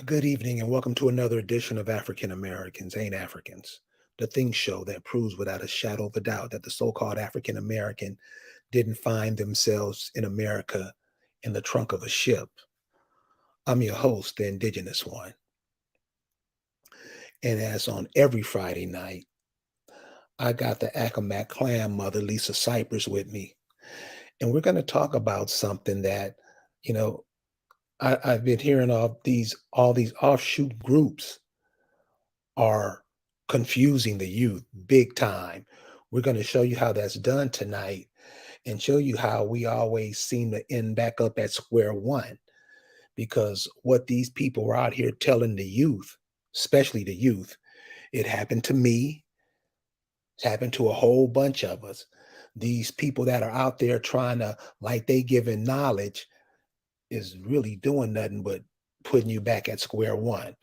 Good evening, and welcome to another edition of African Americans Ain't Africans, the thing show that proves without a shadow of a doubt that the so called African American didn't find themselves in America in the trunk of a ship. I'm your host, the indigenous one. And as on every Friday night, I got the Accomack clan mother, Lisa Cypress, with me. And we're going to talk about something that, you know, I've been hearing all these offshoot groups are confusing the youth big time. We're going to show you how that's done tonight and show you how we always seem to end back up at square one because what these people are out here telling the youth, especially the youth, it happened to me, it's happened to a whole bunch of us. These people that are out there trying to, like they giving knowledge, is really doing nothing but putting you back at square one.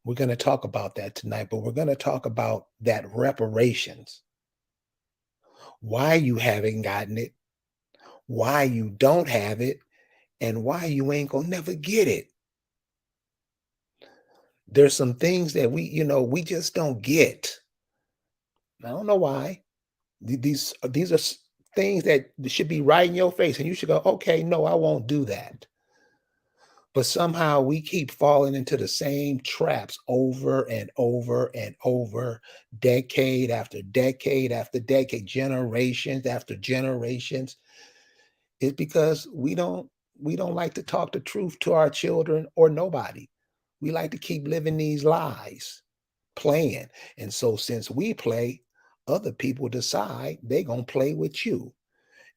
We're going to talk about that tonight, but we're going to talk about that reparations, why you haven't gotten it, why you don't have it, and why you ain't going to never get it. There's some things that we just don't get. I don't know why. These are things that should be right in your face, and you should go, okay, no, I won't do that. But somehow we keep falling into the same traps over and over and over, decade after decade after decade, generations after generations. It's because we don't like to talk the truth to our children or nobody. We like to keep living these lies, playing. And so since we play, other people decide they're gonna play with you,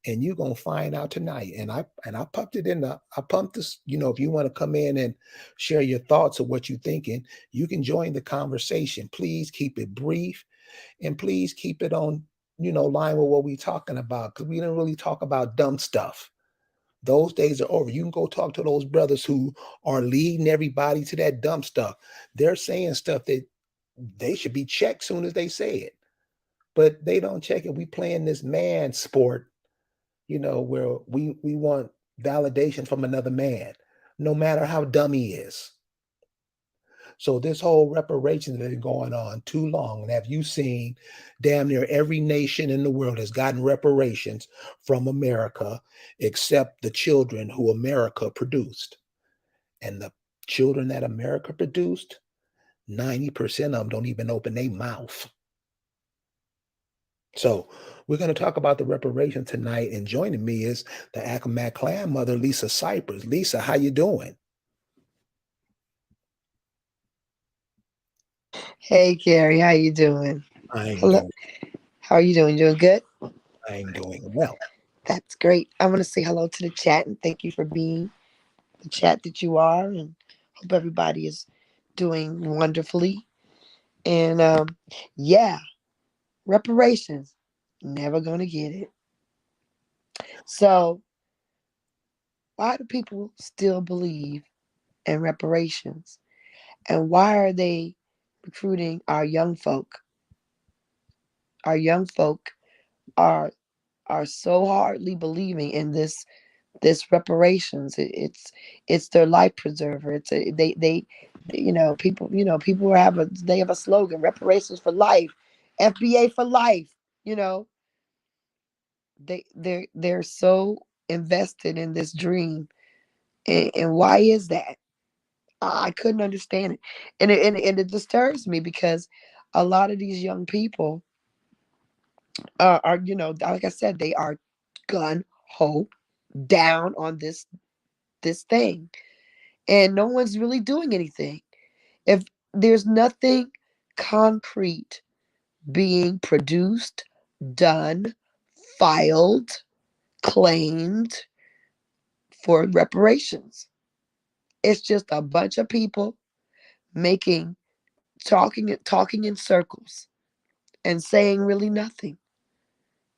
and you're gonna find out tonight. And I pumped it in the I pumped this, if you want to come in and share your thoughts of what you're thinking, you can join the conversation. Please keep it brief and please keep it on, line with what we're talking about. Because we didn't really talk about dumb stuff. Those days are over. You can go talk to those brothers who are leading everybody to that dumb stuff. They're saying stuff that they should be checked soon as they say it. But they don't check it. We playing this man sport, where we want validation from another man, no matter how dumb he is. So this whole reparations has been going on too long. And have you seen damn near every nation in the world has gotten reparations from America except the children who America produced. And the children that America produced, 90% of them don't even open their mouth. So we're going to talk about the reparation tonight, and joining me is the Accomack clan mother, Lisa Cypress. Lisa, how you doing? Hey Gary, how you doing? I'm Hello, doing. how are you doing? Doing good? I'm doing well. That's great. I want to say hello to the chat and thank you for being the chat that you are, and hope everybody is doing wonderfully. And yeah, reparations, never gonna get it. So why do people still believe in reparations, and why are they recruiting our young folk? Our young folk are so hardly believing in this reparations. It's their life preserver. People have a slogan: reparations for life, FBA for life. You know, they're so invested in this dream, and why is that? I couldn't understand it, and it disturbs me because a lot of these young people are like I said, they are gun ho down on this thing, and no one's really doing anything. If there's nothing concrete being produced, done, filed, claimed for reparations, it's just a bunch of people making talking in circles and saying really nothing.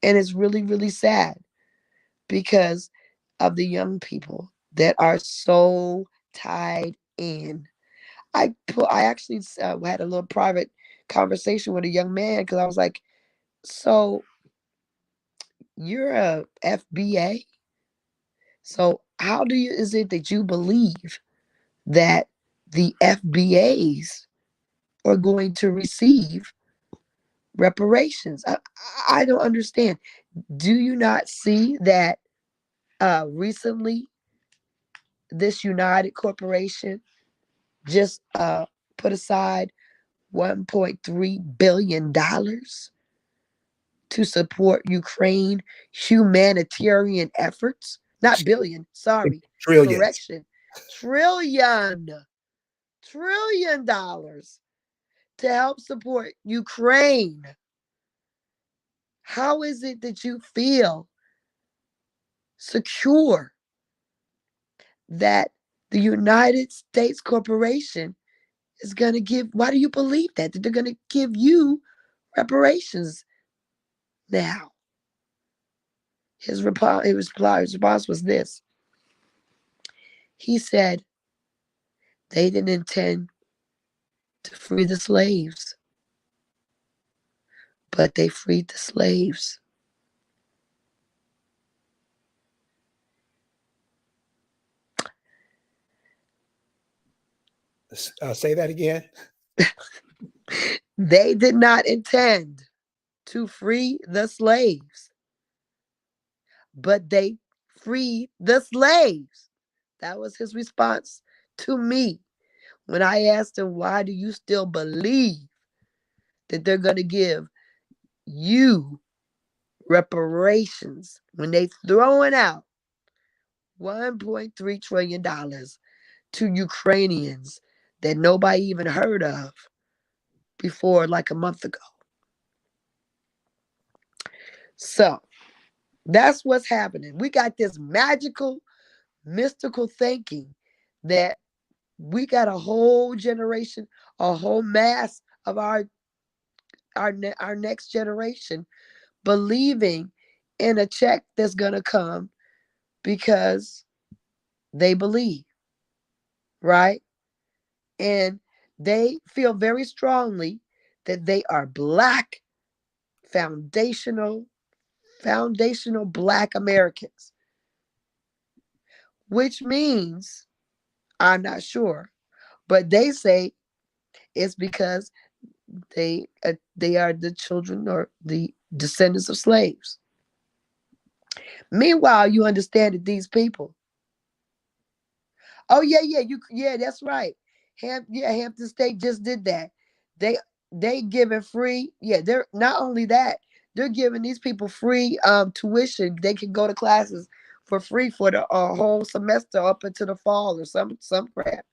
And it's really, really sad because of the young people that are so tied in. I actually had a little private conversation with a young man because I was like, "So you're a FBA? So how do you is it that you believe that the FBAs are going to receive reparations. I don't understand. Do you not see that recently this United Corporation just put aside $1.3 billion to support Ukraine humanitarian efforts? Not billion, sorry, Trillions. correction. Trillion, $1 trillion to help support Ukraine. How is it that you feel secure that the United States Corporation is going to give? Why do you believe that they're going to give you reparations now? His response was this. He said they didn't intend to free the slaves, but they freed the slaves. Say that again. They did not intend to free the slaves, but they freed the slaves. That was his response to me when I asked him, why do you still believe that they're going to give you reparations when they throwing out $1.3 trillion to Ukrainians that nobody even heard of before like a month ago? So that's what's happening. We got this magical, mystical thinking that we got a whole generation, a whole mass of our next generation believing in a check that's going to come because they believe, right? And they feel very strongly that they are black, foundational black Americans, which means, I'm not sure, but they say it's because they are the children or the descendants of slaves. Meanwhile, you understand that these people, oh yeah, that's right. Hampton State just did that. They they giving free. Yeah, they're not only that, they're giving these people free tuition. They can go to classes for free for the whole semester up into the fall or some crap.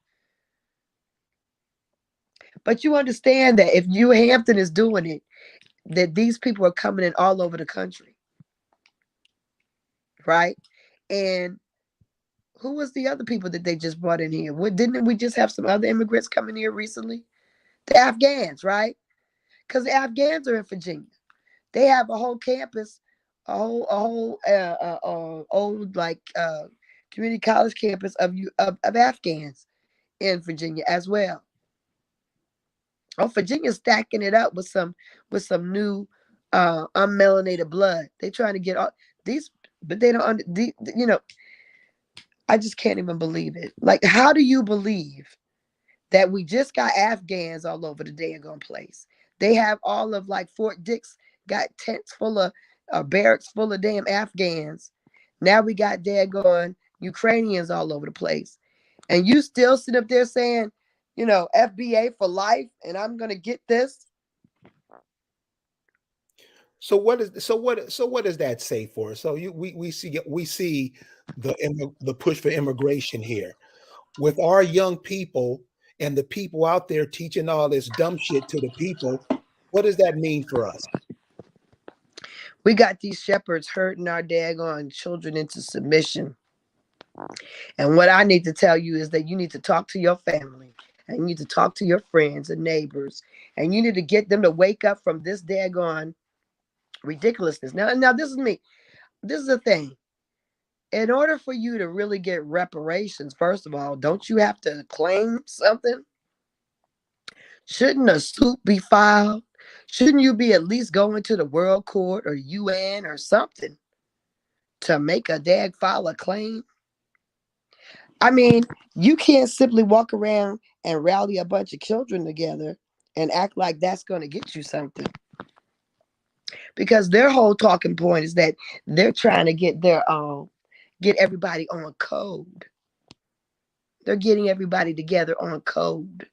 But you understand that if you Hampton is doing it, that these people are coming in all over the country, right? And who was the other people that they just brought in here? What, didn't we just have some other immigrants coming here recently? The Afghans, right? Because the Afghans are in Virginia. They have a whole campus, a whole old like community college campus of Afghans in Virginia as well. Oh, Virginia's stacking it up with some new unmelanated blood. They trying to get all these, but they don't. I just can't even believe it. Like, how do you believe that we just got Afghans all over the daggone place? They have all of like Fort Dix got tents full of barracks full of damn Afghans. Now we got daggone Ukrainians all over the place. And you still sit up there saying, FBA for life and I'm gonna get this. So what does that say for us? So we see the push for immigration here with our young people and the people out there teaching all this dumb shit to the people. What does that mean for us? We got these shepherds hurting our daggone children into submission. And what I need to tell you is that you need to talk to your family and you need to talk to your friends and neighbors and you need to get them to wake up from this daggone ridiculousness. Now this is me. This is the thing. In order for you to really get reparations, first of all, don't you have to claim something? Shouldn't a suit be filed? Shouldn't you be at least going to the World Court or UN or something to make a file a claim? I mean, you can't simply walk around and rally a bunch of children together and act like that's going to get you something, because their whole talking point is that they're trying to get everybody on code. They're getting everybody together on code,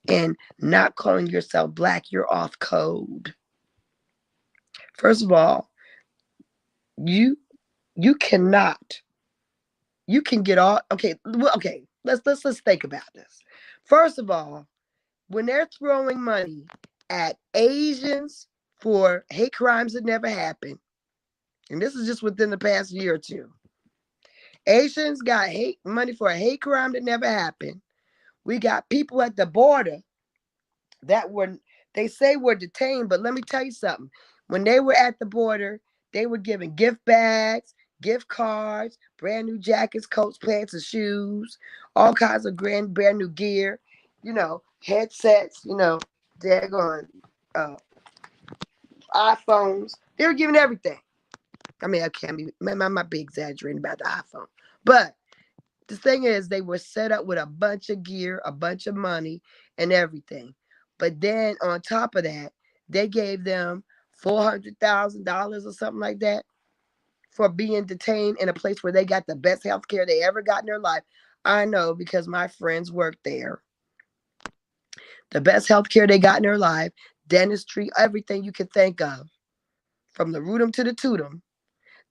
and not calling yourself black, you're off code. First of all, you you cannot you can get all okay. Well, okay, let's think about this. First of all, when they're throwing money at Asians for hate crimes that never happened, and this is just within the past year or two, Asians got hate money for a hate crime that never happened. We got people at the border that were, they say were detained, but let me tell you something. When they were at the border, they were given gift bags, gift cards, brand new jackets, coats, pants, and shoes, all kinds of brand new gear, headsets, daggone uh, iPhones. They were giving everything. I mean, I can't be, I might be exaggerating about the iPhone, but the thing is, they were set up with a bunch of gear, a bunch of money, and everything. But then on top of that, they gave them $400,000 or something like that for being detained in a place where they got the best health care they ever got in their life. I know because my friends worked there. The best health care they got in their life, dentistry, everything you could think of, from the rootum to the tootum,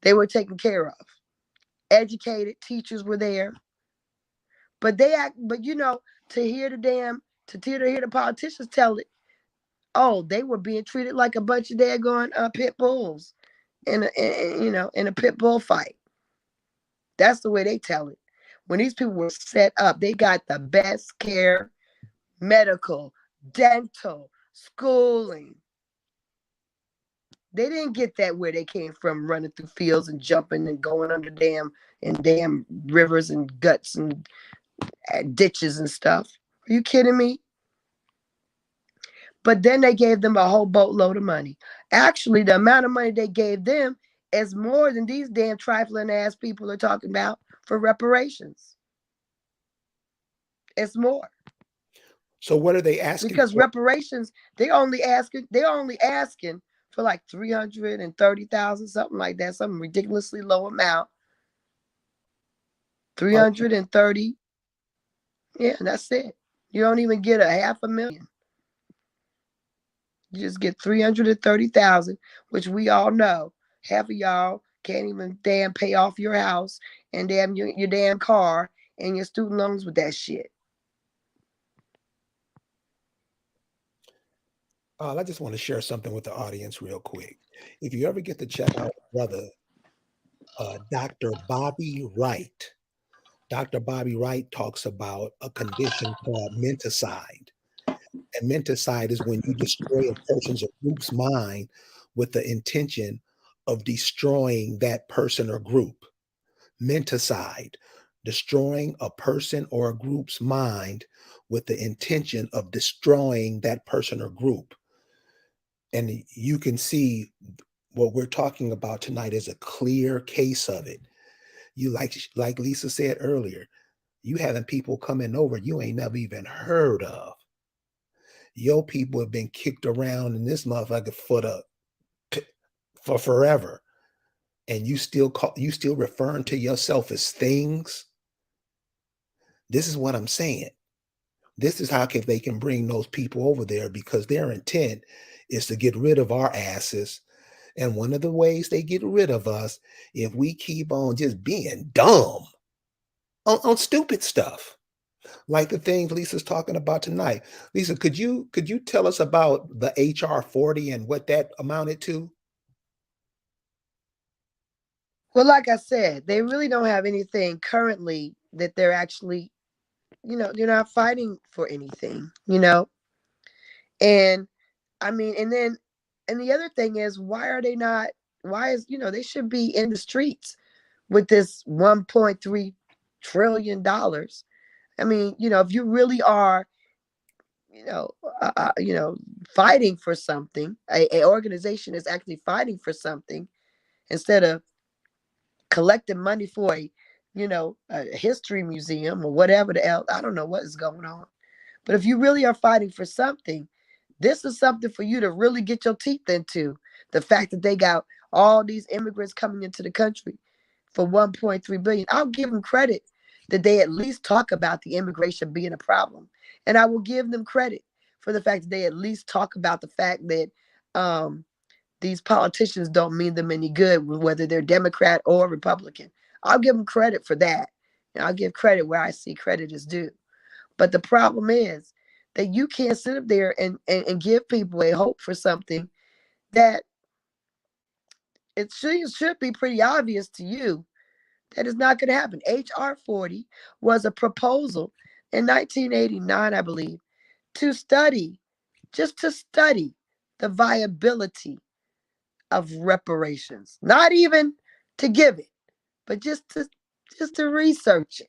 they were taken care of. Educated teachers were there. But to hear to hear the politicians tell it, oh, they were being treated like a bunch of daggone pit bulls in a pit bull fight. That's the way they tell it. When these people were set up, they got the best care, medical, dental, schooling. They didn't get that where they came from, running through fields and jumping and going under damn rivers and guts and ditches and stuff. Are you kidding me? But then they gave them a whole boatload of money. Actually, the amount of money they gave them is more than these damn trifling ass people are talking about for reparations. It's more. So what are they asking Because for? reparations, they only asking for like 330,000, something like that, some ridiculously low amount. Oh, 330. Yeah, that's it. You don't even get a half a million. You just get 330,000, which we all know half of y'all can't even damn pay off your house and damn your damn car and your student loans with that shit. I just want to share something with the audience real quick. If you ever get to check out brother Dr. Bobby Wright, Dr. Bobby Wright talks about a condition called menticide. And menticide is when you destroy a person's or group's mind with the intention of destroying that person or group. Menticide, destroying a person or a group's mind with the intention of destroying that person or group. And you can see what we're talking about tonight is a clear case of it. You like Lisa said earlier, you having people coming over you ain't never even heard of. Your people have been kicked around in this motherfucker for forever, and you still referring to yourself as things. This is what I'm saying. This is how they can bring those people over there, because their intent is to get rid of our asses. And one of the ways they get rid of us, if we keep on just being dumb on stupid stuff, like the things Lisa's talking about tonight. Lisa, could you tell us about the HR 40 and what that amounted to? Well, like I said, they really don't have anything currently that they're actually, they're not fighting for anything. And I mean, and the other thing is, why are they not, why is, they should be in the streets with this $1.3 trillion. I mean, if you really are, you know, uh, uh, you know, fighting for something, a organization is actually fighting for something instead of collecting money for a history museum or whatever the hell. I don't know what is going on. But if you really are fighting for something, this is something for you to really get your teeth into. The fact that they got all these immigrants coming into the country for 1.3 billion. I'll give them credit that they at least talk about the immigration being a problem. And I will give them credit for the fact that they at least talk about the fact that um, these politicians don't mean them any good, whether they're Democrat or Republican. I'll give them credit for that. And I'll give credit where I see credit is due. But the problem is that you can't sit up there and give people a hope for something that it should be pretty obvious to you that is not going to happen. H.R. 40 was a proposal in 1989, I believe, to study, just to study the viability of reparations. Not even to give it, but just to research it.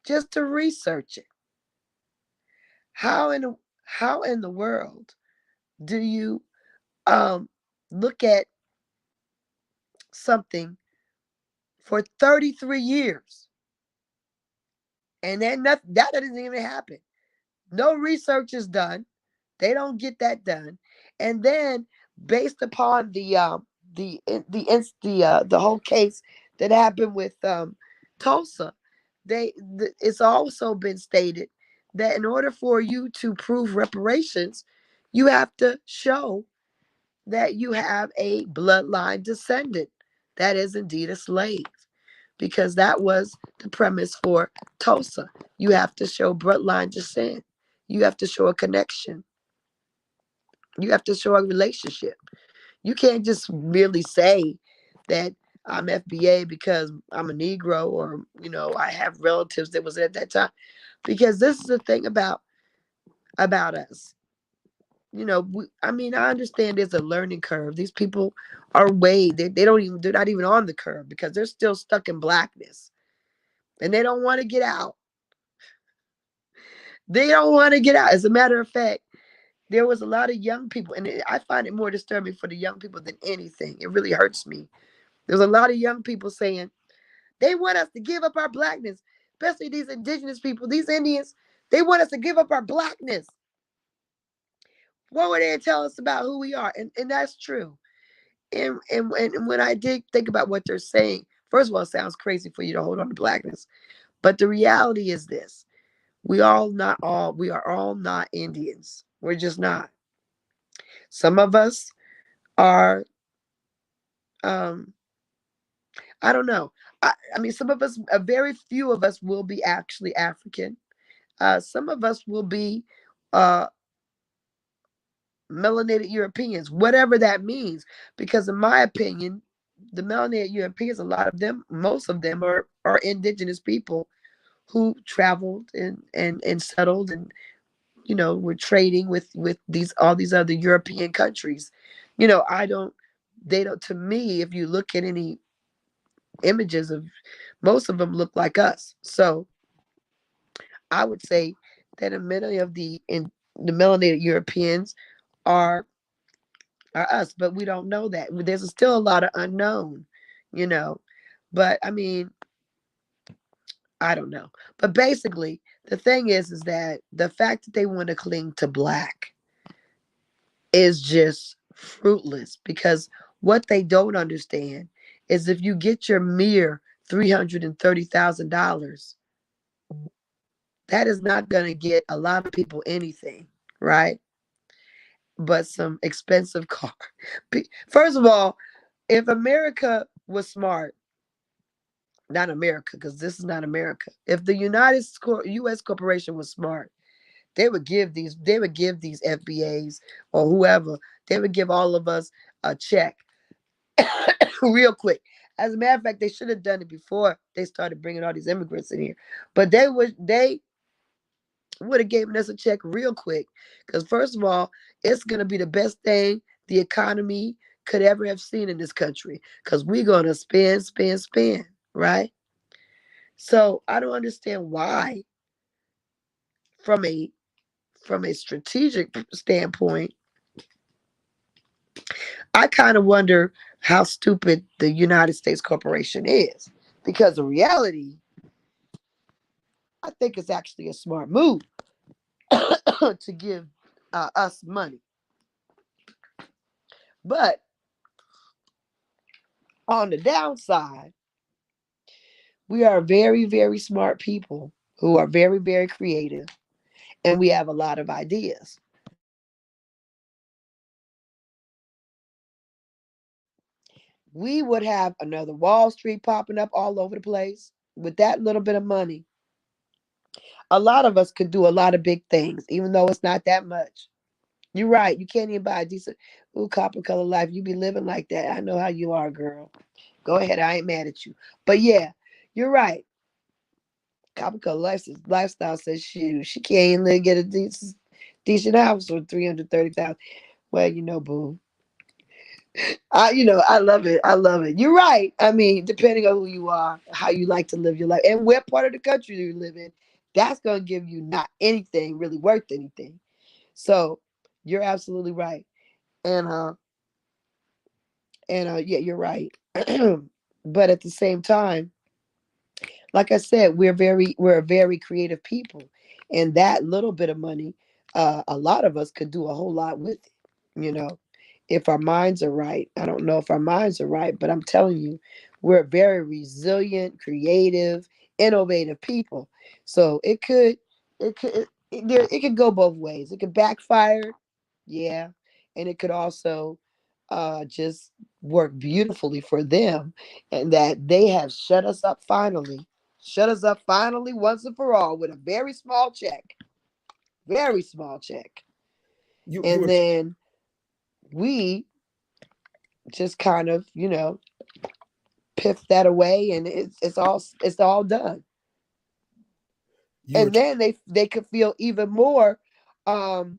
Just to research it. How in the world do you um look at something for 33 years and then that doesn't even happen? No research is done. They don't get that done. And then based upon the whole case that happened with Tulsa, it's also been stated that in order for you to prove reparations, you have to show that you have a bloodline descendant that is indeed a slave, because that was the premise for Tulsa. You have to show bloodline descent. You have to show a connection. You have to show a relationship. You can't just merely say that I'm FBA because I'm a Negro, or I have relatives that was at that time. Because this is the thing about us. I understand there's a learning curve. These people are they don't even they're not even on the curve because they're still stuck in blackness and they don't want to get out. They don't want to get out. As a matter of fact, there was a lot of young people, and I find it more disturbing for the young people than anything. It really hurts me. There's a lot of young people saying they want us to give up our blackness, especially these indigenous people, these Indians. They want us to give up our blackness. What would they tell us about who we are? And that's true. And when I did think about what they're saying, first of all, it sounds crazy for you to hold on to blackness. But the reality is this: we are all not Indians. We're just not. Some of us are um I don't know. I mean, some of us, a very few of us will be actually African. Some of us will be uh melanated Europeans, whatever that means. Because in my opinion, the melanated Europeans, a lot of them, most of them are indigenous people who traveled and settled, and were trading with these all these other European countries. I don't they don't To me, if you look at any images of, most of them look like us. So I would say that many of the melanated Europeans are us, but we don't know that. There's still a lot of unknown, you know. But I mean, I don't know. But basically, the thing is that the fact that they want to cling to black is just fruitless, because what they don't understand is if you get your mere $330,000, that is not going to get a lot of people anything, right? But some expensive car. First of all, if America was smart, not America, because this is not America. If the U.S. corporation was smart, they would give these FBAs or whoever, they would give all of us a check real quick. As a matter of fact, they should have done it before they started bringing all these immigrants in here. But they would have given us a check real quick, because first of all, it's gonna be the best thing the economy could ever have seen in this country, because we're gonna spend, spend, spend, right? So I don't understand why, from a strategic standpoint, I kind of wonder how stupid the United States corporation is. Because the reality, I think it's actually a smart move to give us money. But on the downside, we are very, very smart people who are very, very creative, and we have a lot of ideas. We would have another Wall Street popping up all over the place with that little bit of money. A lot of us could do a lot of big things, even though it's not that much. You're right. You can't even buy a decent, ooh, copper color life. You be living like that. I know how you are, girl. Go ahead. I ain't mad at you. But yeah, you're right. Copper color lifestyle says she can't even get a decent house for 330,000. Well, boo. I love it. I love it. You're right. I mean, depending on who you are, how you like to live your life, and what part of the country you live in, that's gonna give you not anything really worth anything. So you're absolutely right. And yeah, you're right. But at the same time, like I said, we're a very creative people, and that little bit of money, a lot of us could do a whole lot with it. You know, if our minds are right. I don't know if our minds are right, but I'm telling you, we're very resilient, creative, innovative people. So it could go both ways. It could backfire, yeah, and it could also just work beautifully for them, and that they have shut us up finally once and for all with a very small check, You and were then we just kind of piff that away, and it's all done. you were And then they could feel even more um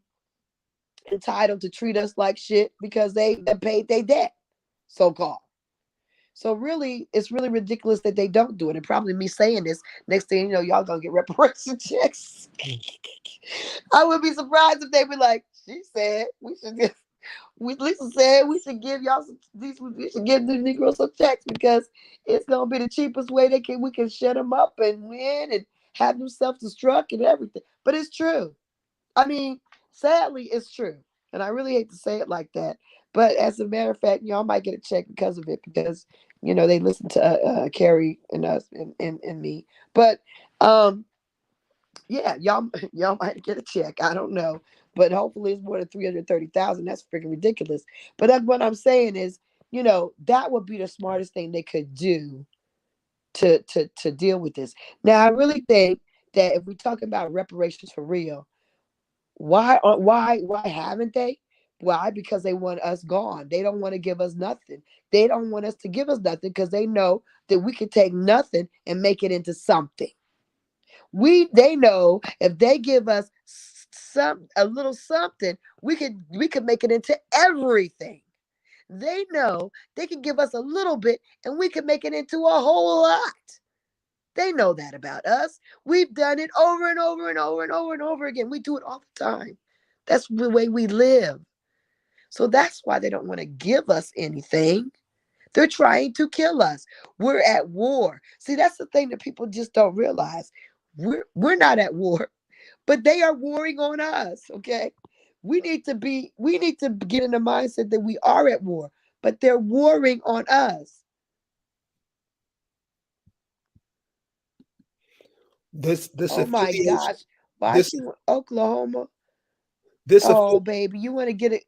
entitled to treat us like shit because they paid their debt, so called. So really, it's really ridiculous that they don't do it. And probably me saying this, next thing you know, y'all gonna get reparation checks. I would be surprised if they be like, she said we should give, Lisa said we should give y'all we should give the Negroes some checks because it's gonna be the cheapest way we can shut them up and win and have them self-destruct and everything. But it's true. I mean, sadly, it's true. And I really hate to say it like that. But as a matter of fact, y'all might get a check because of it because, they listen to Carrie and us and me. But yeah, y'all might get a check. I don't know. But hopefully it's more than 330,000. That's freaking ridiculous. But that's what I'm saying is, that would be the smartest thing they could do to deal with this. Now I really think that if we talk about reparations for real, why haven't they? Why? Because they want us gone. They don't want to give us nothing. They don't want us to give us nothing because they know that we can take nothing and make it into something. They know if they give us a little something, we could make it into everything. They know they can give us a little bit and we can make it into a whole lot. They know that about us. We've done it over and over and over and over and over again. We do it all the time. That's the way we live. So that's why they don't want to give us anything. They're trying to kill us. We're at war. See, that's the thing that people just don't realize. We're not at war, but they are warring on us, okay? We need to get in the mindset that we are at war, but they're warring on us. this Oh my affiliation gosh. Why this she went Oklahoma? this Oh, affiliation. baby, you want to get it?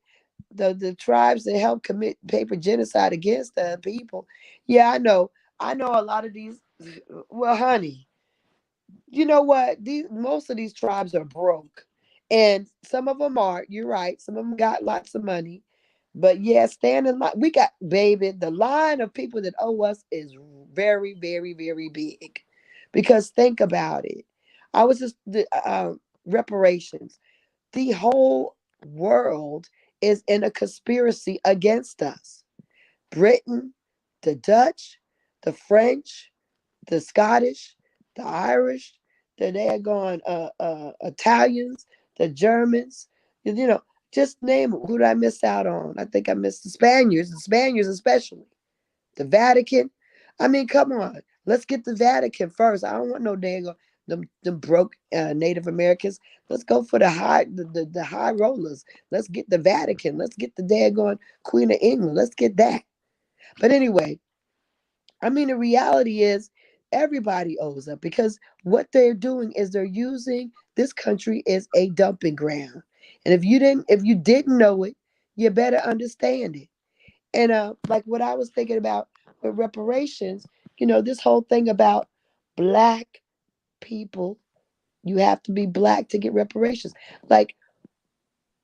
The tribes that help commit paper genocide against the people. Yeah, I know. I know a lot of these. Well, honey, you know what? These most of these tribes are broke, and some of them are. You're right. Some of them got lots of money, but yeah, stand in line. We got baby. The line of people that owe us is very, very, very big. Because think about it. I was just the reparations. The whole world is in a conspiracy against us. Britain, the Dutch, the French, the Scottish, the Irish, the daggone Italians, the Germans, just name them. Who did I miss out on? I think I missed the Spaniards especially. The Vatican. I mean, come on. Let's get the Vatican first. I don't want no dang them broke Native Americans. Let's go for the high rollers. Let's get the Vatican. Let's get the daggone Queen of England. Let's get that. But anyway, I mean the reality is everybody owes up because what they're doing is they're using this country as a dumping ground. And if you didn't know it, you better understand it. And like what I was thinking about with reparations, this whole thing about black people, you have to be black to get reparations. Like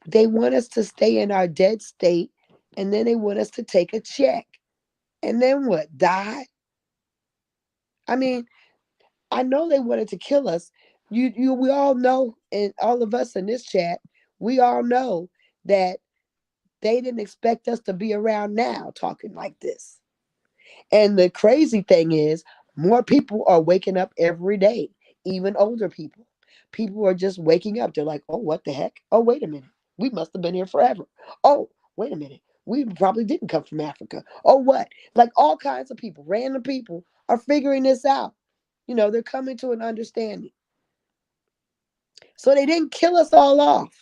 they want us to stay in our dead state and then they want us to take a check. And then what? Die? I mean, I know they wanted to kill us. We all know, and all of us in this chat, we all know that they didn't expect us to be around now talking like this. And the crazy thing is, more people are waking up every day, even older people. People are just waking up. They're like, oh, what the heck? Oh, wait a minute. We must have been here forever. Oh, wait a minute. We probably didn't come from Africa. Oh, what? Like all kinds of people, random people are figuring this out. They're coming to an understanding. So they didn't kill us all off.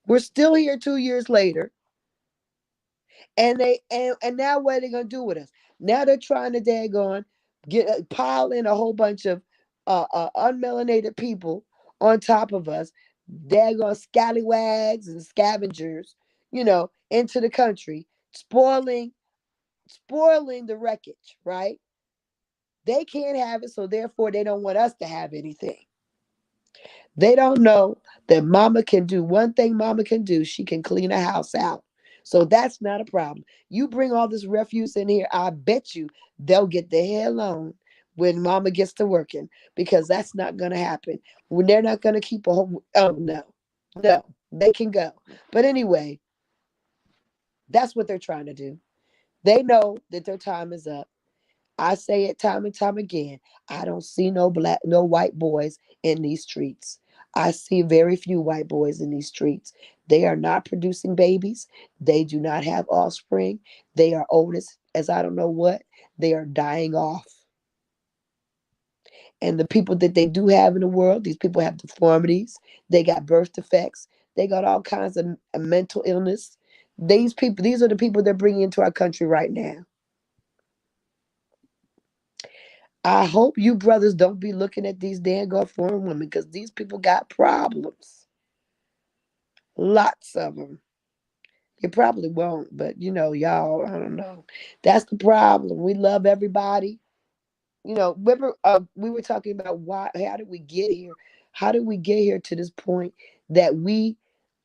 We're still here 2 years later. And now what are they gonna do with us? Now they're trying to daggone get pile in a whole bunch of unmelanated people on top of us, daggone scallywags and scavengers, into the country, spoiling the wreckage, right? They can't have it, so therefore they don't want us to have anything. They don't know that mama can do one thing mama can do. She can clean a house out. So that's not a problem. You bring all this refuse in here, I bet you they'll get the hell on when mama gets to working because that's not going to happen. When they're not going to keep a whole, oh no, no, they can go. But anyway, that's what they're trying to do. They know that their time is up. I say it time and time again. I don't see no white boys in these streets. I see very few white boys in these streets. They are not producing babies. They do not have offspring. They are old as I don't know what. They are dying off. And the people that they do have in the world, these people have deformities. They got birth defects. They got all kinds of mental illness. These are the people they're bringing into our country right now. I hope you brothers don't be looking at these daggone foreign women because these people got problems. Lots of them. You probably won't, but y'all, I don't know. That's the problem. We love everybody. Remember, we were talking about how did we get here? How did we get here to this point that we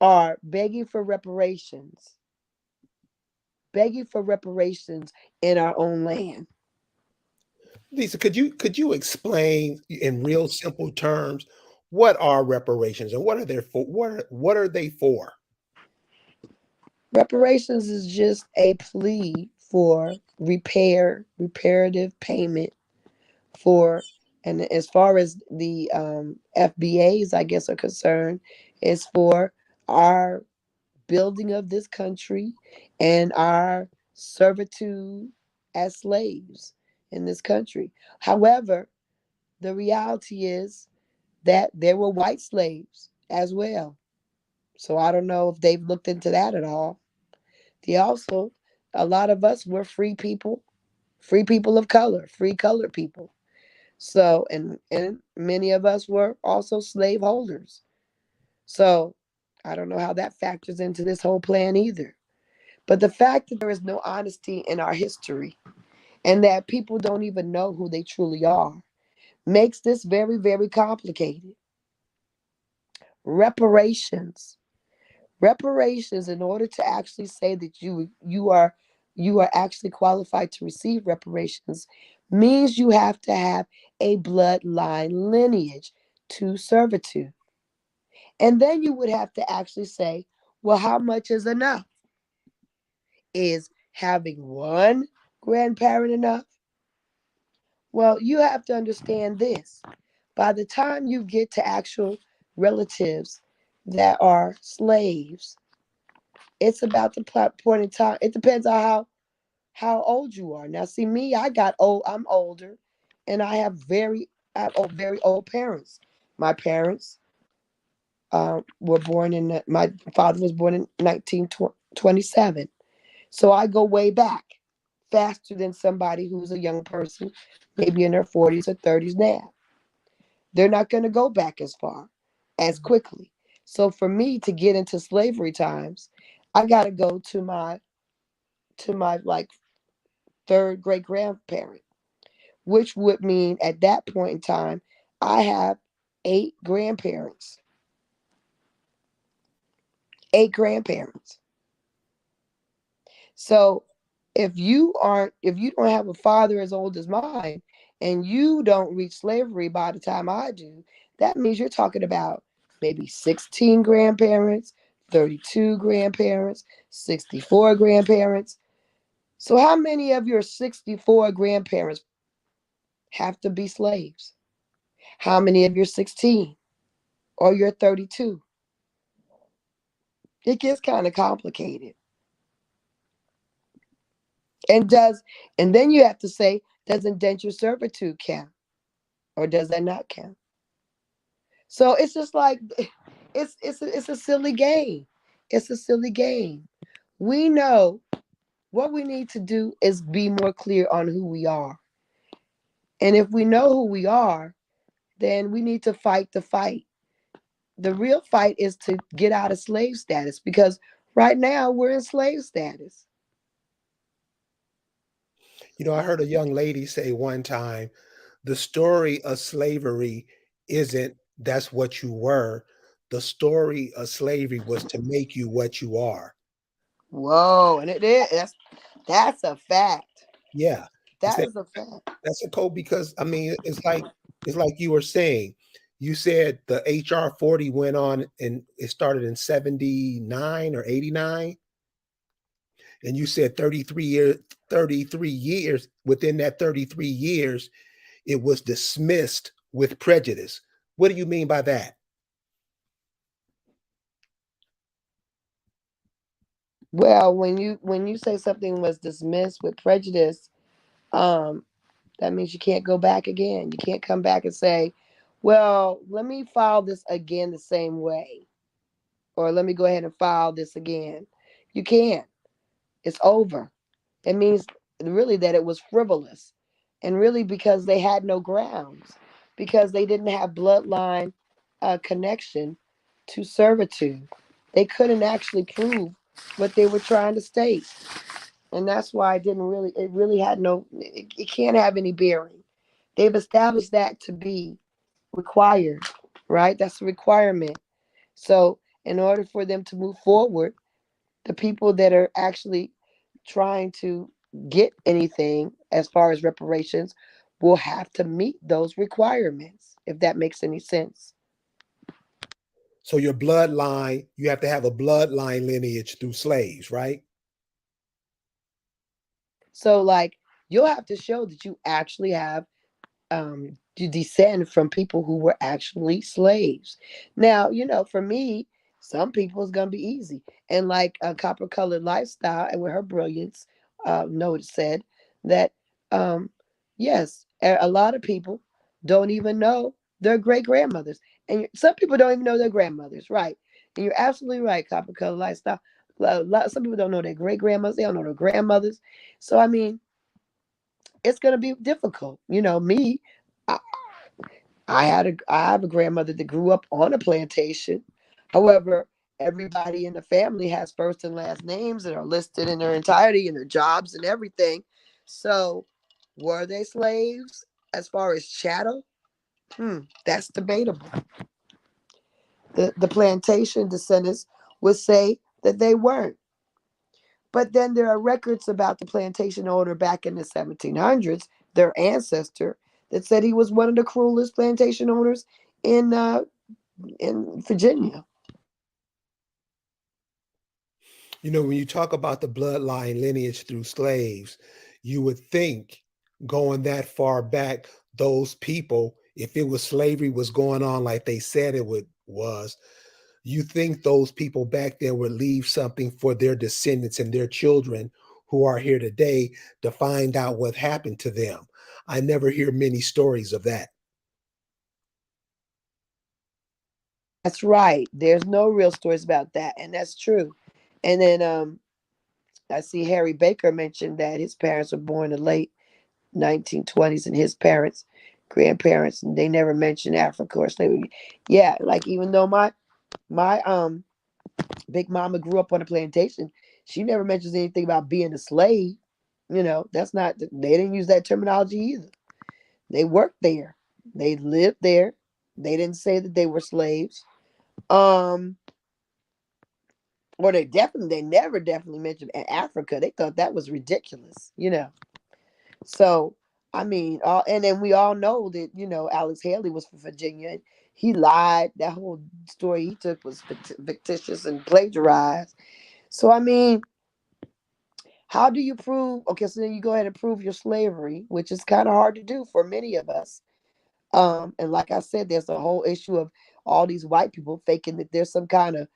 are begging for reparations in our own land? Lisa, could you explain in real simple terms what are reparations and what are they for? What are they for? Reparations is just a plea for reparative payment for, and as far as the FBAs, I guess, are concerned, is for our building of this country and our servitude as slaves in this country. However, the reality is that there were white slaves as well. So I don't know if they've looked into that at all. They also, a lot of us were free people of color, free colored people. So, and many of us were also slave holders. So, I don't know how that factors into this whole plan either. But the fact that there is no honesty in our history and that people don't even know who they truly are makes this very, very complicated. Reparations. Reparations, in order to actually say that you are actually qualified to receive reparations, means you have to have a bloodline lineage to servitude. And then you would have to actually say, well, how much is enough? Is having one grandparent enough? Well, you have to understand this. By the time you get to actual relatives that are slaves, it's about the point in time. It depends on how old you are. Now, see me, I got old. I'm older, and I have very old parents. My parents were born my father was born in 1927. So I go way back, faster than somebody who's a young person, maybe in their 40s or 30s now. They're not going to go back as far, as quickly. So for me to get into slavery times, I got to go to my like third great grandparent, which would mean at that point in time, I have eight grandparents. Eight grandparents. So if you don't have a father as old as mine and you don't reach slavery by the time I do, that means you're talking about maybe 16 grandparents, 32 grandparents, 64 grandparents. So how many of your 64 grandparents have to be slaves? How many of your 16 or your 32? It gets kind of complicated. And does and then you have to say, does indentured servitude count? Or does that not count? So it's just like it's a silly game. It's a silly game. We know what we need to do is be more clear on who we are. And if we know who we are, then we need to fight the fight. The real fight is to get out of slave status because right now we're in slave status. I heard a young lady say one time, the story of slavery isn't that's what you were. The story of slavery was to make you what you are. Whoa, and it is that's a fact. Yeah. He That said is a fact. that's a code because I mean it's like you were saying. You said the HR 40 went on and it started in 79 or 89. And you said 33 years, within that 33 years, it was dismissed with prejudice. What do you mean by that? Well, when you say something was dismissed with prejudice, um, that means you can't go back again. You can't come back and say, "Well, let me file this again the same way," or "Let me go ahead and file this again." You can't. It's over. It means really that it was frivolous, and really because they had no grounds, because they didn't have bloodline connection to servitude. They couldn't actually prove what they were trying to state, and that's why it really had no, it can't have any bearing. They've established that to be required, right? That's a requirement. So in order for them to move forward, the people that are actually trying to get anything as far as reparations will have to meet those requirements, if that makes any sense. So your bloodline, you have to have a bloodline lineage through slaves, right? So like you'll have to show that you actually have to descend from people who were actually slaves. Now, for me, some people it's gonna be easy. And like a copper colored lifestyle, and with her brilliance, note said that yes, a lot of people don't even know their great grandmothers, and some people don't even know their grandmothers, right? And you're absolutely right, copper colored lifestyle. Some people don't know their great grandmothers, they don't know their grandmothers. So I mean, it's gonna be difficult. Me, I, I have a grandmother that grew up on a plantation. However, everybody in the family has first and last names that are listed in their entirety and their jobs and everything. So, were they slaves as far as chattel? That's debatable. The plantation descendants would say that they weren't. But then there are records about the plantation owner back in the 1700s, their ancestor, that said he was one of the cruelest plantation owners in uh, in Virginia. When you talk about the bloodline lineage through slaves, you would think going that far back, those people, if it was slavery was going on like they said it was, you think those people back there would leave something for their descendants and their children who are here today to find out what happened to them. I never hear many stories of that. That's right. There's no real stories about that, and that's true. And then I see Harry Baker mentioned that his parents were born in the late 1920s, and his parents, grandparents, and they never mentioned Africa or slavery. Yeah, like even though my big mama grew up on a plantation, she never mentions anything about being a slave. That's not, they didn't use that terminology either. They worked there. They lived there. They didn't say that they were slaves. Um, or they never definitely mentioned Africa. They thought that was ridiculous. So, I mean, and then we all know that, Alex Haley was from Virginia, and he lied. That whole story he took was fictitious and plagiarized. So, I mean, how do you prove? Okay, so then you go ahead and prove your slavery, which is kind of hard to do for many of us. And like I said, there's a whole issue of all these white people faking that there's some kind of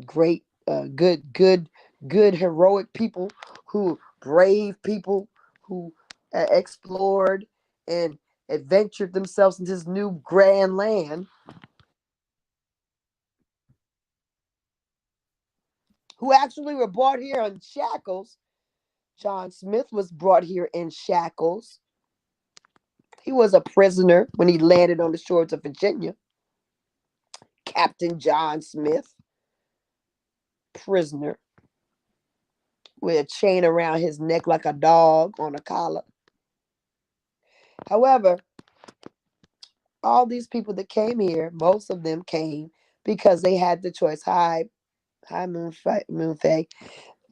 great, good, heroic people, who brave people who explored and adventured themselves into this new grand land, who actually were brought here in shackles. John Smith was brought here in shackles. He was a prisoner when he landed on the shores of Virginia. Captain John Smith, prisoner, with a chain around his neck like a dog on a collar. However, all these people that came here, most of them came because they had the choice. Hi, Moonfay.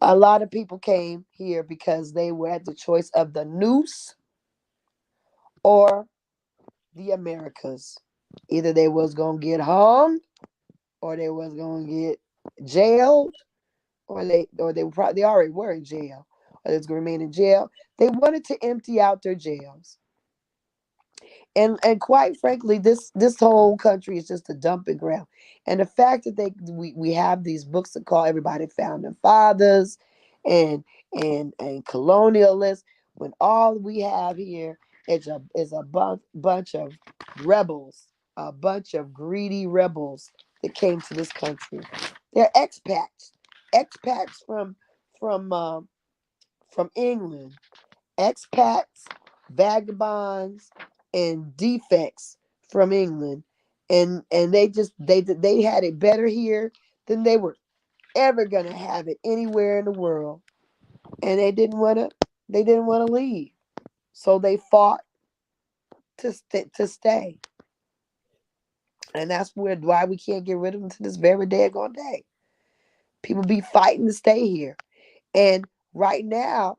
A lot of people came here because they were at the choice of the noose or the Americas. Either they was gonna get hung, or they was gonna get jailed, or they already were in jail, or they was gonna remain in jail. They wanted to empty out their jails. And quite frankly, this whole country is just a dumping ground. And the fact that we have these books that call everybody founding fathers and and colonialists, when all we have here is a bunch of rebels, a bunch of greedy rebels that came to this country. They're expats from uh, from England, expats, vagabonds, and defects from England, and they had it better here than they were ever gonna have it anywhere in the world, and they didn't want to leave, so they fought to stay, and that's why we can't get rid of them to this very daggone day. People be fighting to stay here, and right now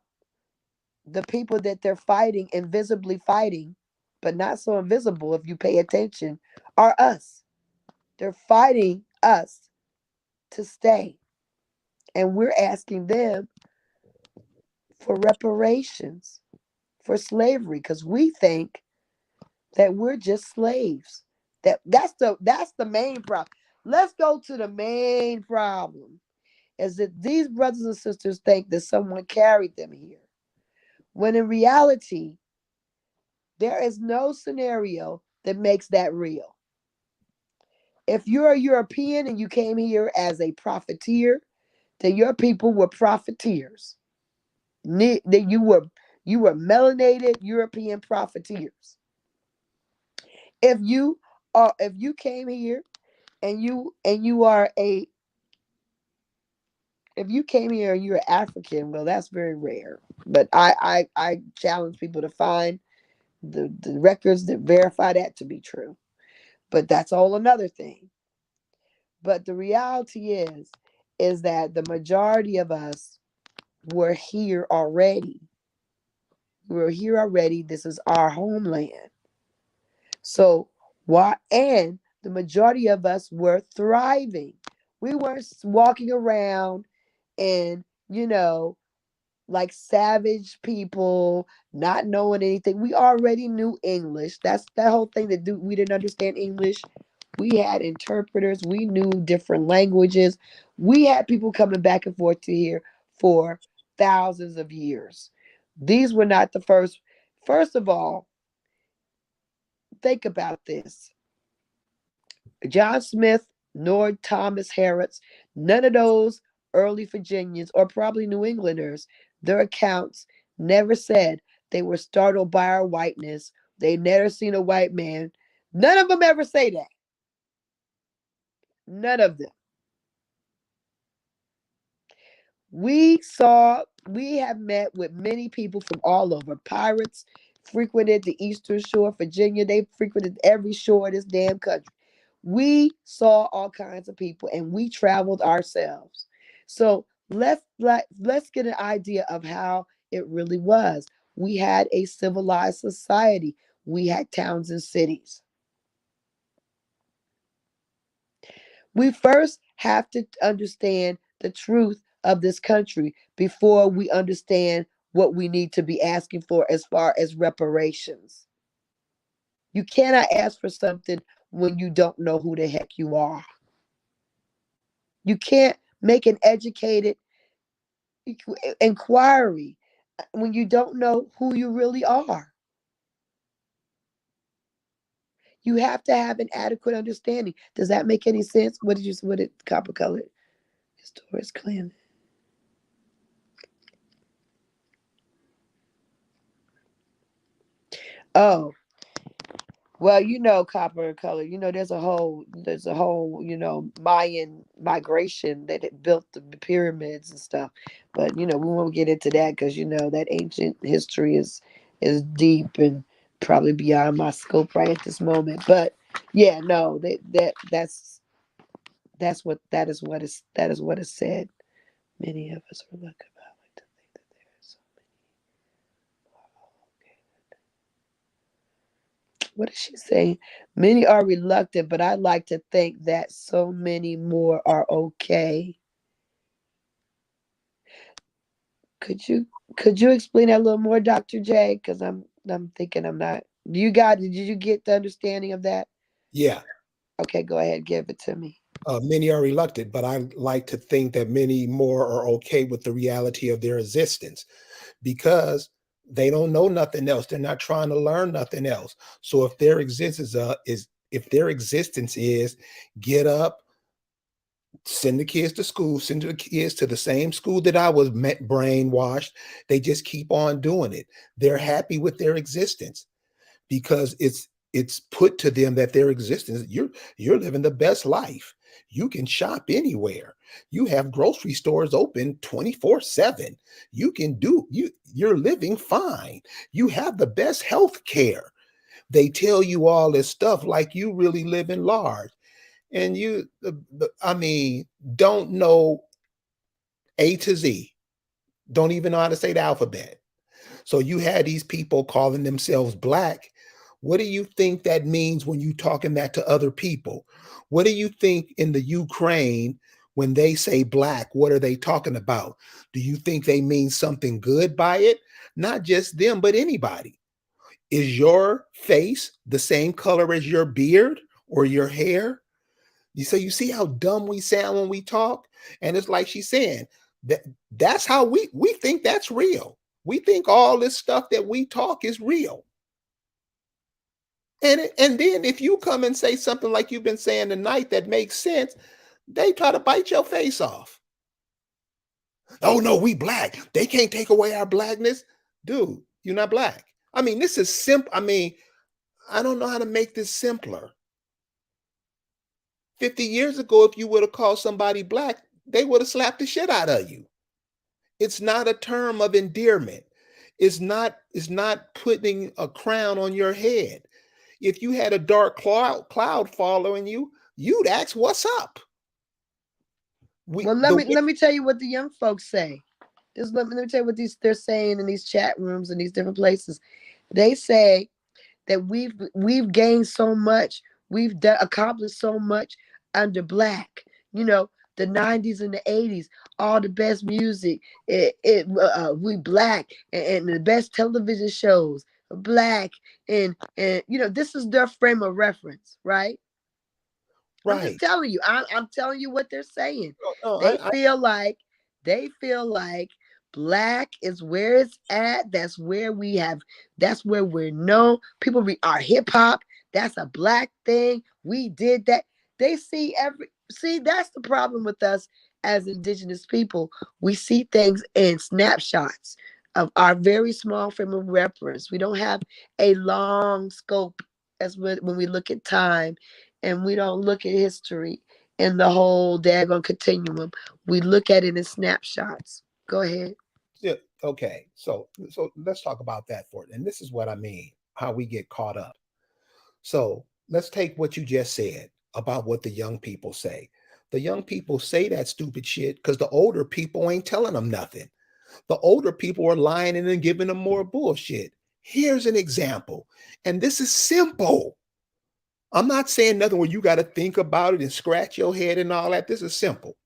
the people that they're fighting, invisibly fighting, but not so invisible if you pay attention, are us. They're fighting us to stay. And we're asking them for reparations for slavery because we think that we're just slaves. That's the main problem. Let's go to the main problem, is that these brothers and sisters think that someone carried them here. When in reality, there is no scenario that makes that real. If you're a European and you came here as a profiteer, then your people were profiteers. That you were melanated European profiteers. If you came here and you are a if you came here and you're African, well, that's very rare. But I challenge people to find the records that verify that to be true. But that's all another thing. But the reality is that the majority of us were here already. We're here already. This is our homeland. So why? And the majority of us were thriving. We weren't walking around and like savage people, not knowing anything. We already knew English. That's that whole thing that we didn't understand English. We had interpreters. We knew different languages. We had people coming back and forth to here for thousands of years. These were not the first. First of all, think about this. John Smith nor Thomas Harris, none of those early Virginians or probably New Englanders, their accounts never said they were startled by our whiteness. They never seen a white man. None of them ever say that. None of them. We have met with many people from all over. Pirates frequented the eastern shore of Virginia. They frequented every shore of this damn country. We saw all kinds of people and we traveled ourselves. So let's get an idea of how it really was. We had a civilized society. We had towns and cities. We first have to understand the truth of this country before we understand what we need to be asking for as far as reparations. You cannot ask for something when you don't know who the heck you are. You can't make an educated inquiry when you don't know who you really are. You have to have an adequate understanding. Does that make any sense? What did copper colored? Historic clan. Oh, well, copper color. There's a whole, Mayan migration that it built the pyramids and stuff. But we won't get into that because that ancient history is deep and probably beyond my scope right at this moment. But yeah, no, that is what is said. Many of us are lucky about like to think that there is so what is she saying? Many are reluctant, but I like to think that so many more are okay. Could you could you explain that a little more, Dr. J? Because I'm thinking I'm not. Did you get the understanding of that? Yeah. Okay, go ahead, give it to me. Many are reluctant, but I like to think that many more are okay with the reality of their existence because they don't know nothing else. They're not trying to learn nothing else. So if their existence is get up, send the kids to school, send the kids to the same school that I was brainwashed, they just keep on doing it. They're happy with their existence because it's put to them that their existence, you're living the best life. You can shop anywhere. You have grocery stores open 24/7. You're living fine. You have the best health care. They tell you all this stuff like you really live in large. And I mean, don't know A to Z. Don't even know how to say the alphabet. So you had these people calling themselves black. What do you think that means when you talking that to other people? What do you think in the Ukraine when they say black? What are they talking about? Do you think they mean something good by it? Not just them, but anybody. Is your face the same color as your beard or your hair? You see how dumb we sound when we talk? And it's like she's saying that that's how we think that's real. We think all this stuff that we talk is real. And then if you come and say something like you've been saying tonight that makes sense, they try to bite your face off. Oh no, we black. They can't take away our blackness. Dude, you're not black. I mean, this is simple. I mean, I don't know how to make this simpler. 50 years ago, if you would have called somebody black, they would have slapped the shit out of you. It's not a term of endearment. It's not putting a crown on your head. If you had a dark cloud following you, you'd ask, "What's up?" We Well, let the me let me tell you what the young folks say. Just let me tell you what they're saying in these chat rooms and these different places. They say that we've gained so much, accomplished so much under black. The 90s and the 80s, all the best music. We black and the best television shows, black and this is their frame of reference, right? I'm just right. telling you. I'm telling you what they're saying. No, They feel like they feel like Black is where it's at. That's where we're known. People read our hip hop. That's a black thing. We did that. They see, that's the problem with us as indigenous people. We see things in snapshots of our very small frame of reference. We don't have a long scope as when we look at time, and we don't look at history in the whole daggone continuum. We look at it in snapshots. Go ahead. Yeah, okay. So let's talk about that for it. And this is what I mean, how we get caught up. So let's take what you just said about what the young people say. The young people say that stupid shit because the older people ain't telling them nothing. The older people are lying and then giving them more bullshit. Here's an example. And this is simple. I'm not saying nothing where you got to think about it and scratch your head and all that. This is simple.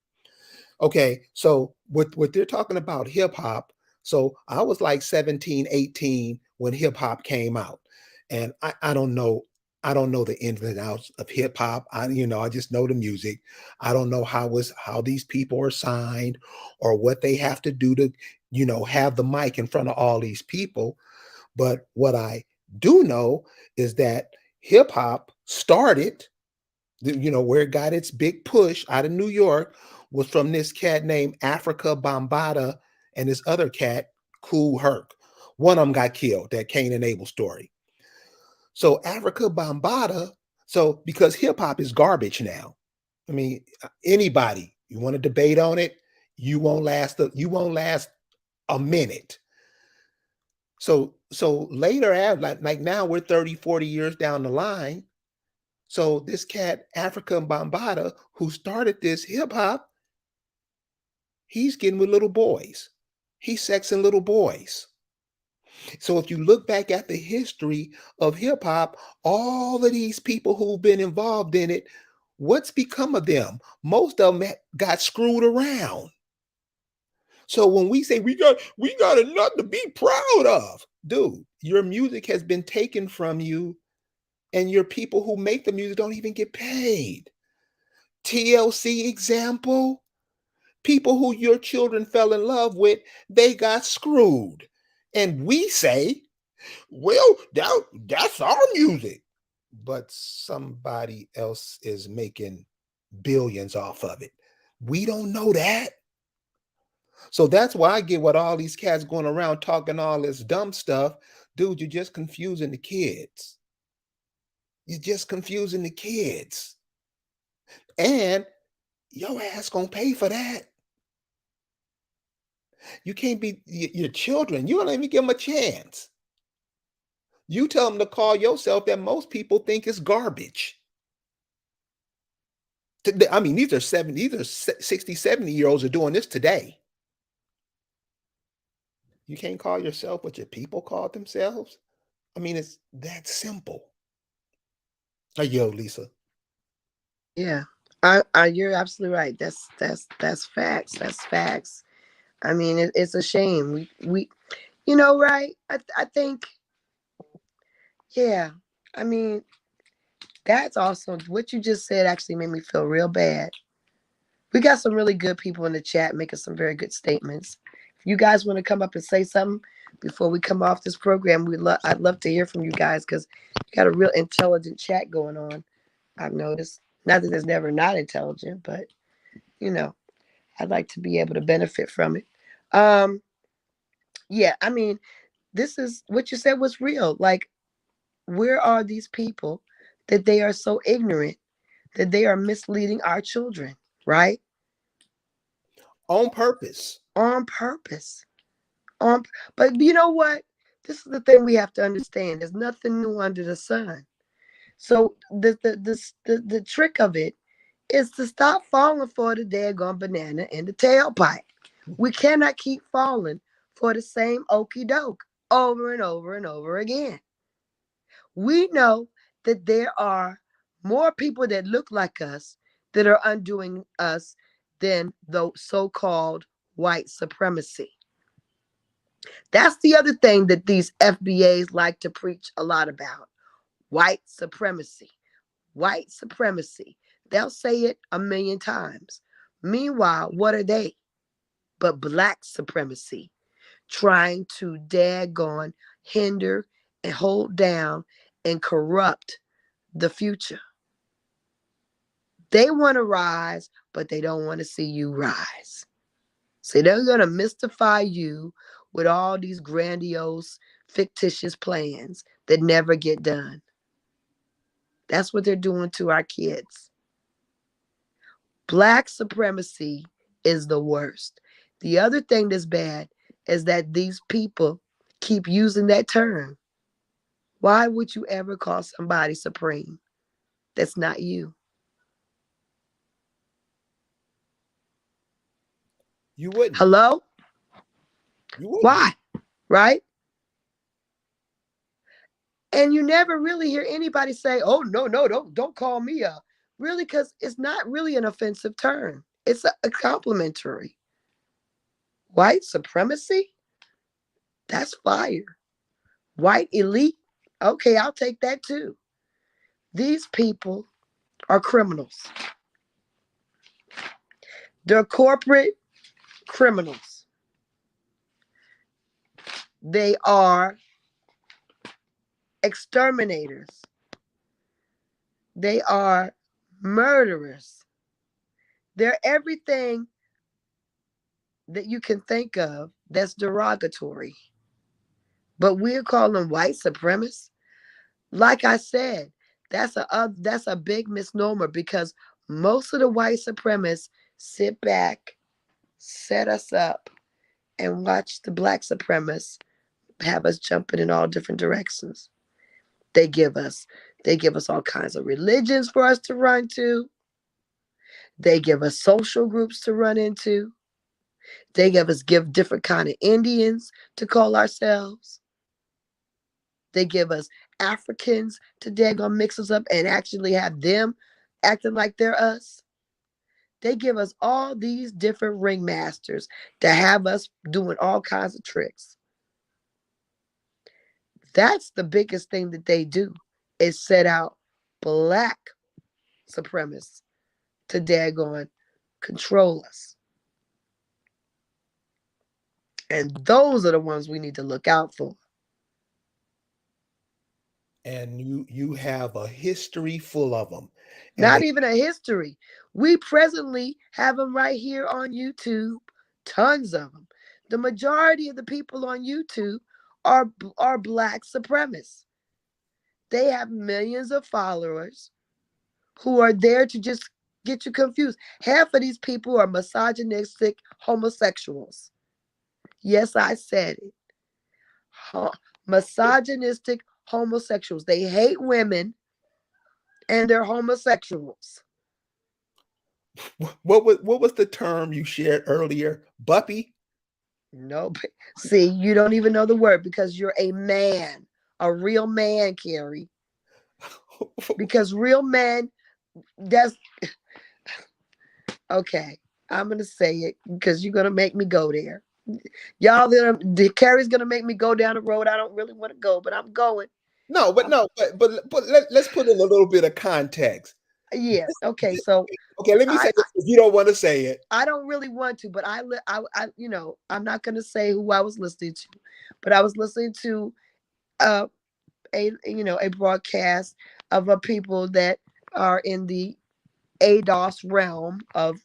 Okay, so what they're talking about hip hop. So I was like 17, 18 when hip hop came out. And I don't know the ins and outs of hip hop. I just know the music. I don't know how these people are signed or what they have to do to, have the mic in front of all these people. But what I do know is that hip hop started, where it got its big push out of New York was from this cat named Africa Bambaataa and this other cat, Kool Herc. One of them got killed, that Cain and Abel story. So Africa Bambaataa, so because hip hop is garbage now. I mean, anybody, you want to debate on it, you won't last a minute. So later, like now we're 30, 40 years down the line. So this cat, Africa Bambaataa, who started this hip hop, he's getting with little boys. He's sexing little boys. So if you look back at the history of hip hop, all of these people who've been involved in it, what's become of them? Most of them got screwed around. So when we say we got enough to be proud of, dude, your music has been taken from you, and your people who make the music don't even get paid. TLC example, people who your children fell in love with, they got screwed. And we say, well, that's our music. But somebody else is making billions off of it. We don't know that. So that's why I get what all these cats going around talking all this dumb stuff. Dude, you're just confusing the kids. You're just confusing the kids. And your ass gonna pay for that. You can't be your children. You don't even give them a chance. You tell them to call yourself that most people think is garbage. I mean, these are 60, 70-year-olds are doing this today. You can't call yourself what your people call themselves. I mean, it's that simple. Yo, Lisa. Yeah, you're absolutely right. That's facts. That's facts. I mean, it's a shame. Right? I think, yeah. I mean, that's awesome. What you just said actually made me feel real bad. We got some really good people in the chat making some very good statements. If you guys want to come up and say something before we come off this program, I'd love to hear from you guys because you got a real intelligent chat going on. I've noticed. Not that there's never not intelligent, but you know, I'd like to be able to benefit from it. Um, yeah, I mean, this is what you said was real. Like, where are these people that they are so ignorant that they are misleading our children, right? On purpose. On purpose. On, but you know what? This is the thing we have to understand. There's nothing new under the sun. So the trick of it is to stop falling for the daggone banana in the tailpipe. We cannot keep falling for the same okey doke over and over and over again. We know that there are more people that look like us that are undoing us than the so called white supremacy. That's the other thing that these FBAs like to preach a lot about: white supremacy. White supremacy. They'll say it a million times. Meanwhile, what are they? But black supremacy. trying to daggone hinder and hold down and corrupt the future. They want to rise, but they don't want to see you rise. So they're going to mystify you with all these grandiose, fictitious plans that never get done. That's what they're doing to our kids. Black supremacy is the worst. The other thing that's bad is that these people keep using that term. Why would you ever call somebody supreme? That's not you. You wouldn't. Hello? You wouldn't. Why? Right? And you never really hear anybody say, "Oh no, no, don't call me a," really, because it's not really an offensive term. It's a complimentary. White supremacy? That's fire. White elite? Okay, I'll take that too. These people are criminals. They're corporate criminals. They are exterminators. They are murderers. They're everything that you can think of that's derogatory. But we're calling white supremacists. Like I said, that's a big misnomer, because most of the white supremacists sit back, set us up, and watch the black supremacists have us jumping in all different directions. They give us they give us all kinds of religions for us to run to. They give us social groups to run into. They give different kind of Indians to call ourselves. They give us Africans to daggone mix us up and actually have them acting like they're us. They give us all these different ringmasters to have us doing all kinds of tricks. That's the biggest thing that they do, is set out black supremacists to daggone control us. And those are the ones we need to look out for. And you have a history full of them. And Not even a history. We presently have them right here on YouTube. Tons of them. The majority of the people on YouTube are black supremacists. They have millions of followers who are there to just get you confused. Half of these people are misogynistic homosexuals. Yes, I said it. Misogynistic homosexuals. They hate women and they're homosexuals. what was the term you shared earlier? Buppy? No, see, you don't even know the word because you're a man, a real man, Carrie. Because real men, that's okay. I'm gonna say it because you're gonna make me go there. Y'all, Carrie's gonna make me go down the road I don't really want to go, but I'm going. No, but Um, no, but let's put in a little bit of context. yeah. Okay. So Okay, let me I say this if you don't want to say it. I don't really want to, but I'm not gonna say who I was listening to, but I was listening to uh a broadcast of a people that are in the ADOS realm of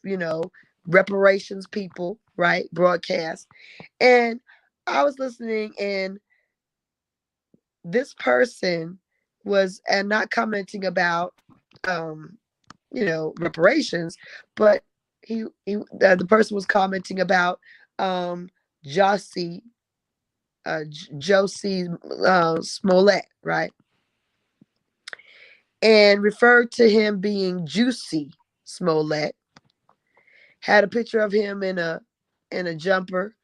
reparations people, right? Broadcast, and I was listening, and this person was and not commenting about um reparations, but the person was commenting about um Josie Josie Smollett, right? And referred to him being Juicy Smollett. Had a picture of him in a jumper,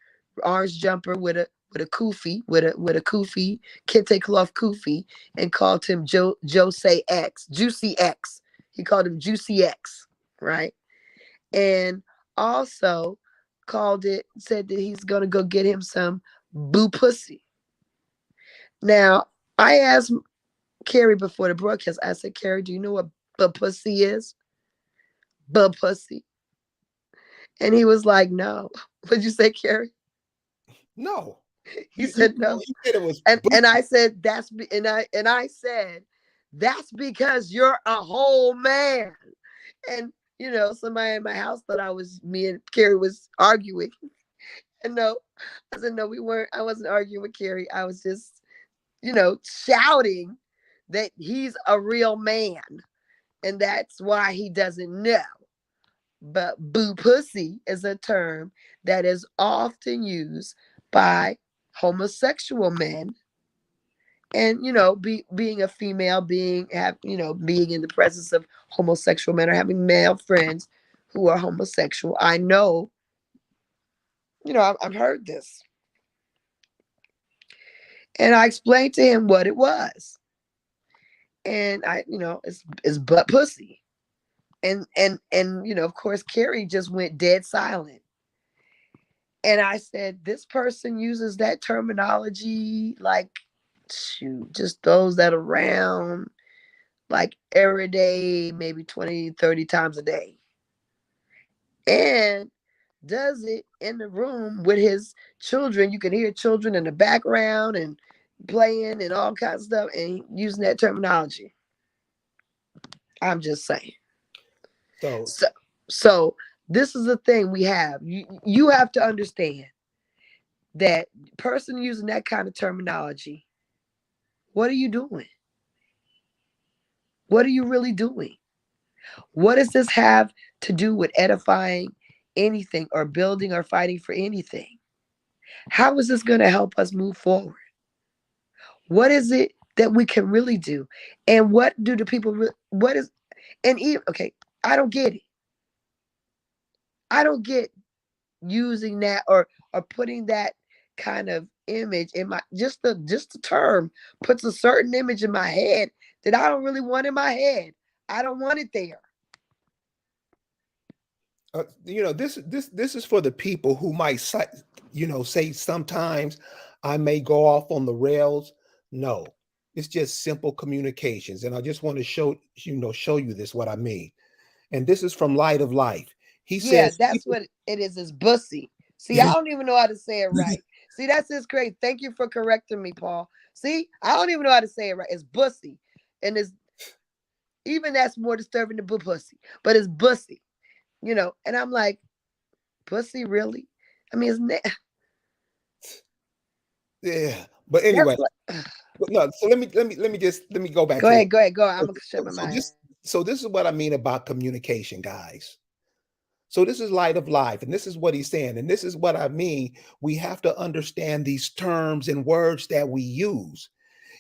orange jumper with a kufi, with a kufi, kente cloth kufi, and called him Jose X, Juicy X. He called him Juicy X, right? And also said that he's gonna go get him some boo pussy. Now, I asked Carrie before the broadcast, I said, Carrie, do you know what boo pussy is? Boo pussy. And he was like, no. What'd you say, Carrie? No. He said no. You said it was And I said and I said that's because you're a whole man. And somebody in my house thought me and Carrie was arguing. And no, I said no, we weren't. I wasn't arguing with Carrie. I was just, shouting that he's a real man, and that's why he doesn't know. But boo pussy is a term that is often used by homosexual men, and being a female, being in the presence of homosexual men or having male friends who are homosexual. I know, I've heard this, and I explained to him what it was, and it's butt pussy, and of course Carrie just went dead silent. And I said, this person uses that terminology like, shoot, just those that are around like every day, maybe 20, 30 times a day. And does it in the room with his children. You can hear children in the background and playing and all kinds of stuff and using that terminology. I'm just saying. so So this is the thing we have. You have to understand that person using that kind of terminology, what are you doing? What are you really doing? What does this have to do with edifying anything or building or fighting for anything? How is this going to help us move forward? What is it that we can really do? And what do the people, what is, and even, okay, I don't get it. I don't get using that or putting that kind of image in my, just the term puts a certain image in my head that I don't really want in my head. I don't want it there. this is for the people who might say sometimes I may go off on the rails. No, it's just simple communications, and I just want to show you this what I mean. And this is from Light of Life. He Yeah, says that's people. what it is bussy. See, I don't even know how to say it right. See, that's just great. Thank you for correcting me, Paul. See, I don't even know how to say it right. It's bussy. And it's even that's more disturbing than pussy. But it's bussy, And I'm like, pussy, really? I mean, Yeah, but that's anyway, what. no. So let me go back Go to this. ahead, go ahead, go. I'm So, gonna shut so my so mind. this is what I mean about communication, guys. So this is Light of Life, and this is what he's saying, and this is what I mean. We have to understand these terms and words that we use.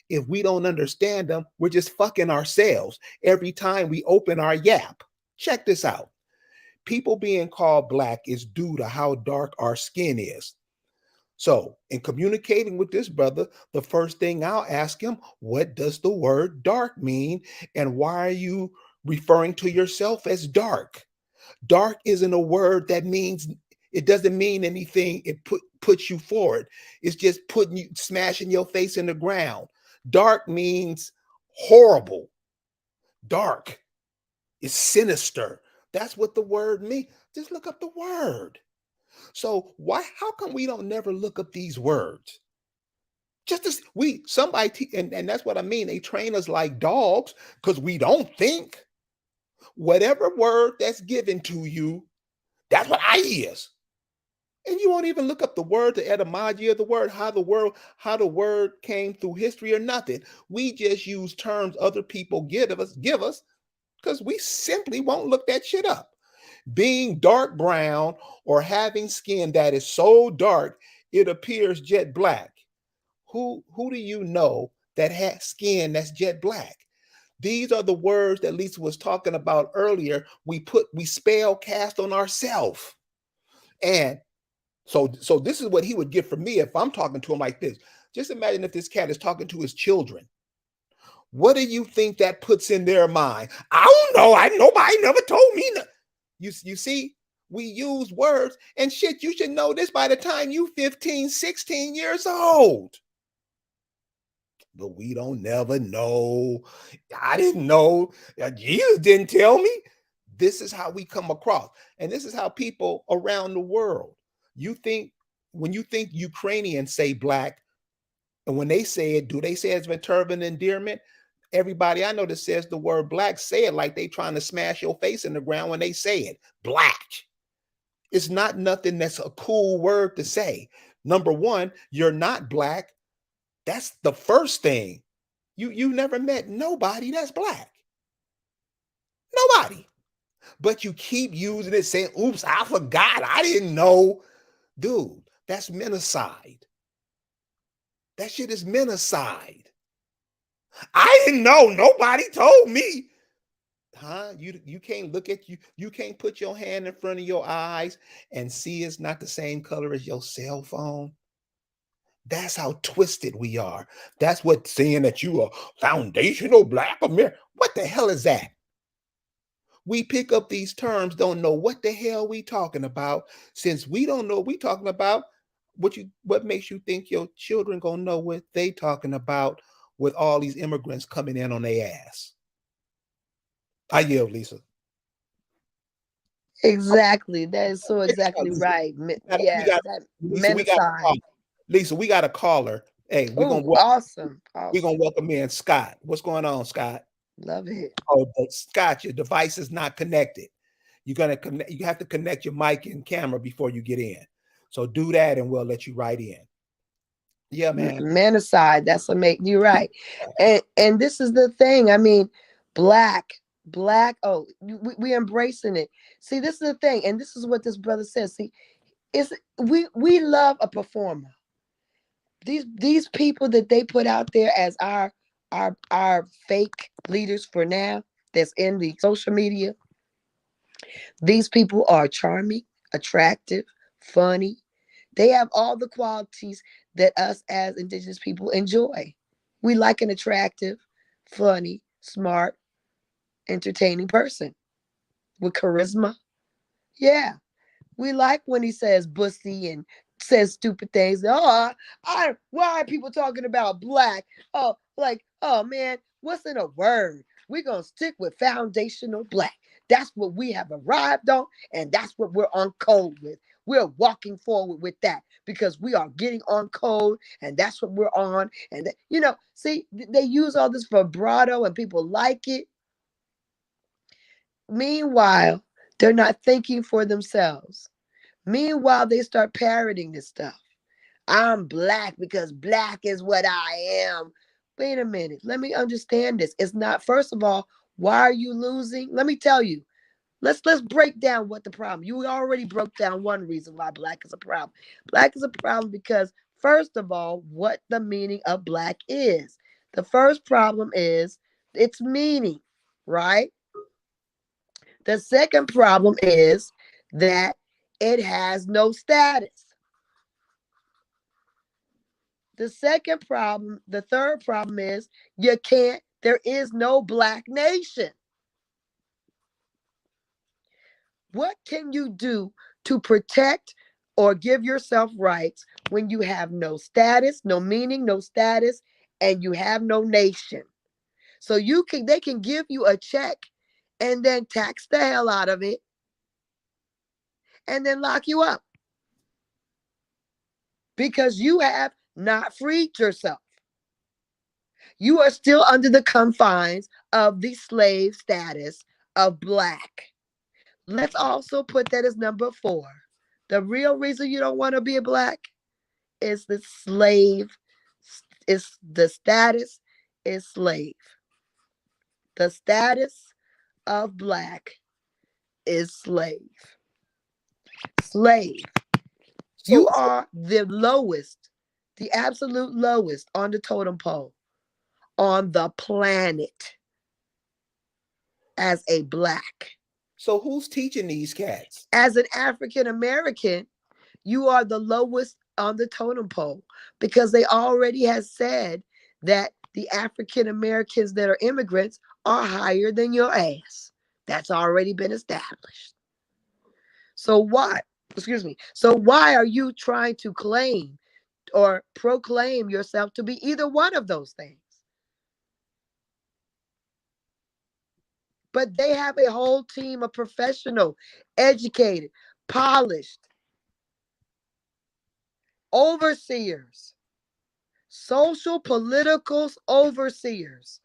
If we don't understand them, we're just fucking ourselves every time we open our yap. Check this out. People being called black is due to how dark our skin is. So, in communicating with this brother, the first thing I'll ask him, what does the word dark mean? And why are you referring to yourself as dark? Dark isn't a word that means, it doesn't mean anything. It puts you forward. It's just putting you, smashing your face in the ground. Dark means horrible. Dark is sinister. That's what the word means. Just look up the word. So how come we don't never look up these words? Just as and that's what I mean. They train us like dogs because we don't think. Whatever word that's given to you, that's what I is. And you won't even look up the word, the etymology of the word, how the word came through history or nothing. We just use terms other people give us because we simply won't look that shit up. Being dark brown or having skin that is so dark it appears jet black. Who do you know that has skin that's jet black? These are the words that Lisa was talking about earlier. We spell cast on ourselves. And so this is what he would get from me if I'm talking to him like this. Just imagine if this cat is talking to his children. What do you think that puts in their mind? I don't know. Nobody never told me. You see, we use words and shit. You should know this by the time you 15, 16 years old. But we don't never know. I didn't know. Jesus didn't tell me. This is how we come across. And this is how people around the world, you think when you think Ukrainians say black, and when they say it, do they say it's with turban endearment? Everybody I know that says the word black say it like they trying to smash your face in the ground when they say it. Black. It's not nothing that's a cool word to say. Number one, you're not black. That's the first thing. You never met nobody that's black. Nobody. But you keep using it saying, oops, I forgot. I didn't know. Dude, that's menticide. That shit is menticide. I didn't know. Nobody told me. Huh? You can't look at you can't put your hand in front of your eyes and see it's not the same color as your cell phone. That's how twisted we are. That's what saying that you are foundational black America. What the hell is that? We pick up these terms, don't know what the hell we talking about. Since we don't know what we talking about, what makes you think your children gonna know what they talking about with all these immigrants coming in on their ass? I yield, Lisa. Exactly. That is so Check this out, exactly Lisa. right. We Yes, got that Lisa. We got a menacide. caller. Lisa. We got a caller. Hey, Oh, awesome. we're gonna Awesome. welcome in Scott. What's going on, Scott? Love it. Oh, but Scott, your device is not connected. You're gonna connect. You have to connect your mic and camera before you get in. So do that, and we'll let you right in. Yeah, man. Menacide. That's what make you right. And this is the thing. I mean, black, black. Oh, we embracing it. See, this is the thing, and this is what this brother says. See, it's we love a performer. These people that they put out there as our fake leaders for now, that's in the social media. These people are charming, attractive, funny. They have all the qualities that us as indigenous people enjoy. We like an attractive, funny, smart, entertaining person with charisma. Yeah. We like when he says bussy and says stupid things. Oh, why are people talking about black? Oh, like, oh man, what's in a word? We're gonna stick with foundational black. That's what we have arrived on, and that's what we're on code with. We're walking forward with that because we are getting on code, and that's what we're on. And see, they use all this vibrato, and people like it. Meanwhile, they're not thinking for themselves. Meanwhile, they start parroting this stuff. I'm black because black is what I am. Wait a minute. Let me understand this. It's not, first of all, why are you losing? Let me tell you. Let's break down what the problem. You already broke down one reason why black is a problem. Black is a problem because, first of all, what the meaning of black is. The first problem is its meaning, right? The second problem is that it has no status. The third problem is there is no black nation. What can you do to protect or give yourself rights when you have no status, no meaning, no status, and you have no nation? So they can give you a check and then tax the hell out of it and then lock you up because you have not freed yourself. You are still under the confines of the slave status of black. Let's also put that as number 4. The real reason you don't want to be a black is the slave, is the status is slave. The status of black is slave. Slave. You So are the lowest, the absolute lowest on the totem pole on the planet as a black. so who's teaching these cats? As an African American, you are the lowest on the totem pole because they already has said that the African Americans that are immigrants are higher than your ass. That's already been established. So why, excuse me, so why are you trying to claim or proclaim yourself to be either one of those things? But they have a whole team of professional, educated, polished, overseers, social political overseers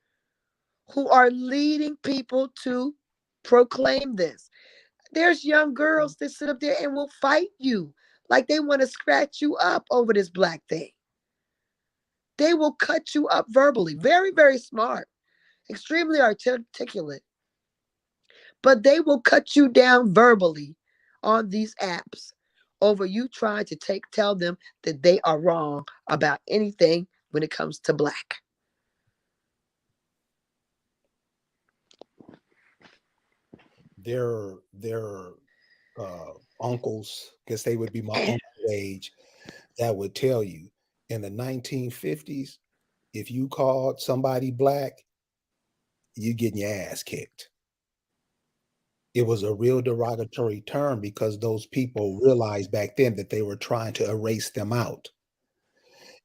who are leading people to proclaim this. There's young girls that sit up there and will fight you like they want to scratch you up over this black thing. They will cut you up verbally. Very, very smart, extremely articulate, but they will cut you down verbally on these apps over you trying to tell them that they are wrong about anything when it comes to black. Their uncles, guess they would be my uncle age, that would tell you in the 1950s, if you called somebody black, you getting your ass kicked. It was a real derogatory term because those people realized back then that they were trying to erase them out.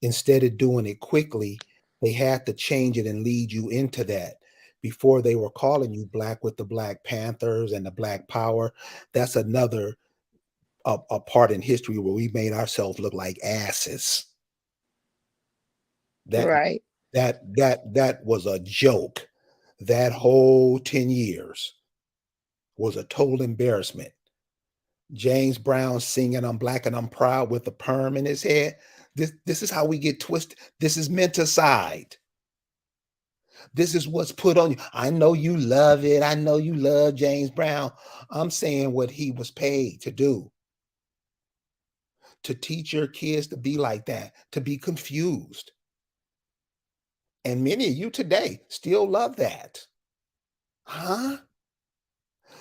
Instead of doing it quickly, they had to change it and lead you into that. Before they were calling you black with the Black Panthers and the Black Power. That's another a part in history where we made ourselves look like asses. That Right. that was a joke. That whole 10 years was a total embarrassment. James Brown singing "I'm Black and I'm Proud" with the perm in his head. This is how we get twisted. This is menticide. This is what's put on you. I know you love it. I know you love James Brown. I'm saying what he was paid to do, to teach your kids to be like that, to be confused. And many of you today still love that. Huh?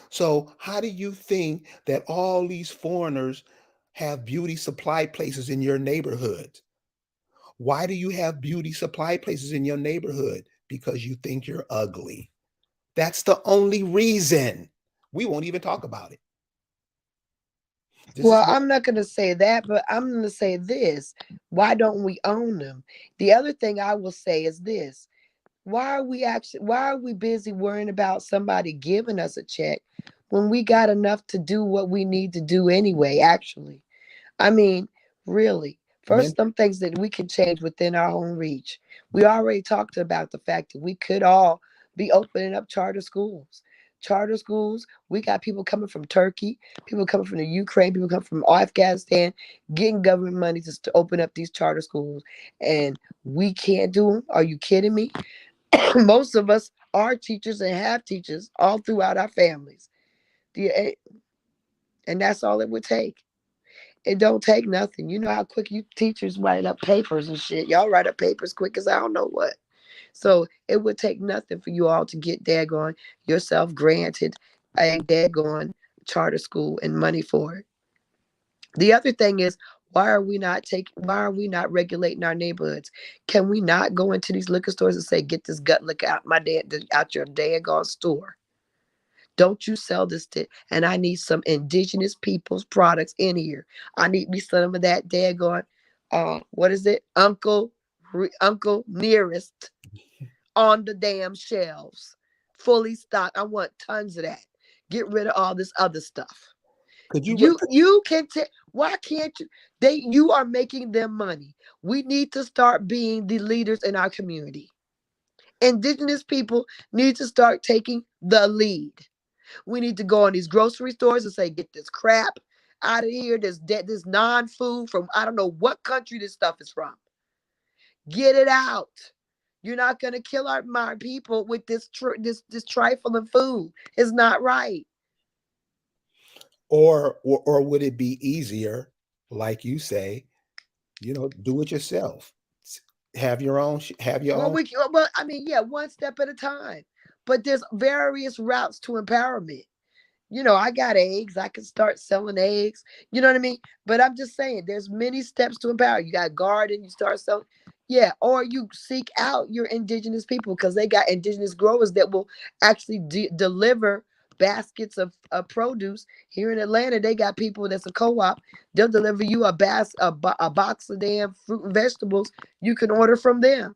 So, how do you think that all these foreigners have beauty supply places in your neighborhood? Why do you have beauty supply places in your neighborhood? Because you think you're ugly. That's the only reason. We won't even talk about it. This is Well, what I'm not going to say that, but I'm going to say this. Why don't we own them? The other thing I will say is this. Why are we busy worrying about somebody giving us a check when we got enough to do what we need to do anyway, actually? I mean, really. First, men some things that we can change within our own reach. We already talked about the fact that we could all be opening up charter schools. Charter schools, we got people coming from Turkey, people coming from the Ukraine, people coming from Afghanistan, getting government money to open up these charter schools. And we can't do them. Are you kidding me? Most of us are teachers and have teachers all throughout our families. And that's all it would take. It don't take nothing. You know how quick you teachers write up papers and shit. Y'all write up papers quick as I don't know what. So it would take nothing for you all to get daggone yourself granted a daggone charter school and money for it. The other thing is, why are we not regulating our neighborhoods? Can we not go into these liquor stores and say, get this gut liquor out out your daggone store? Don't you sell this to, and I need some indigenous people's products in here. I need me some of that daggone, what is it? Uncle Nearest on the damn shelves. Fully stocked. I want tons of that. Get rid of all this other stuff. could you You can take, why can't you? You are making them money. We need to start being the leaders in our community. Indigenous people need to start taking the lead. We need to go in these grocery stores and say, get this crap out of here. This non-food from I don't know what country this stuff is from. Get it out. You're not gonna kill my people with this trifling food. It's not right. or would it be easier, like you say, do it yourself? Have your own have your Well, own I mean, yeah, one step at a time. But there's various routes to empowerment. I got eggs. I can start selling eggs. You know what I mean? But I'm just saying, there's many steps to empower. You got garden, you start selling. Yeah, or you seek out your indigenous people because they got indigenous growers that will actually deliver baskets of produce. Here in Atlanta, they got people that's a co-op. They'll deliver you a box of damn fruit and vegetables. You can order from them.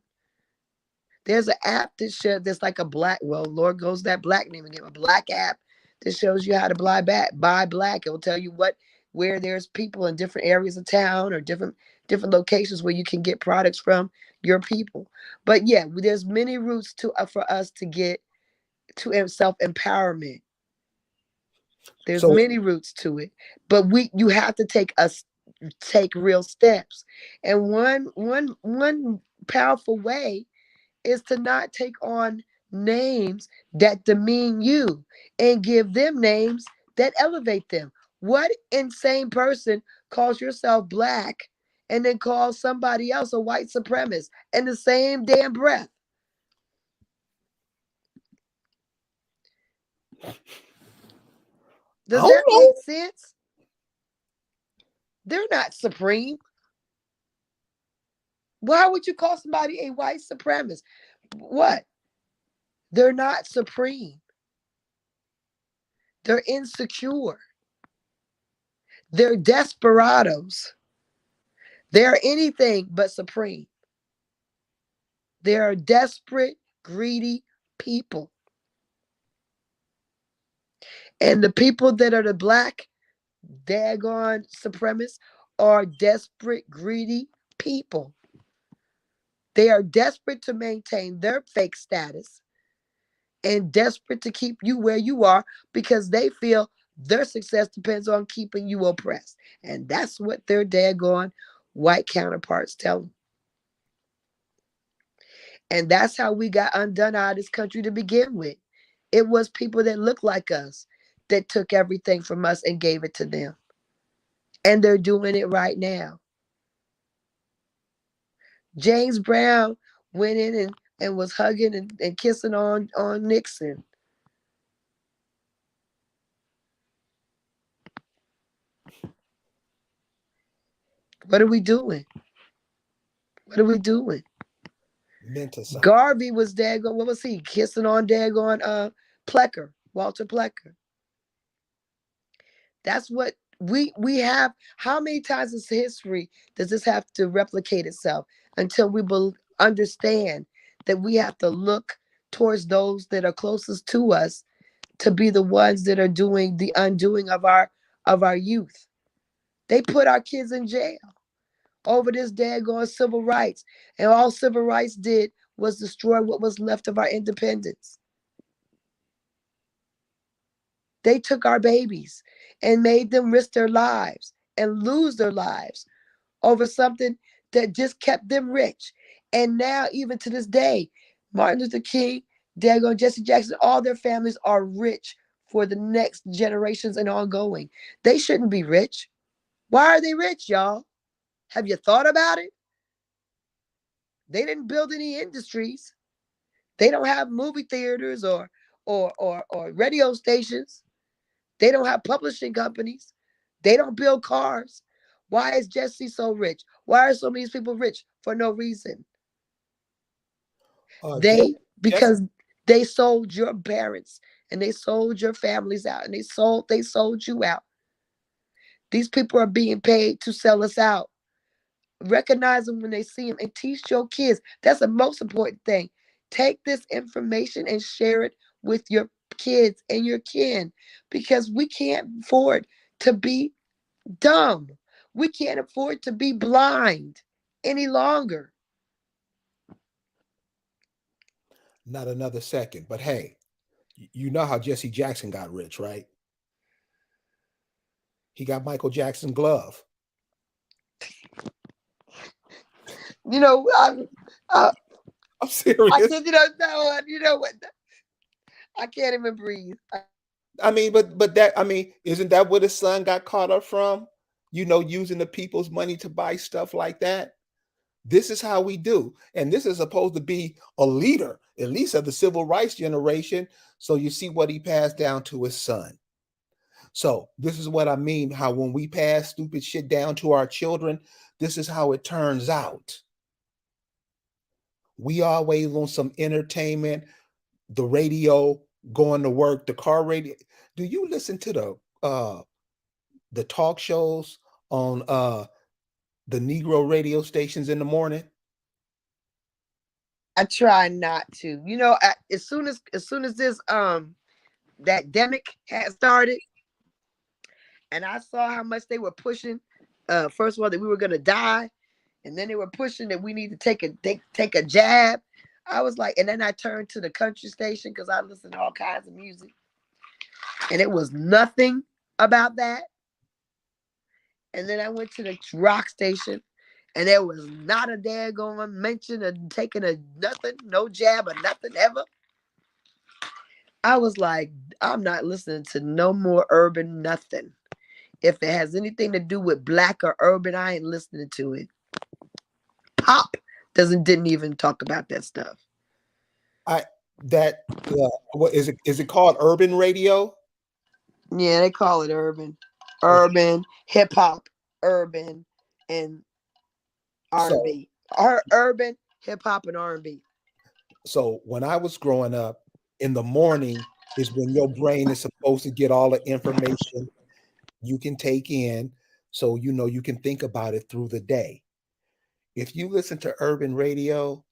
There's an app that's like a black, well, Lord goes that black name again, a black app that shows you how to buy black. It will tell you where there's people in different areas of town or different different locations where you can get products from your people. But yeah, there's many routes to for us to get to self empowerment. There's So many routes to it, but you have to take real steps. And one powerful way is to not take on names that demean you and give them names that elevate them. What insane person calls yourself black and then calls somebody else a white supremacist in the same damn breath? I Does don't that make know. sense? They're not supreme. Why would you call somebody a white supremacist? What? They're not supreme. They're insecure. They're desperados. They're anything but supreme. They are desperate, greedy people. And the people that are the black, daggone supremacists, are desperate, greedy people. They are desperate to maintain their fake status and desperate to keep you where you are because they feel their success depends on keeping you oppressed. And that's what their daggone white counterparts tell them. And that's how we got undone out of this country to begin with. It was people that looked like us that took everything from us and gave it to them. And they're doing it right now. James Brown went in and was hugging and kissing on Nixon. What are we doing? What are we doing? Mental something. Garvey was daggone, what was he? Kissing on daggone Plecker, Walter Plecker. That's what we have. How many times in history does this have to replicate itself until we understand that we have to look towards those that are closest to us to be the ones that are doing the undoing of our youth? They put our kids in jail over this daggone civil rights, and all civil rights did was destroy what was left of our independence. They took our babies and made them risk their lives and lose their lives over something that just kept them rich. And now, even to this day, Martin Luther King, daggone Jesse Jackson, all their families are rich for the next generations and ongoing. They shouldn't be rich. Why are they rich, y'all? Have you thought about it? They didn't build any industries. They don't have movie theaters or radio stations. They don't have publishing companies. They don't build cars. Why is Jesse so rich? Why are so many people rich for no reason? Jesse, They Jesse, because they sold your parents and they sold your families out and they sold you out. These people are being paid to sell us out. Recognize them when they see them and teach your kids. That's the most important thing. Take this information and share it with your kids and your kin because we can't afford to be dumb. We can't afford to be blind any longer. not another second. But hey, you know how Jesse Jackson got rich, right? He got Michael Jackson glove. You know, I, I'm I serious. just, you know what? I can't even breathe. I mean, but that I mean, isn't that where the son got caught up from? Using the people's money to buy stuff like that. This is how we do. And this is supposed to be a leader, at least of the civil rights generation. So you see what he passed down to his son. So this is what I mean, how when we pass stupid shit down to our children, this is how it turns out. We always on some entertainment, the radio, going to work, the car radio. Do you listen to the talk shows on the Negro radio stations in the morning? I try not to. As soon as this that demic had started, and I saw how much they were pushing. First of all, that we were gonna die, And then they were pushing that we need to take a jab. I was like, and then I turned to the country station because I listen to all kinds of music, and it was nothing about that. And then I went to the rock station, and there was not a daggone mention of taking a nothing, no jab or nothing ever. I was like, I'm not listening to no more urban nothing. If it has anything to do with black or urban, I ain't listening to it. Pop didn't even talk about that stuff. I that what is it? Is it called urban radio? Yeah, they call it urban, Okay. hip hop, urban, and R and So B. Urban, hip hop, and R&B. when I was growing up, in the morning is when your brain is supposed to get all the information you can take in, so you can think about it through the day. If you listen to urban radio,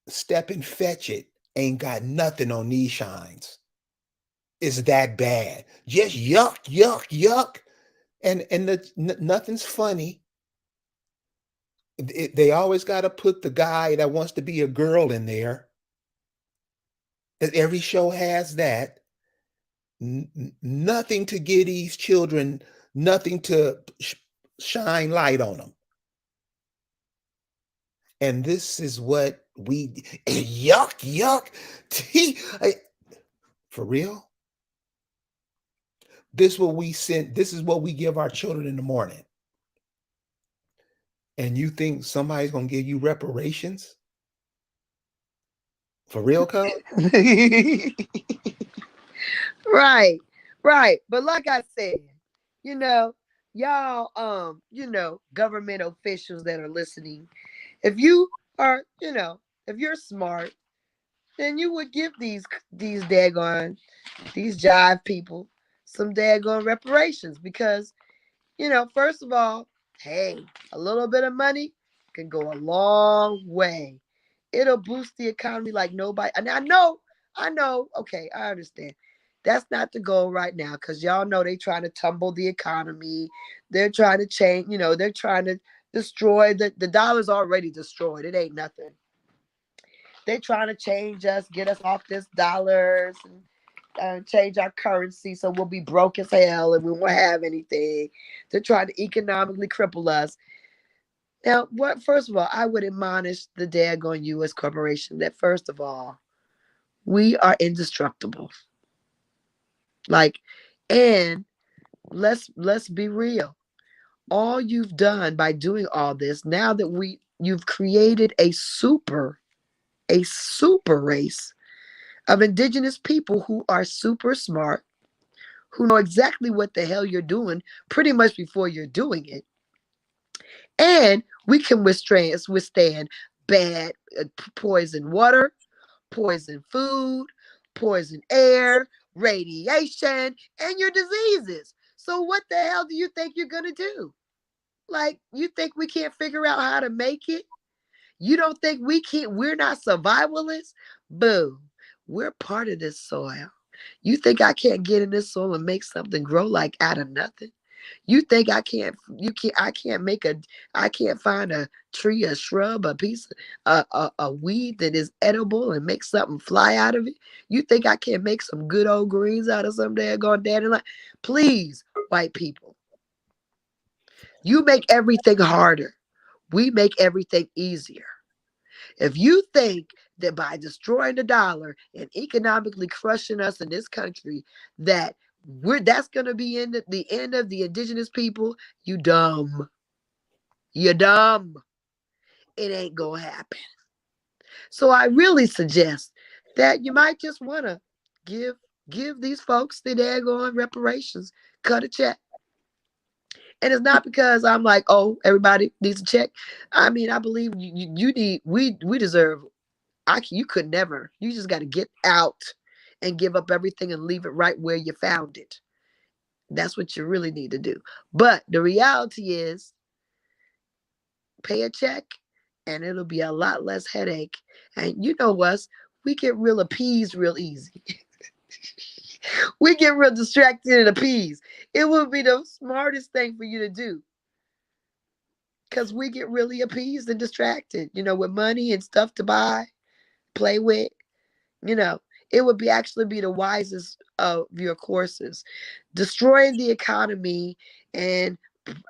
Step and Fetch It ain't got nothing on these shines. It's that bad. Just yuck, yuck, yuck. And nothing's funny. They always got to put the guy that wants to be a girl in there. Every show has that. Nothing to give these children, nothing to shine light on them. And this is what yuck, yuck. For real? This is what we give our children in the morning. And you think somebody's gonna give you reparations? For real, cuz? Right, right. But like I said, you know, y'all, government officials that are listening, if you are, if you're smart, then you would give these daggone these jive people some daggone reparations because first of all, hey, a little bit of money can go a long way. It'll boost the economy like nobody. And I know, okay, I understand. That's not the goal right now because y'all know they trying to tumble the economy. They're trying to change, they're trying to destroy the dollar's already destroyed. It ain't nothing. They're trying to change us, get us off this dollars and change our currency so we'll be broke as hell and we won't have anything. They're trying to economically cripple us. Now, what? First of all, I would admonish the daggone U.S. corporation that first of all, we are indestructible. Like, and let's be real. All you've done by doing all this, now that you've created a super race of indigenous people who are super smart, who know exactly what the hell you're doing pretty much before you're doing it. And we can withstand bad poison water, poison food, poison air, radiation, and your diseases. So what the hell do you think you're going to do? Like, you think we can't figure out how to make it? You don't think we're not survivalists? Boo. We're part of this soil. You think I can't get in this soil and make something grow like out of nothing? You think I can't find a tree, a shrub, a piece a weed that is edible and make something fly out of it? You think I can't make some good old greens out of some daggone dandelion? Please, white people. You make everything harder. We make everything easier. If you think that by destroying the dollar and economically crushing us in this country, that that's gonna be in the end of the indigenous people, you dumb. You're dumb. It ain't gonna happen. So I really suggest that you might just wanna give give these folks the daggone reparations. Cut a check. And it's not because I'm like, oh, everybody needs a check. I mean, I believe you need we deserve. You could never. You just got to get out and give up everything and leave it right where you found it. That's what you really need to do. But the reality is, pay a check and it'll be a lot less headache. And you know us, we get real appeased real easy. We get real distracted and appeased. It would be the smartest thing for you to do because we get really appeased and distracted, with money and stuff to buy, play with. You know, it would be actually be the wisest of your courses. Destroying the economy and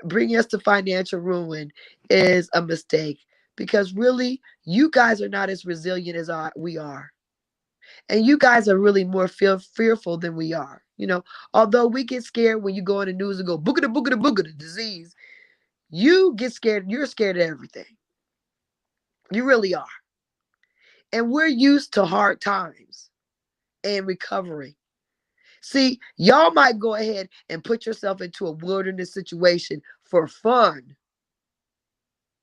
bringing us to financial ruin is a mistake because really, you guys are not as resilient as we are. And you guys are really more fearful than we are. Although we get scared when you go on the news and go, boogada, boogada, boogada, disease, you get scared. You're scared of everything. You really are. And we're used to hard times and recovering. See, y'all might go ahead and put yourself into a wilderness situation for fun,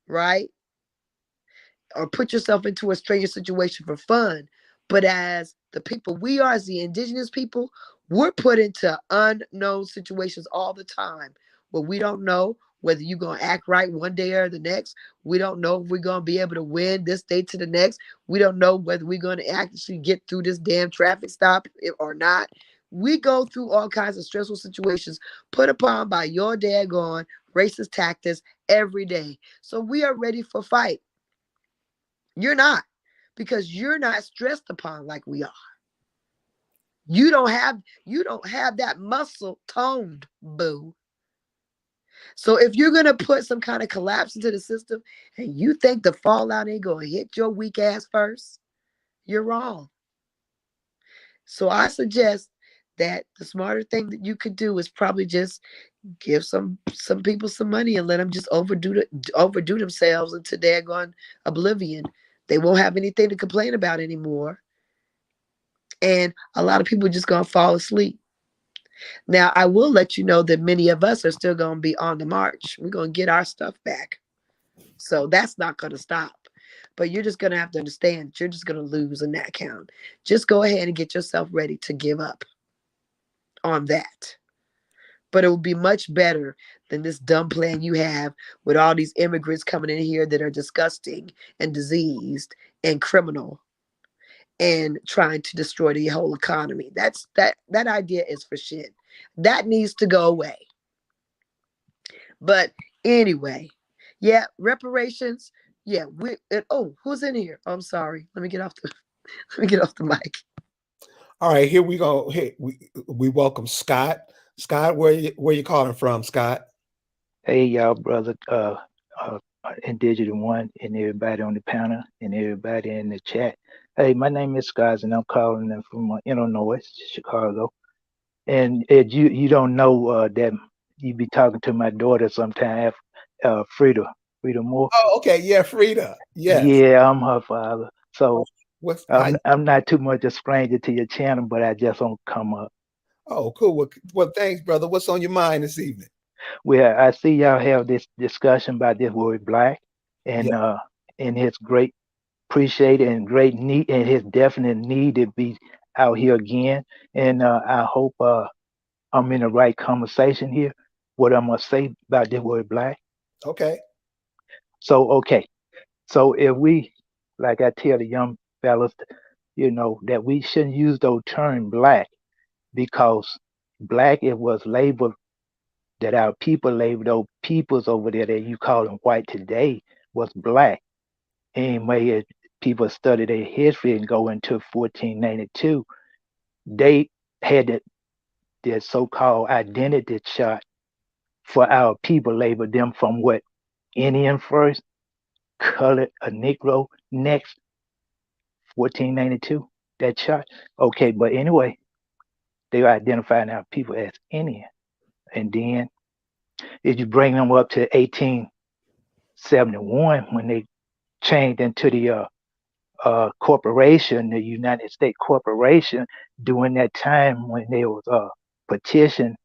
right? Or put yourself into a stranger situation for fun. But as the people we are, as the indigenous people, we're put into unknown situations all the time where we don't know whether you're going to act right one day or the next. We don't know if we're going to be able to win this day to the next. We don't know whether we're going to actually get through this damn traffic stop or not. We go through all kinds of stressful situations put upon by your daggone racist tactics every day. So we are ready for fight. You're not, because you're not stressed upon like we are. You don't have that muscle toned, boo. So if you're gonna put some kind of collapse into the system and you think the fallout ain't gonna hit your weak ass first, you're wrong. So I suggest that the smarter thing that you could do is probably just give some people some money and let them just overdo themselves into daggone oblivion. They won't have anything to complain about anymore, and a lot of people just gonna fall asleep. Now, I will let you know that many of us are still gonna be on the march. We're gonna get our stuff back, so that's not gonna stop. But you're just gonna have to understand that you're just gonna lose in that count. Just go ahead and get yourself ready to give up on that. But it will be much better than this dumb plan you have with all these immigrants coming in here that are disgusting and diseased and criminal and trying to destroy the whole economy. That idea is for shit. That needs to go away. But anyway, yeah, reparations. Yeah, who's in here? Oh, I'm sorry. Let me get off the let me get off the mic. All right, here we go. Hey, we welcome Scott. Scott, where you calling from, Scott? Hey, y'all, brother, Indigenous One, and everybody on the panel, and everybody in the chat. Hey, my name is Scott, and I'm calling them from Illinois, Chicago. And you don't know that you be talking to my daughter sometime, Frida Moore. Oh, okay. Yeah, Frida. Yes. Yeah, I'm her father. Oh, So what's how? I'm not too much a stranger to your channel, but I just don't come up. Oh, cool. Well, thanks, brother. What's on your mind this evening? Well, I see y'all have this discussion about this word black, Yeah. and his great appreciate it and great need and his definite need to be out here again. And I hope I'm in the right conversation here. What I'm gonna say about this word black. Okay. So okay, so if we, like I tell the young fellas, that we shouldn't use those term black because black it was labeled that our people labeled those peoples over there that you call them white today was black. Anyway, if people study their history and go into 1492, they had their so-called identity chart for our people, labeled them from what Indian first, colored, a Negro next, 1492. That chart. Okay, but anyway, they are identifying our people as Indian, and then if you bring them up to 1871 when they changed into the corporation, the United States Corporation, during that time when there was a petition,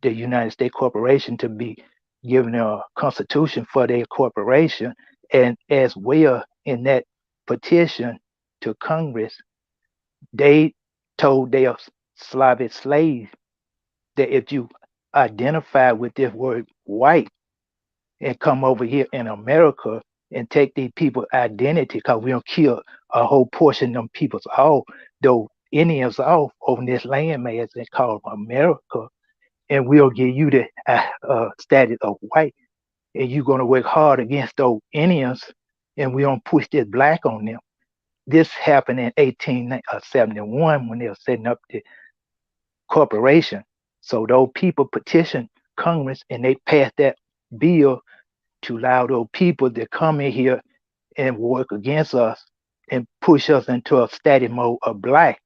the United States Corporation to be given a constitution for their corporation, and as well in that petition to Congress, they told their Slavic slaves that if you identify with this word white and come over here in America and take these people's identity, because we don't kill a whole portion of them peoples off, though Indians off on this landmass they call America, and we'll give you the status of white. and you're going to work hard against those Indians, and we don't push this black on them. This happened in 1871 when they were setting up the corporation. So those people petitioned Congress and they passed that bill to allow those people to come in here and work against us and push us into a static mode of black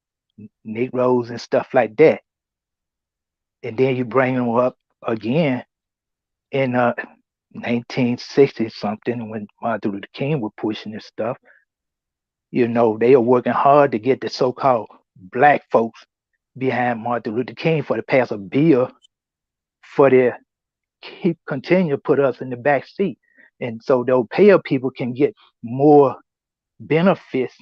Negroes and stuff like that. And then you bring them up again in 1960 something when Martin Luther King was pushing this stuff. You know, they are working hard to get the so-called black folks behind Martin Luther King for to pass a bill for the keep continue to put us in the back seat. And so those pale people can get more benefits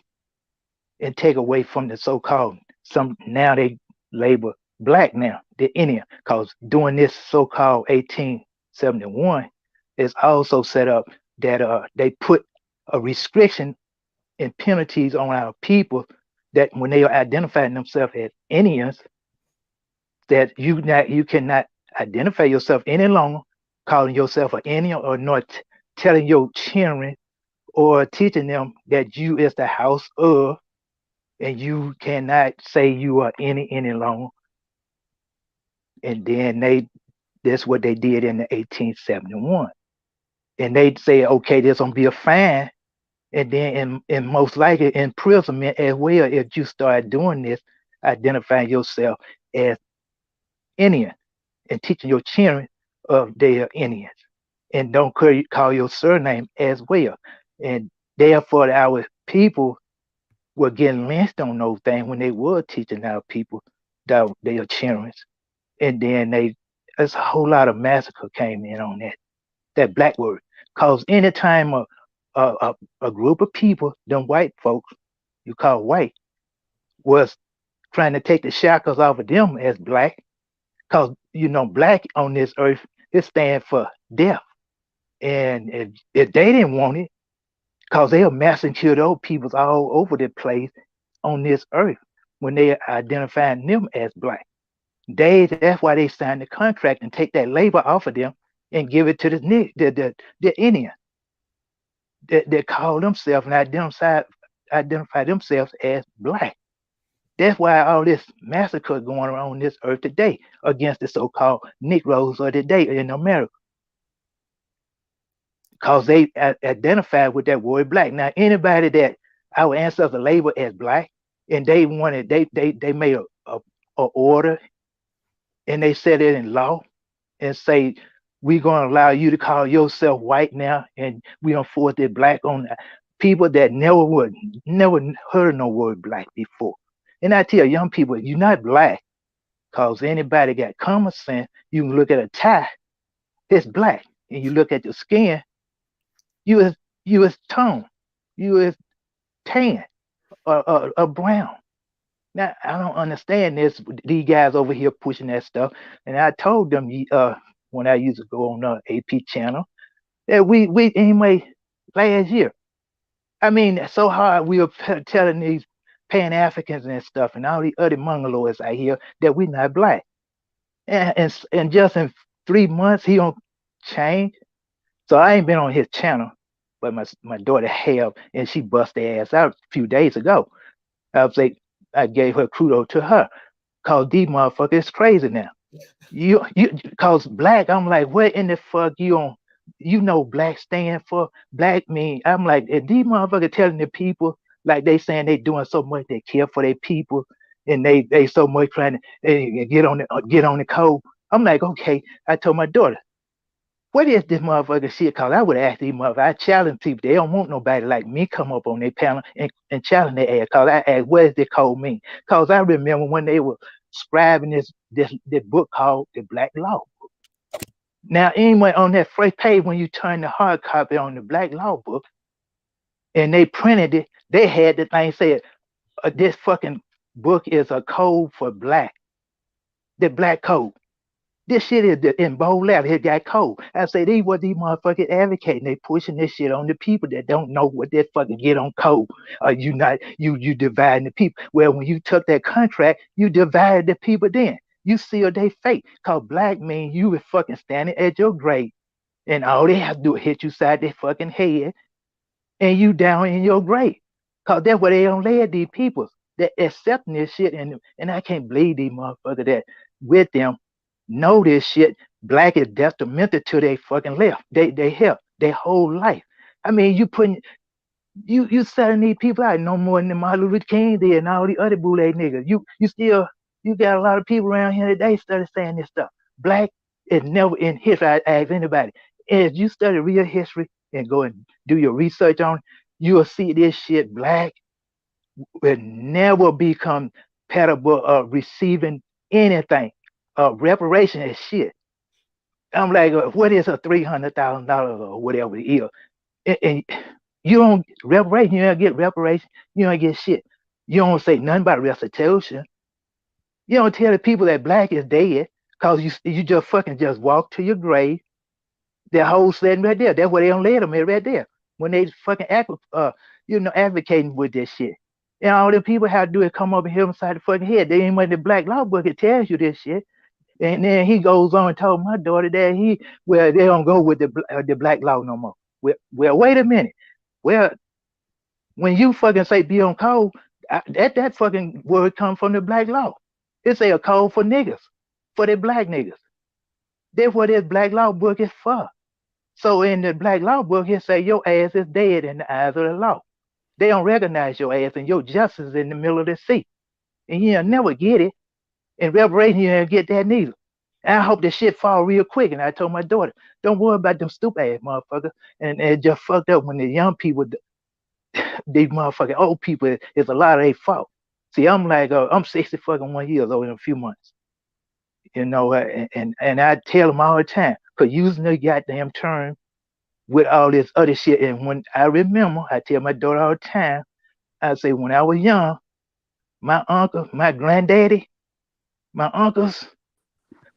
and take away from the so-called some now they label black now, the Indian, because during this so-called 1871, it's also set up that they put a restriction and penalties on our people that when they are identifying themselves as Indians, that you cannot identify yourself any longer calling yourself an Indian or not telling your children or teaching them that you is the house of and you cannot say you are any longer. And then that's what they did in the 1871. And they say, okay, there's gonna be a fine, and then in most likely imprisonment as well if you start doing this, identifying yourself as Indian and teaching your children of their Indians. And don't call your surname as well. And therefore our people were getting lynched on those things when they were teaching our people their children. And then there's a whole lot of massacre came in on that black word. Cause anytime a group of people, them white folks, you call white, was trying to take the shackles off of them as black, cause you know, black on this earth, it stands for death. And if they didn't want it, cause they'll massacre those peoples all over the place on this earth when they identifying them as black. That's why they signed the contract and take that labor off of them and give it to the Indian that call themselves and identify themselves as black. That's why all this massacre going on this earth today against the so-called Negroes of the day in America, because they identified with that word black. Now, anybody that our ancestors labeled as black, and they wanted, they made a order, and they said it in law, and say we're going to allow you to call yourself white now, and we don't force it black on people that never heard no word black before. And I tell young people, you're not black, cause anybody got common sense. You can look at a tie, it's black, and you look at your skin, you is tone, you is tan or brown. Now I don't understand this. These guys over here pushing that stuff, and I told them when I used to go on the AP channel that we anyway last year. I mean, it's so hard we were telling these Pan Africans and stuff and all these other Mongoloids out here that we're not black, and just in 3 months he don't change. So I ain't been on his channel, but my daughter have, and she bust their ass out a few days ago. I was like, I gave her kudo to her. Cause these motherfuckers crazy now. You cause black, I'm like, what in the fuck you on? You know black stand for? Black mean, I'm like, if these motherfuckers telling the people like they saying they doing so much, they care for their people, and they so much trying to get on the code. I'm like, okay. I told my daughter, what is this motherfucker shit? Cause I would ask these motherfuckers, I challenge people. They don't want nobody like me come up on their panel and challenge their ass. Cause I asked, what does this code mean? Cause I remember when they were scribing this book called The Black Law. Now, anyway, on that first page, when you turn the hard copy on the Black Law book, and they printed it, they had the thing said, this fucking book is a code for black. The black code. This shit is in bold letter. It got code. I say these what these motherfuckers advocating. They pushing this shit on the people that don't know what they fucking get on code. You not you dividing the people. Well, when you took that contract, you divided the people. Then you sealed their fate. Cause black mean you was fucking standing at your grave. and all they have to do is hit you side their fucking head, and you down in your grave. Cause that's what they don't let these people that accepting this shit, and I can't believe these motherfuckers that with them know this shit. Black is detrimental to their fucking left, they health, their whole life. I mean, you selling these people out no more than Martin Luther King did and all the other boule niggas. You still you got a lot of people around here today started saying this stuff. Black is never in history. I ask anybody. If you study real history and go and do your research on it, you'll see this shit. Black will never become compatible of receiving anything. Reparation is shit. I'm like, what is a $300,000 or whatever it is? And you don't reparation, you don't get reparation, you don't get shit. You don't say nothing about restitution. You don't tell the people that black is dead because you just fucking just walk to your grave. That whole setting right there. That's where they don't let them in right there. When they fucking advocating with this shit. And all the people have to do is come up and hit them side the fucking head. They ain't when the black law book it tells you this shit. And then he goes on and told my daughter that they don't go with the black law no more. Well, wait a minute. Well, when you fucking say be on code, that fucking word come from the black law. It say a code for niggas, for the black niggas. That's what this black law book is for. So in the black law book, it say your ass is dead in the eyes of the law. They don't recognize your ass and your justice in the middle of the sea. And you'll never get it. In Reparation, you don't get that neither. And I hope this shit fall real quick. And I told my daughter, don't worry about them stupid ass motherfuckers. And it just fucked up when the young people, these motherfucking old people, is a lot of their fault. See, I'm like, I'm 60 fucking 1 years old in a few months. And I tell them all the time, cause using the goddamn term with all this other shit. And when I remember, I tell my daughter all the time, I say, when I was young, my uncle, my granddaddy, my uncles,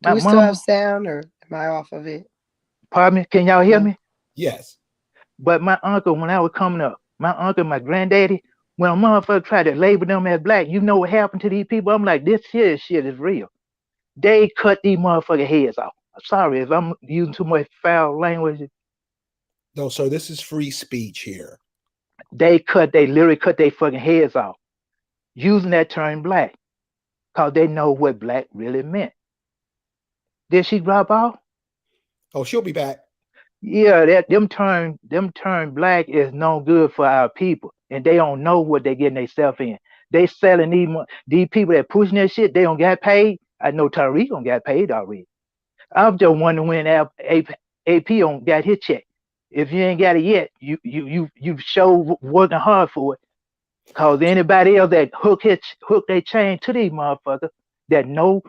Do my we still have mama, sound or am I off of it? pardon me, can y'all hear No. me? Yes. But my uncle, when I was coming up, my uncle, my granddaddy, when a motherfucker tried to label them as black, you know what happened to these people? I'm like, this shit is real. They cut these motherfucking heads off. Sorry if I'm using too much foul language. No, sir, this is free speech here. They literally cut their fucking heads off using that term black because they know what black really meant. Did she drop off? Oh, she'll be back. Yeah, them turn black is no good for our people, and they don't know what they getting themselves in. They selling these people that pushing that shit. They don't get paid. I know Tariq don't get paid already. I'm just wondering when AP on got his check. If you ain't got it yet, you show working hard for it. Cause anybody else that hook their chain to these motherfuckers that know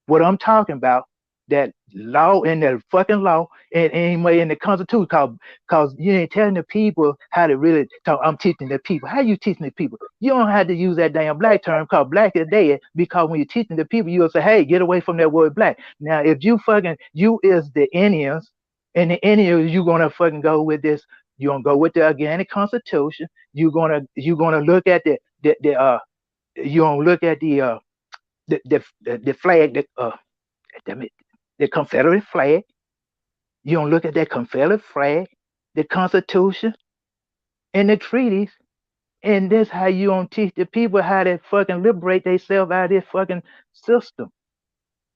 what I'm talking about, that law in the fucking law and anyway in the constitution, cause you ain't telling the people how to really talk. I'm teaching the people. How you teaching the people? You don't have to use that damn black term called black is dead, because when you're teaching the people, you'll say, hey, get away from that word black. Now if you is the Indians, and the Indians, you gonna fucking go with this, you're gonna go with the organic constitution, you're gonna look at you gonna look at the flag, damn it, the Confederate flag. You don't look at that Confederate flag, the Constitution, and the treaties, and this how you don't teach the people how to fucking liberate themselves out of this fucking system.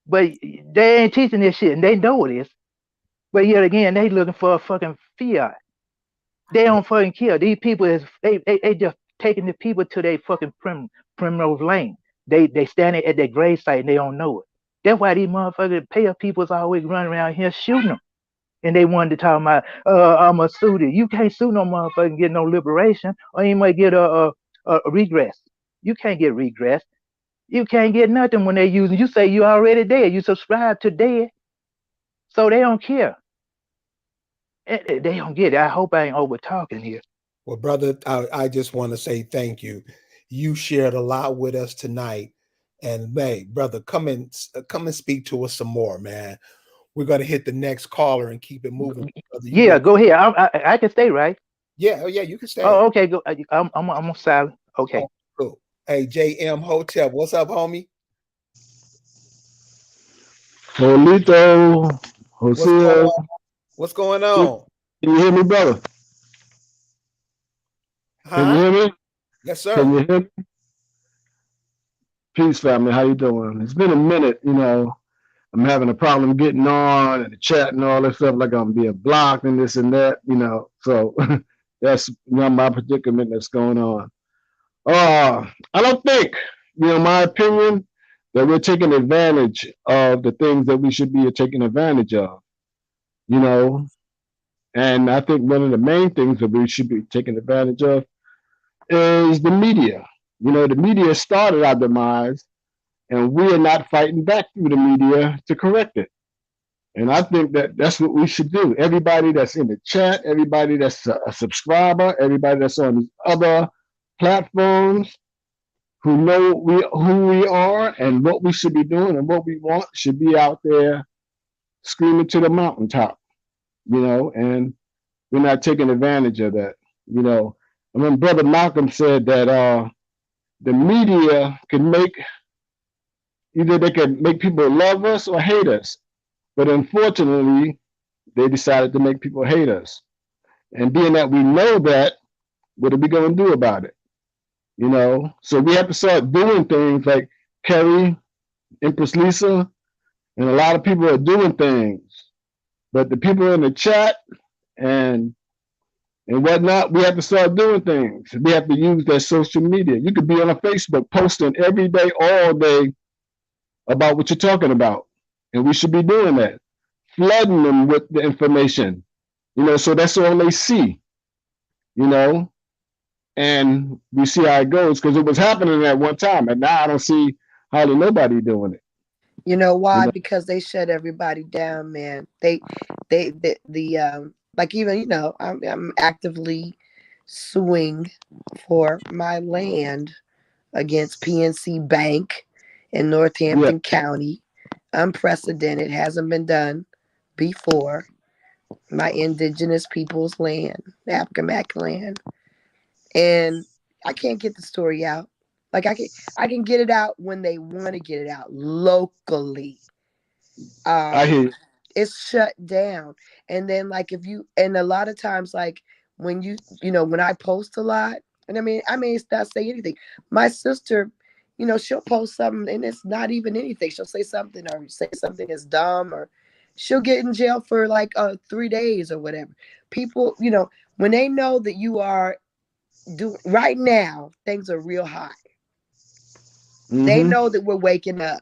But they ain't teaching this shit, and they know it is. But yet again, they looking for a fucking fiat. They don't fucking care. These people they just taking the people to their fucking primrose lane. They standing at their grave site and they don't know it. That's why these motherfuckers pay people's always running around here shooting them. And they wanted to talk about, I'm a suitor. You can't sue no motherfucker and get no liberation, or you might get a regress. You can't get regress. You can't get nothing when they using. You say you already dead. You subscribe to dead, so they don't care. They don't get it. I hope I ain't over talking here. Well, brother, I just want to say thank you. You shared a lot with us tonight. And hey, brother, come and speak to us some more, man. We're gonna hit the next caller and keep it moving, brother. Yeah, go ahead. I can stay, right? Yeah, oh yeah, you can stay. Oh, okay. Go. I'm on silent. Okay. Oh, cool. Hey, JM Hotel, what's up, homie? Polito, What's going Jose, on? What's going Can on? you hear me, brother? Can you Huh? hear me? Yes, Can sir. you hear me? Peace, family. How you doing? It's been a minute. I'm having a problem getting on and the chat and all that stuff. Like I'm being blocked and this and that. So that's not my predicament that's going on. I don't think, my opinion, that we're taking advantage of the things that we should be taking advantage of. You know, and I think one of the main things that we should be taking advantage of is the media. The media started our demise, and we are not fighting back through the media to correct it. And I think that that's what we should do. Everybody that's in the chat, everybody that's a subscriber, everybody that's on these other platforms who know who we are and what we should be doing and what we want should be out there screaming to the mountaintop, and we're not taking advantage of that. You know, I mean, Brother Malcolm said that the media can make either they can make people love us or hate us. But unfortunately, they decided to make people hate us. And being that we know that, what are we going to do about it? So we have to start doing things like Kerry, Empress Lisa, and a lot of people are doing things. But the people in the chat and whatnot, we have to start doing things. We have to use that social media. You could be on a Facebook posting every day, all day about what you're talking about. And we should be doing that, flooding them with the information, so that's all they see, you know, and we see how it goes because it was happening at one time. And now I don't see hardly nobody doing it, You know you why? know. Because they shut everybody down, man. The like even I'm actively suing for my land against PNC Bank in Yeah, Northampton County. Unprecedented, hasn't been done before. My indigenous people's land, the Appomattox land, and I can't get the story out. Like I can get it out when they want to get it out locally. I um hear you. it's shut down. And then like if you and a lot of times like when when I post a lot, and I may not say anything. My sister, she'll post something and it's not even anything. She'll say something or say something that's dumb, or she'll get in jail for like 3 days or whatever. People, when they know that you are doing right now, things are real high. They Mm-hmm. know that we're waking up.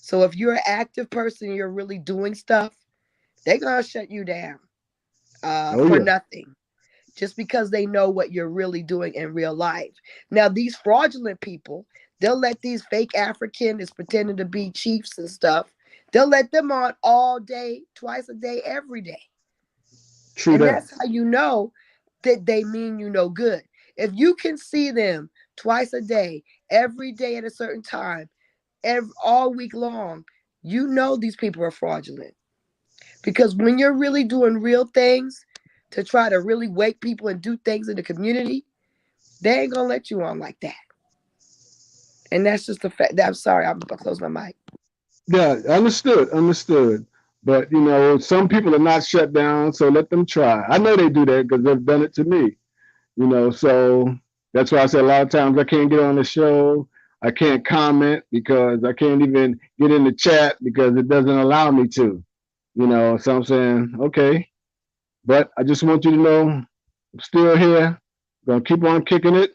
So if you're an active person, you're really doing stuff, they're gonna shut you down Oh for yeah. nothing, just because they know what you're really doing in real life. Now, these fraudulent people, they'll let these fake Africans pretending to be chiefs and stuff. They'll let them on all day, twice a day, every day, True and that. that's how you know that they mean you no good. If you can see them twice a day, every day at a certain time, all week long, you know these people are fraudulent. Because when you're really doing real things to try to really wake people and do things in the community, they ain't gonna let you on like that. And that's just the fact. I'm sorry, I'm gonna close my mic. Yeah, understood. But some people are not shut down, so let them try. I know they do that because they've done it to me. So that's why I said a lot of times I can't get on the show. I can't comment because I can't even get in the chat because it doesn't allow me to. So I'm saying, okay, but I just want you to know I'm still here. Gonna keep on kicking it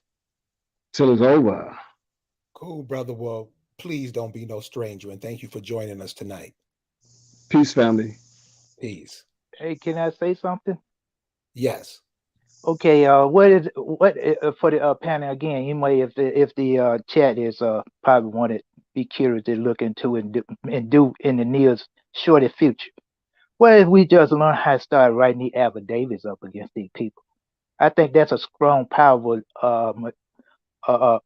till it's over. Cool, brother. Well, please don't be no stranger, and thank you for joining us tonight. Peace, family. Peace. Hey, can I say something? Yes. Okay, what for the panel again? You may if the chat is probably wanted be curious to look into and do in the near shorter future. What if we just learn how to start writing the affidavits up against these people? I think that's a strong, powerful uh, uh,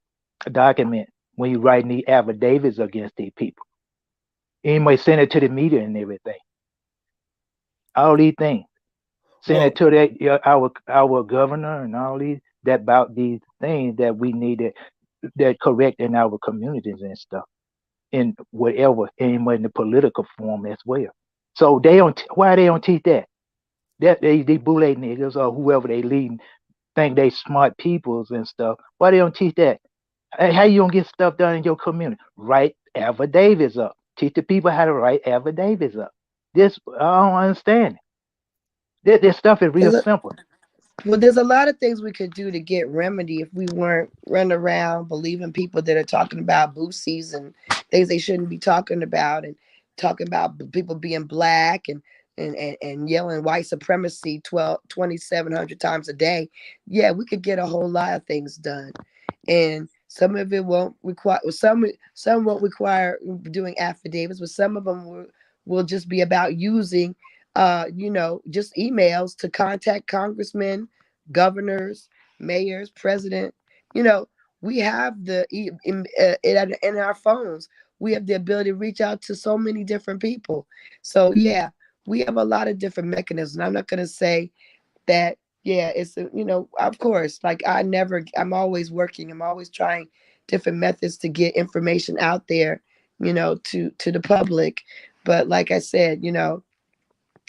document when you write the affidavits against these people. You may send it to the media and everything. All these things. Send it Well, to our governor and all these that about these things that we need that correct in our communities and stuff in whatever in the political form as well. So they don't why they don't teach that? That they boule niggas or whoever they leading think they smart peoples and stuff. Why they don't teach that? Hey, how you gonna get stuff done in your community? Write affidavits up. Teach the people how to write affidavits up. This I don't understand. This stuff is real There's a, simple. well, there's a lot of things we could do to get remedy if we weren't running around believing people that are talking about boosies and things they shouldn't be talking about, and talking about people being black and yelling white supremacy 2,700 times a day. Yeah, we could get a whole lot of things done. And some of it won't require, some won't require doing affidavits, but some of them will just be about using just emails to contact congressmen, governors, mayors, president. You know, we have in our phones. We have the ability to reach out to so many different people. So yeah, we have a lot of different mechanisms. I'm not going to say that. Yeah, of course. Like I'm always working. I'm always trying different methods to get information out there. To the public. But like I said,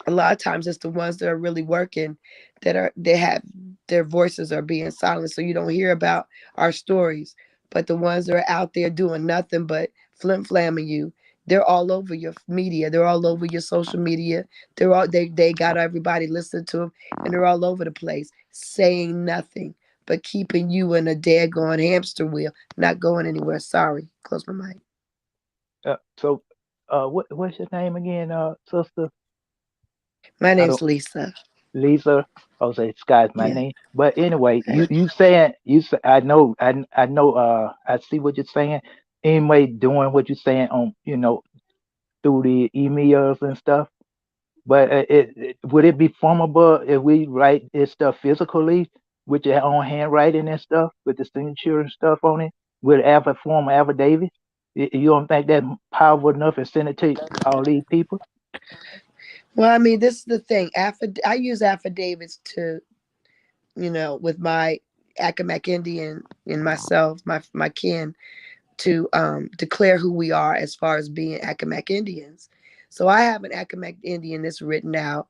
a lot of times it's the ones that are really working they have their voices are being silenced, so you don't hear about our stories. But the ones that are out there doing nothing but flim flamming you, they're all over your media, they're all over your social media, they got everybody listening to them, and they're all over the place saying nothing but keeping you in a daggone hamster wheel, not going anywhere. Sorry, close my mic. So, what's your name again, sister? My I name's don't Lisa. Lisa. I'll say Sky's my Yeah. name. But anyway, you saying you say I know I see what you're saying. Anyway, doing what you're saying on through the emails and stuff. But would it be formable if we write this stuff physically with your own handwriting and stuff, with the signature and stuff on it, with form of affidavit? You don't think that powerful enough and send it to all these people? Well, I mean, this is the thing. I use affidavits to, with my Accomack Indian and myself, my kin, to declare who we are as far as being Accomack Indians. So I have an Accomack Indian that's written out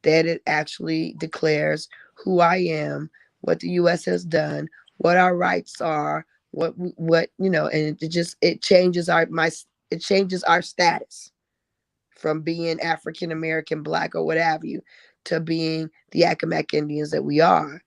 that it actually declares who I am, what the U.S. has done, what our rights are, and it changes it changes our status from being African American, black, or what have you, to being the Accomack Indians that we are.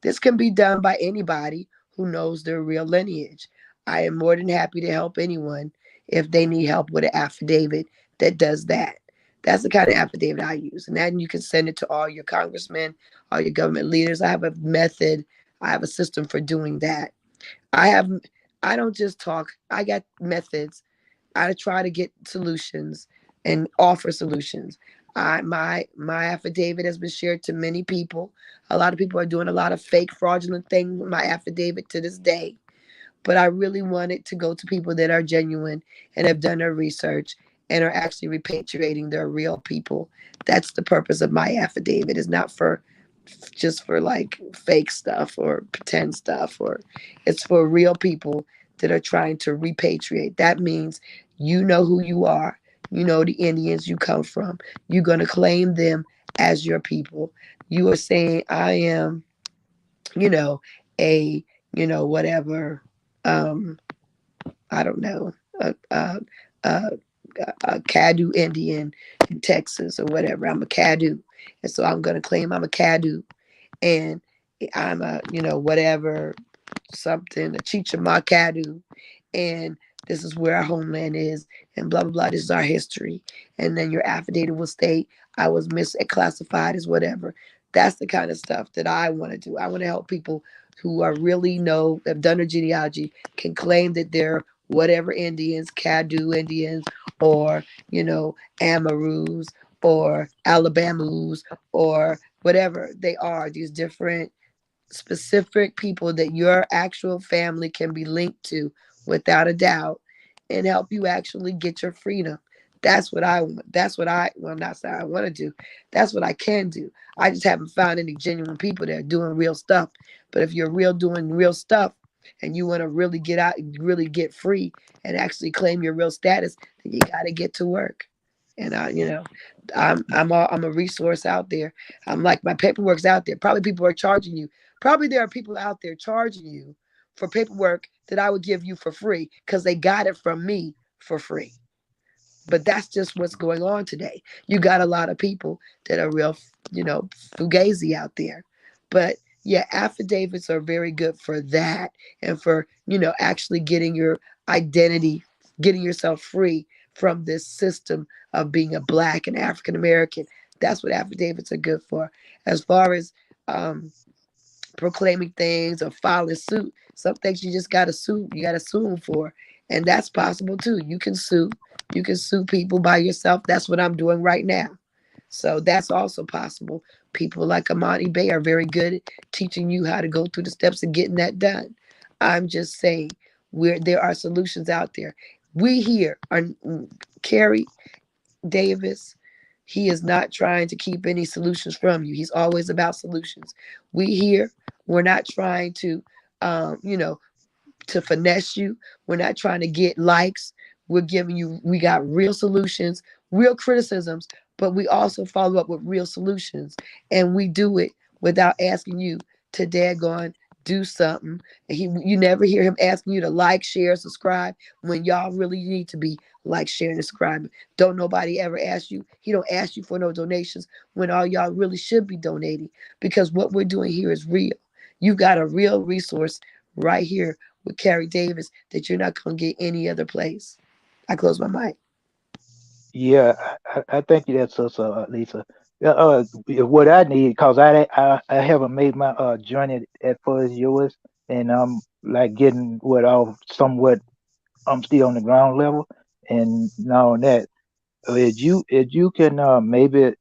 This can be done by anybody who knows their real lineage. I am more than happy to help anyone if they need help with an affidavit that does that. That's the kind of affidavit I use. And then you can send it to all your congressmen, all your government leaders. I have a method, I have a system for doing that. I have I don't just talk. I got methods. I try to get solutions and offer solutions. My affidavit has been shared to many people. A lot of people are doing a lot of fake fraudulent things with my affidavit to this day. But I really want it to go to people that are genuine and have done their research and are actually repatriating their real people. That's the purpose of my affidavit. It's not for just for like fake stuff or pretend stuff, or it's for real people that are trying to repatriate. That means you know who you are, you know the Indians you come from, you're going to claim them as your people. You are saying I am, you know a whatever, um I don't know, a, a Caddo Indian in Texas or whatever. I'm a Caddo, and so I'm going to claim I'm a Caddo, and I'm a, whatever, something, a Chichamakadu, and this is where our homeland is, and blah, blah, blah. This is our history. And then your affidavit will state I was misclassified as whatever. That's the kind of stuff that I want to do. I want to help people who are really have done their genealogy, can claim that they're whatever Indians, Caddo Indians, or, Amaroos, or Alabamus, or whatever they are, these different specific people that your actual family can be linked to without a doubt, and help you actually get your freedom. That's what I want. Well, I'm not saying I want to do. That's what I can do. I just haven't found any genuine people that are doing real stuff. But if you're real doing real stuff and you want to really get out, really get free and actually claim your real status, then you got to get to work. And I'm a resource out there. I'm like, my paperwork's out there. Probably people are charging you. Probably there are people out there charging you for paperwork that I would give you for free because they got it from me for free. But that's just what's going on today. You got a lot of people that are real, fugazi out there. But yeah, affidavits are very good for that and for, actually getting your identity, getting yourself free from this system of being a black and African American. That's what affidavits are good for. As far as um, proclaiming things or filing suit. Some things you just gotta sue. You gotta sue them for, and that's possible too. You can sue. You can sue people by yourself. That's what I'm doing right now. So that's also possible. People like Amani Bay are very good at teaching you how to go through the steps of getting that done. I'm just saying, where there are solutions out there. We here are Carrie Davis. He is not trying to keep any solutions from you. He's always about solutions. We here, we're not trying to, um, you know, to finesse you. We're not trying to get likes. We're giving you, we got real solutions, real criticisms, but we also follow up with real solutions. And we do it without asking you to daggone do something. You never hear him asking you to like, share, subscribe when y'all really need to be like, sharing, and subscribing. Don't nobody ever ask you. He don't ask you for no donations when all y'all really should be donating because what we're doing here is real. You got a real resource right here with Carrie Davis that you're not going to get any other place. I close my mic. Yeah, I think that's also, Lisa. What I need, because I haven't made my journey as far as yours, and I'm like getting what off somewhat. I'm still on the ground level, and now on that, if you can maybe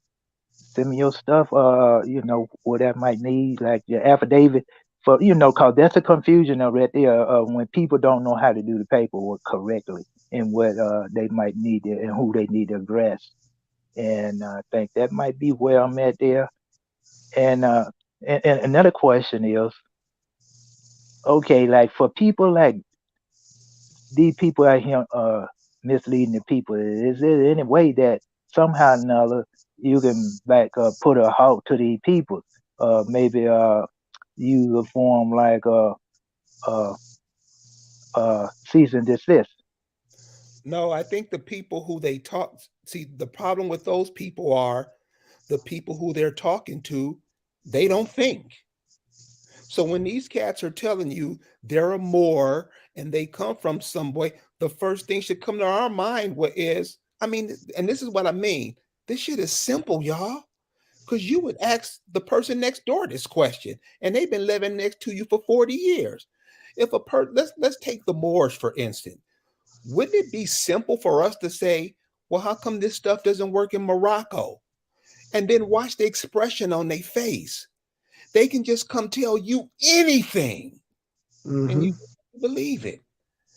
send me your stuff, what I might need, like your affidavit for, cause that's a confusion right there, when people don't know how to do the paperwork correctly and what they might need and who they need to address. And I think that might be where I'm at there. And and another question is, okay, like for people like these people out here misleading the people, is there any way that somehow or another you can like put a halt to these people? Maybe use a form like uh cease and desist. No, I think the people who they talk, see, the problem with those people are the people who they're talking to, they don't think. So when these cats are telling you there are more and they come from some way, the first thing should come to our mind what is, I mean, and this is what I mean. This shit is simple, y'all. Because you would ask the person next door this question, and they've been living next to you for 40 years. If let's take the Moors for instance. Wouldn't it be simple for us to say, well, how come this stuff doesn't work in Morocco? And then watch the expression on their face. They can just come tell you anything and Mm-hmm. you believe it.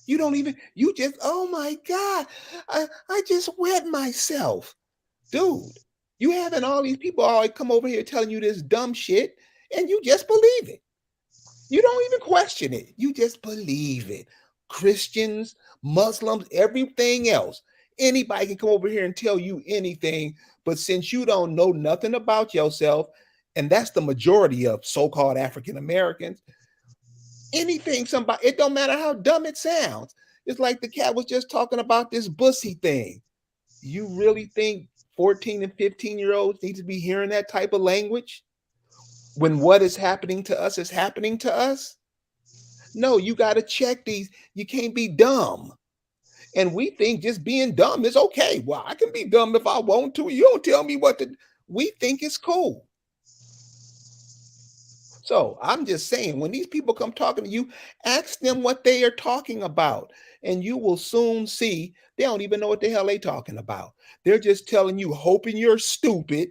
You don't even, you just, oh my God, I just wet myself. Dude, you having all these people always come over here telling you this dumb shit and you just believe it. You don't even question it. You just believe it. Christians, Muslims, everything else. Anybody can come over here and tell you anything, but since you don't know nothing about yourself, and that's the majority of so-called African Americans, anything somebody, it don't matter how dumb it sounds. It's like the cat was just talking about this bussy thing. You really think 14 and 15-year-olds need to be hearing that type of language when what is happening to us is happening to us? No, you got to check these. You can't be dumb. And we think just being dumb is okay. Well, I can be dumb if I want to. You don't tell me what to. We think it's cool. So I'm just saying, when these people come talking to you, ask them what they are talking about, and you will soon see they don't even know what the hell they talking about. They're just telling you, hoping you're stupid,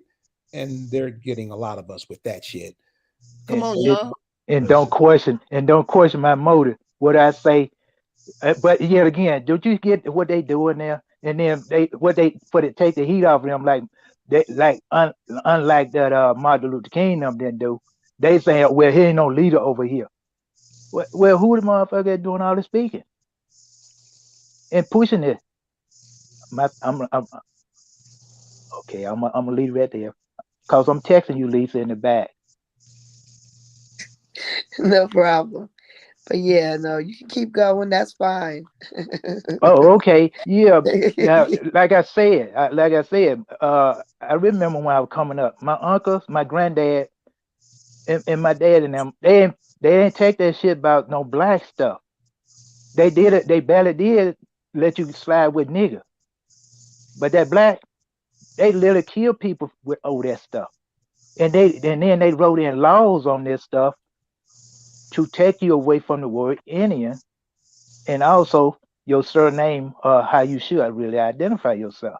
and they're getting a lot of us with that shit. Come And on, y'all. don't question my motive. What I say. But yet again, don't you get what they doing there? And then they for to take the heat off of them, like they like unlike that Martin Luther King them didn't do. They saying, well, he ain't no leader over here. Well, who the motherfucker doing all the speaking and pushing it? My, I'm Okay, I'm gonna leave it right there. Cause I'm texting you, Lisa, in the back. No problem. But yeah, no, you can keep going. That's fine. Oh, okay. Yeah. Now, like I said, I remember when I was coming up, my uncles, my granddad, and my dad and them, they didn't take that shit about no black stuff. They did it. They barely did let you slide with nigga, but that black, they literally kill people with that stuff. And then they wrote in laws on this stuff to take you away from the word Indian and also your surname, how you should really identify yourself.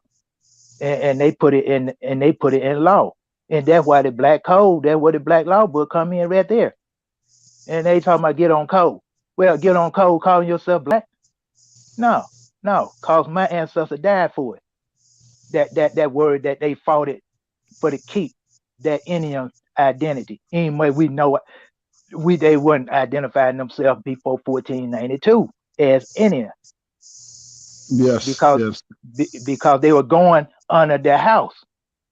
And they put it in law. And that's why the black code, that's where the black law book come in right there. And they talking about get on code. Well, get on code calling yourself black? No, no, cause my ancestor died for it. That word that they fought it for to keep that Indian identity. Anyway, we know they weren't identifying themselves before 1492 as Indian Yes, because yes. because they were going under their house.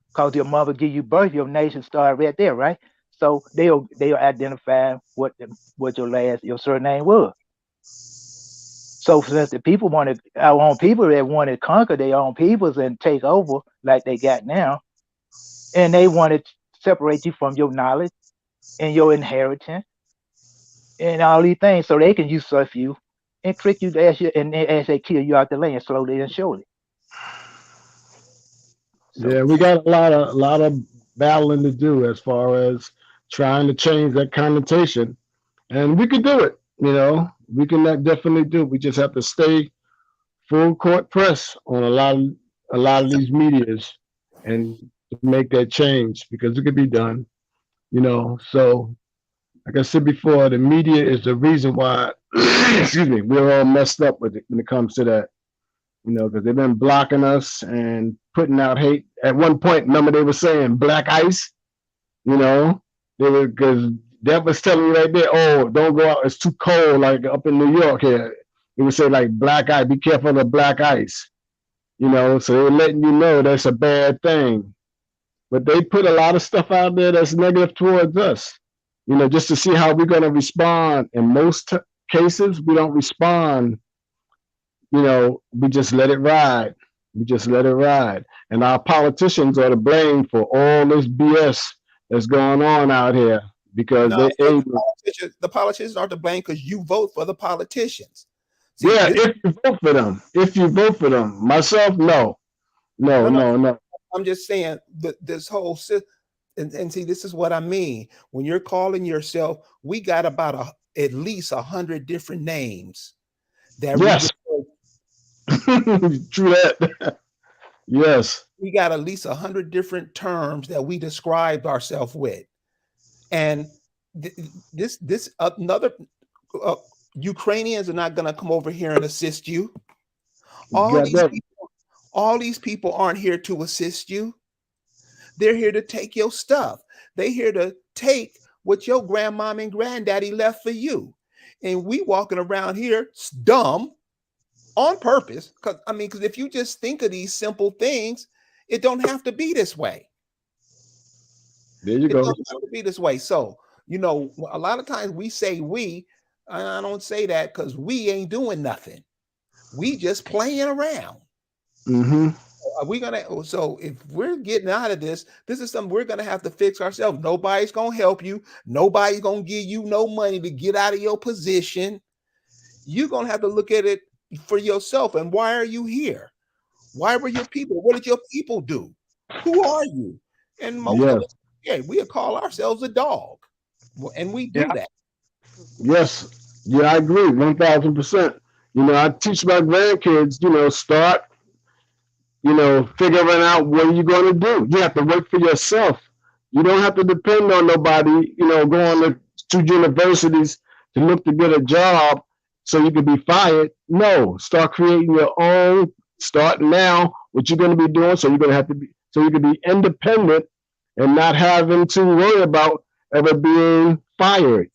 Because your mother give you birth, your nation started right there, right? So they'll identify what your surname was. So since the people wanted our own people that wanted to conquer their own peoples and take over like they got now, and they wanted to separate you from your knowledge and your inheritance and all these things, so they can usurp you and trick you as they kill you out the land slowly and surely. So Yeah, we got a lot of battling to do as far as trying to change that connotation, and we can do it. We can definitely do it. We just have to stay full court press on a lot of these medias and to make that change because it could be done. So like I said before, the media is the reason why, excuse me, we're all messed up with it when it comes to that. Because they've been blocking us and putting out hate. At one point, remember they were saying black ice. You know, they were because that was telling you right there. Oh, don't go out. It's too cold. Like up in New York here, they would say like black ice. Be careful of black ice. So they were letting you know that's a bad thing. But they put a lot of stuff out there that's negative towards us. Just to see how we're going to respond. In most cases, we don't respond. We just let it ride. We just let it ride. And our politicians are to blame for all this BS that's going on out here because No, they so able. the politicians are to blame because you vote for the politicians. See, Yeah, this if you vote for them. If you vote for them. Myself, no. No, no, no. no, no. I'm just saying that this whole and see, this is what I mean. When you're calling yourself, we got about at least 100 different names that Yes. True that. Yes. we got at least 100 different terms that we described ourselves with. And this another Ukrainians are not going to come over here and assist you. All Got these that. people, all these people aren't here to assist you. They're here to take your stuff. They're here to take what your grandmom and granddaddy left for you. And we walking around here dumb on purpose. Because if you just think of these simple things, it don't have to be this way. There you It go. doesn't have to be this way. So, a lot of times we say we, I don't say that because we ain't doing nothing. We just playing around. Mm-hmm. Are we gonna? So if we're getting out of this is something we're gonna have to fix ourselves. Nobody's gonna help you. Nobody's gonna give you no money to get out of your position. You're gonna have to look at it for yourself. And why are you here? Why were your people? What did your people do? Who are you? And most of Yes. us, yeah, we'll call ourselves a dog, and we do Yeah. that. Yes. Yeah, I agree. 1,000%. I teach my grandkids, start figuring out what you're going to do. You have to work for yourself. You don't have to depend on nobody, going to universities to look to get a job so you can be fired. No, start creating your own. Start now what you're going to be doing so you're going to have to be, so you can be independent and not having to worry about ever being fired.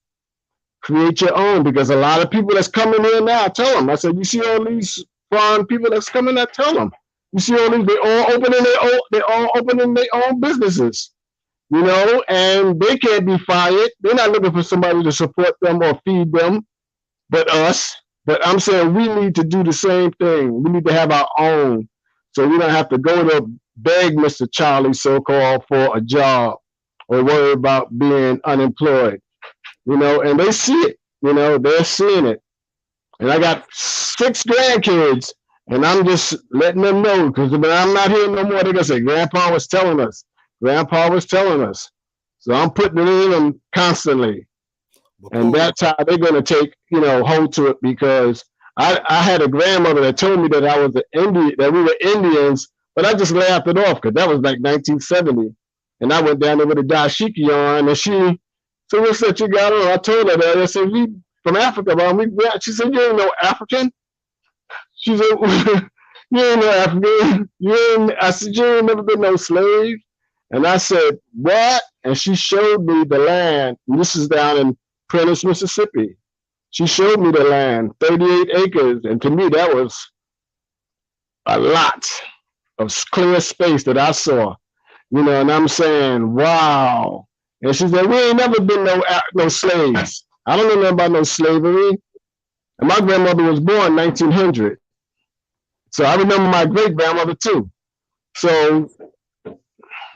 Create your own because a lot of people that's coming in now, tell them. I said, you see all these foreign people that's coming, I tell them You see all these, they all opening their own businesses, and they can't be fired. They're not looking for somebody to support them or feed them, but us. But I'm saying we need to do the same thing. We need to have our own, so we don't have to go to beg Mr. Charlie, so-called, for a job or worry about being unemployed. And they see it. They're seeing it. And I got 6 grandkids, and I'm just letting them know, because when I'm not here no more, they're gonna say, "Grandpa was telling us. Grandpa was telling us." So I'm putting it in them constantly, But and cool. that's how they're gonna take hold to it, because I had a grandmother that told me that I was an Indian, that we were Indians, but I just laughed it off because that was like 1970, and I went down there with a dashiki on, and so what's that you got on? I told her that. I said, "We from Africa, but she said, "You ain't no African." She said, "You ain't no African. I said, "You ain't never been no slave." And I said, "What?" And she showed me the land. And this is down in Prentice, Mississippi. She showed me the land, 38 acres. And to me, that was a lot of clear space that I saw. And I'm saying, wow. And she said, "We ain't never been no slaves. I don't know nothing about no slavery." And my grandmother was born 1900. So I remember my great grandmother too. So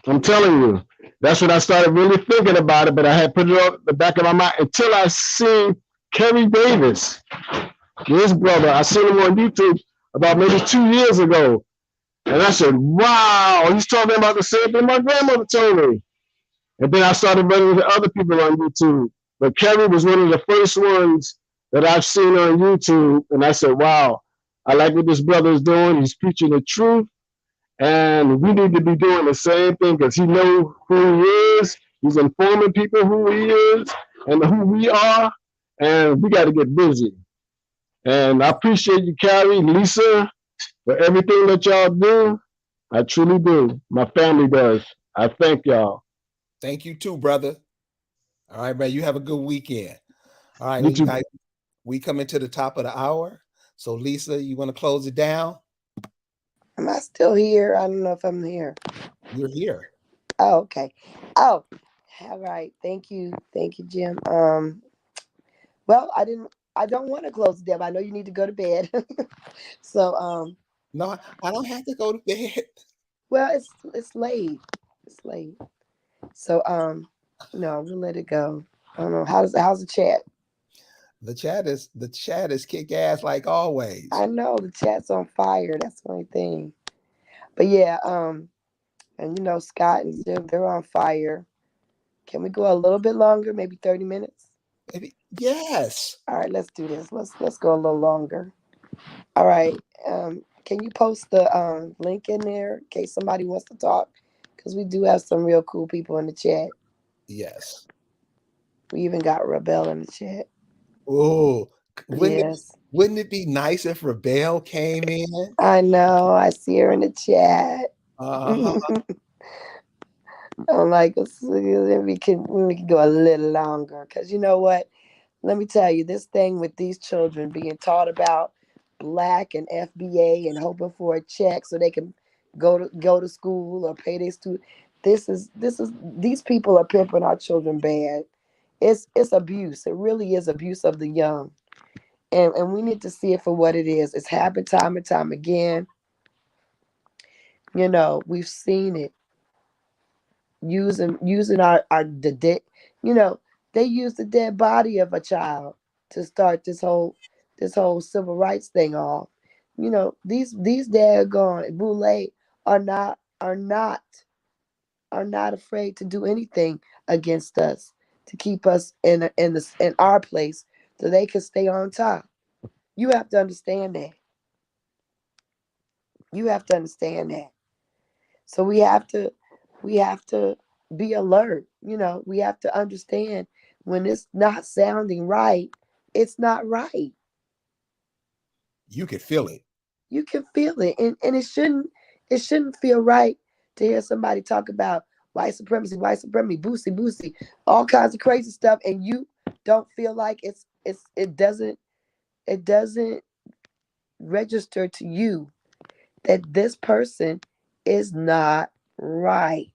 I'm telling you, that's when I started really thinking about it, but I had put it on the back of my mind until I seen Kerry Davis, his brother. I seen him on YouTube about maybe 2 years ago. And I said, wow, he's talking about the same thing my grandmother told me. And then I started running into other people on YouTube. But Kerry was one of the first ones that I've seen on YouTube. And I said, wow, I like what this brother is doing. He's preaching the truth. And we need to be doing the same thing, because he knows who he is. He's informing people who he is and who we are. And we got to get busy. And I appreciate you, Carrie, Lisa, for everything that y'all do. I truly do. My family does. I thank y'all. Thank you too, brother. All right, man. You have a good weekend. All right, You too. guys. We coming to the top of the hour. So Lisa, you want to close it down? Am I still here? I don't know if I'm here. You're here. Oh, okay. Oh, all right. Thank you. Thank you, Jim. Well, I don't want to close it down. I know you need to go to bed. So, No, I don't have to go to bed. well, it's late. It's late. So, no, we'll let it go. I don't know. How's the chat? The chat is kick ass like always. I know the chat's on fire. That's the only thing. But yeah, and Scott and Jim, they're on fire. Can we go a little bit longer? Maybe 30 minutes? Yes. All right, let's do this. Let's go a little longer. All right. Can you post the link in there in case somebody wants to talk? Because we do have some real cool people in the chat. Yes. We even got Rebel in the chat. Oh, wouldn't it Yes. wouldn't it be nice if Rebel came in? I know. I see her in the chat. Uh-huh. I'm like, we can go a little longer. Because you know what? Let me tell you, this thing with these children being taught about black and FBA and hoping for a check so they can go to school or pay their student. This is these people are pimping our children bad. It's abuse. It really is abuse of the young. And we need to see it for what it is. It's happened time and time again. We've seen it using our the dead. You know, they use the dead body of a child to start this whole civil rights thing off. These daggone boule are not afraid to do anything against us to keep us in our place so they can stay on top. You have to understand that. You have to understand that. So we have to be alert. We have to understand when it's not sounding right, it's not right. You could feel it. You can feel it. And it shouldn't feel right to hear somebody talk about white supremacy, boosie, boosie, all kinds of crazy stuff, and you don't feel like it doesn't register to you that this person is not right.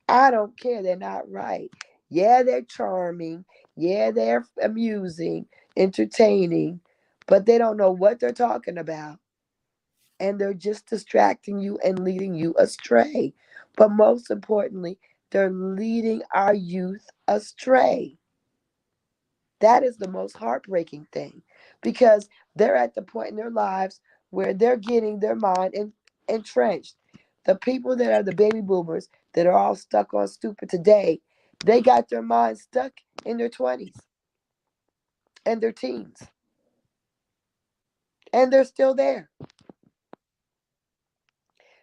I don't care. They're not right. Yeah, they're charming. Yeah, they're amusing, entertaining, but they don't know what they're talking about. And they're just distracting you and leading you astray. But most importantly, they're leading our youth astray. That is the most heartbreaking thing because they're at the point in their lives where they're getting their mind entrenched. The people that are the baby boomers that are all stuck on stupid today, they got their minds stuck in their 20s and their teens, and they're still there.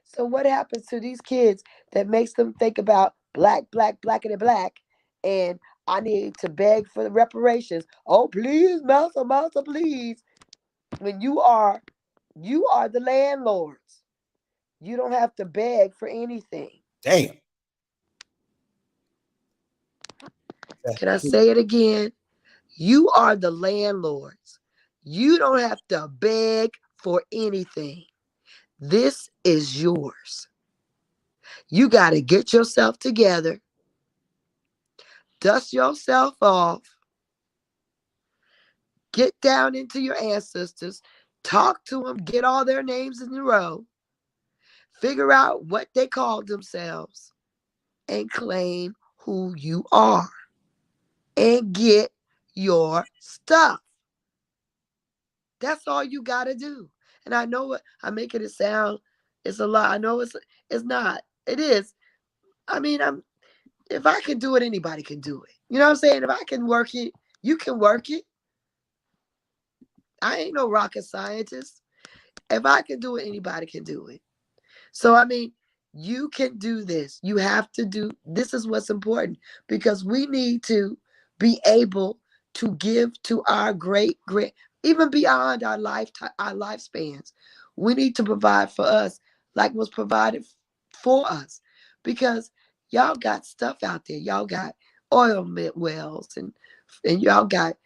So what happens to these kids that makes them think about black, black, black, and black, and I need to beg for the reparations. Oh, please, Massa, Massa, please. When you are the landlords. You don't have to beg for anything. Damn. Can I say it again? You are the landlords. You don't have to beg for anything. This is yours. You got to get yourself together, dust yourself off, get down into your ancestors, talk to them, get all their names in a row, figure out what they called themselves, and claim who you are and get your stuff. That's all you got to do. And I know what I'm making it sound, it's a lot. I know it's not. It is. I mean, if I can do it, anybody can do it. You know what I'm saying? If I can work it, you can work it. I ain't no rocket scientist. If I can do it, anybody can do it. So, I mean, you can do this. You have to do this is what's important because we need to be able to give to our great, even beyond our lifetime, our lifespans. We need to provide for us like was provided for us because y'all got stuff out there. Y'all got oil wells and y'all got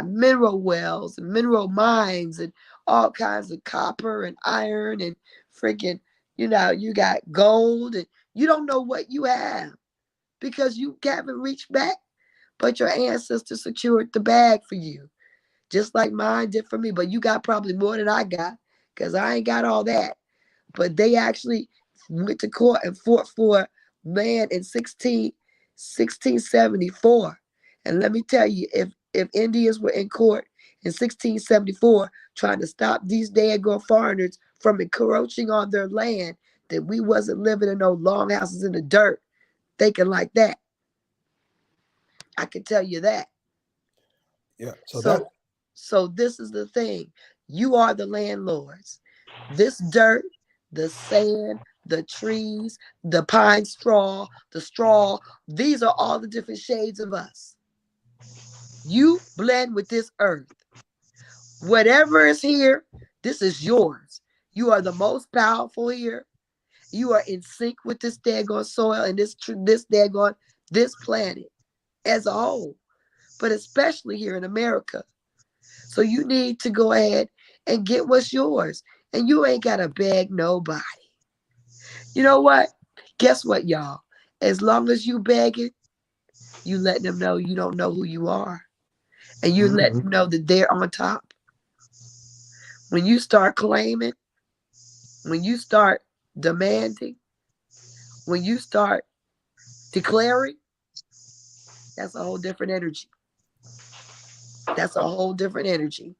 mineral wells and mineral mines and all kinds of copper and iron and freaking, you got gold and you don't know what you have because you haven't reached back, but your ancestors secured the bag for you, just like mine did for me. But you got probably more than I got because I ain't got all that. But they actually went to court and fought for land in 1674. And let me tell you, if Indians were in court in 1674 trying to stop these daggone foreigners from encroaching on their land, that we wasn't living in no long houses in the dirt thinking like that. I can tell you that. Yeah. So this is the thing. You are the landlords. This dirt, the sand, the trees, the pine straw, the straw, these are all the different shades of us. You blend with this earth. Whatever is here, this is yours. You are the most powerful here. You are in sync with this daggone soil and this planet as a whole, but especially here in America. So you need to go ahead and get what's yours. And you ain't got to beg nobody. You know what? Guess what, y'all? As long as you begging, you let them know you don't know who you are. And you let them know that they're on top. When you start claiming, when you start demanding, when you start declaring, that's a whole different energy. That's a whole different energy.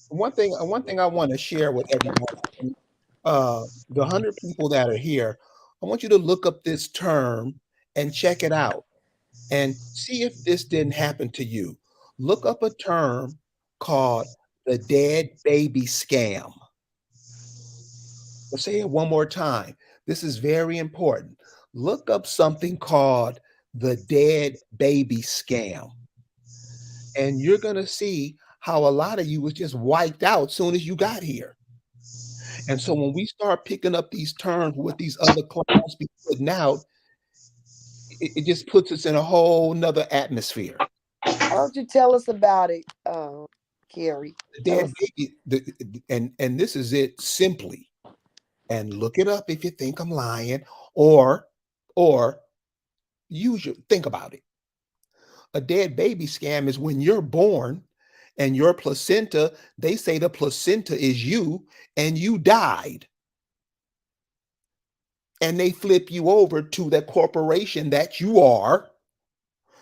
One thing I want to share with everyone, the 100 people that are here, I want you to look up this term and check it out and see if this didn't happen to you. Look up a term called the dead baby scam. I'll say it one more time. This is very important. Look up something called the dead baby scam. And you're going to see how a lot of you was just wiped out soon as you got here. And so when we start picking up these terms, what these other clowns be putting out, it just puts us in a whole nother atmosphere. Why don't you tell us about it, Carrie. The Tell dead us. baby, and this is it simply. And look it up if you think I'm lying, or or think about it. A dead baby scam is when you're born and your placenta, they say the placenta is you and you died. And they flip you over to the corporation that you are,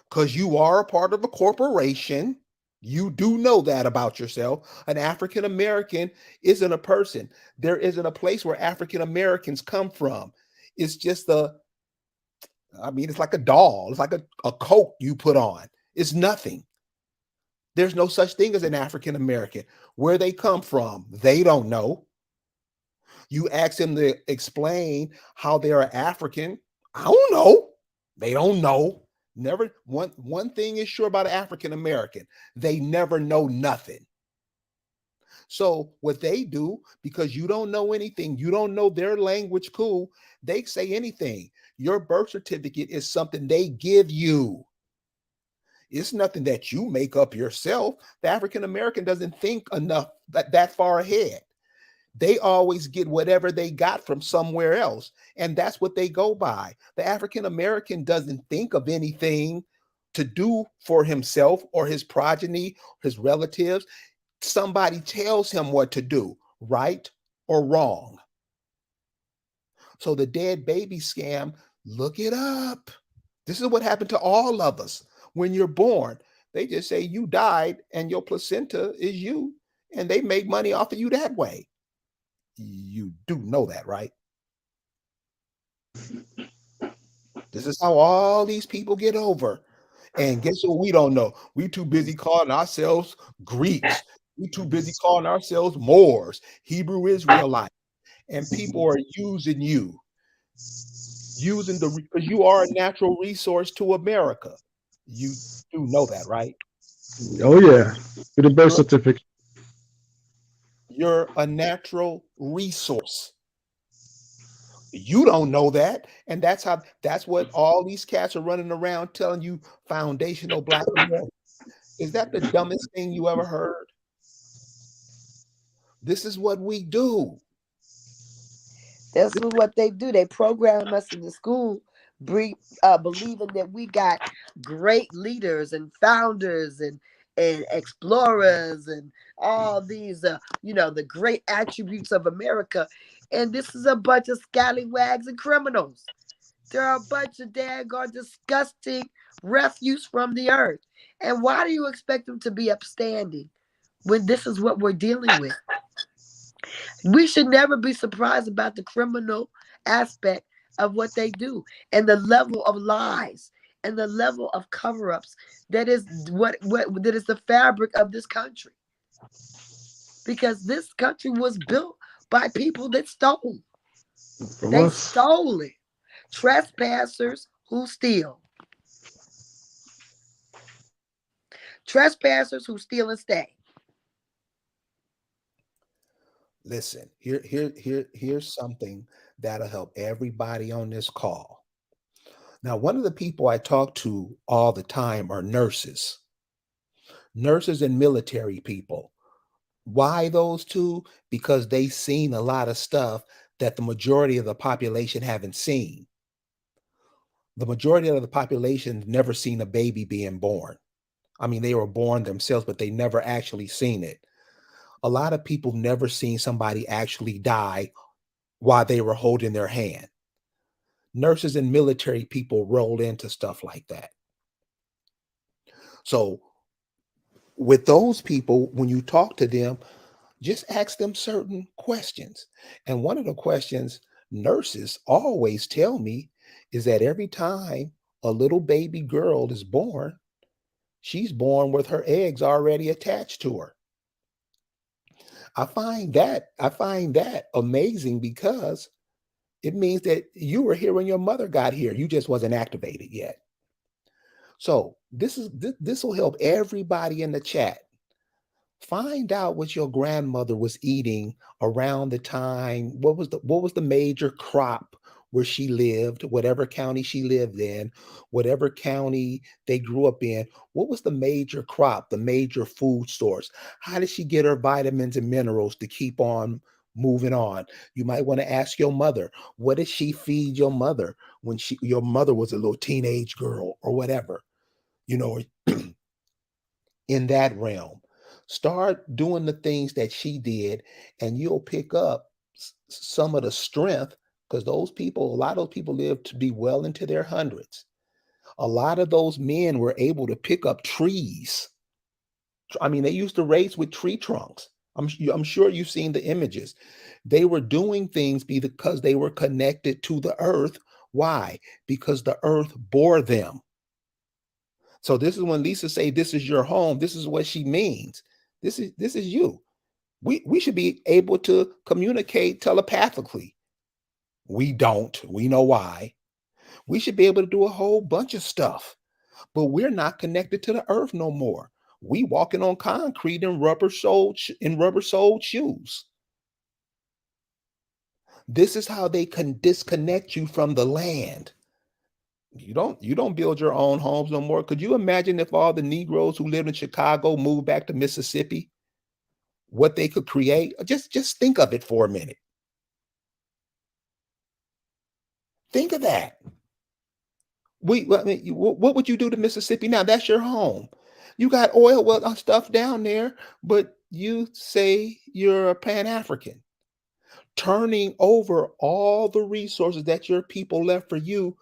because you are a part of a corporation. You do know that about yourself. An African American isn't a person. There isn't a place where African Americans come from. It's just it's like a doll. It's like a coat you put on. It's nothing. There's no such thing as an African American. Where they come from, they don't know. You ask them to explain how they are African. I don't know. They don't know. Never one thing is sure about an African American. They never know nothing. So what they do, because you don't know anything, you don't know their language, cool, they say anything. Your birth certificate is something they give you. It's nothing that you make up yourself. The African American doesn't think enough that far ahead. They always get whatever they got from somewhere else. And that's what they go by. The African American doesn't think of anything to do for himself or his progeny, his relatives. Somebody tells him what to do, right or wrong. So the dead baby scam, look it up. This is what happened to all of us when you're born. They just say you died and your placenta is you, and they make money off of you that way. You do know that, right? This is how all these people get over. And guess what? We don't know. We too busy calling ourselves Greeks. We too busy calling ourselves Moors, Hebrew Israelites, and people are using you, because you are a natural resource to America. You do know that, right? Oh yeah, get a birth You're certificate. you're a natural resource. You don't know that. And that's what all these cats are running around telling you, foundational Black America. Is that the dumbest thing you ever heard? This is what we do. This is what they do. They program us in the school, believing that we got great leaders and founders and explorers and all these, the great attributes of America. And this is a bunch of scallywags and criminals. They're a bunch of daggone disgusting refuse from the earth. And why do you expect them to be upstanding when this is what we're dealing with? We should never be surprised about the criminal aspect of what they do and the level of lies and the level of cover-ups that is what that is the fabric of this country. Because this country was built by people that stole. From They us. stole it. Trespassers who steal. Trespassers who steal and stay. Listen, here's something that'll help everybody on this call. Now, one of the people I talk to all the time are nurses and military people. Why those two? Because they've seen a lot of stuff that the majority of the population haven't seen. The majority of the population never seen a baby being born. I mean, they were born themselves, but they never actually seen it. A lot of people never seen somebody actually die while they were holding their hand. Nurses and military people roll into stuff like that. So with those people, when you talk to them, just ask them certain questions. And one of the questions nurses always tell me is that every time a little baby girl is born, she's born with her eggs already attached to her. I find that amazing, because it means that you were here when your mother got here. You just wasn't activated yet. So this will help everybody in the chat. Find out what your grandmother was eating around the time. What was the major crop where she lived, whatever county she lived in, whatever county they grew up in, what was the major crop, the major food source? How did she get her vitamins and minerals to keep on moving on? You might want to ask your mother, what did she feed your mother when your mother was a little teenage girl or whatever, you know, in that realm. Start doing the things that she did, and you'll pick up some of the strength because those people, a lot of those people lived to be well into their hundreds. A lot of those men were able to pick up trees. I mean, they used to race with tree trunks. I'm sure you've seen the images. They were doing things because they were connected to the earth. Why? Because the earth bore them. So this is when Lisa say this is your home. This is what she means. This is you. We should be able to communicate telepathically. We don't. We know why. We should be able to do a whole bunch of stuff, but we're not connected to the earth no more. We walking on concrete and rubber soled shoes. This is how they can disconnect you from the land. You don't build your own homes no more. Could you imagine if all the Negroes who lived in Chicago moved back to Mississippi? What they could create? Just think of it for a minute. Think of that. I mean, what would you do to Mississippi now? That's your home. You got oil well stuff down there, but you say you're a Pan-African, turning over all the resources that your people left for you,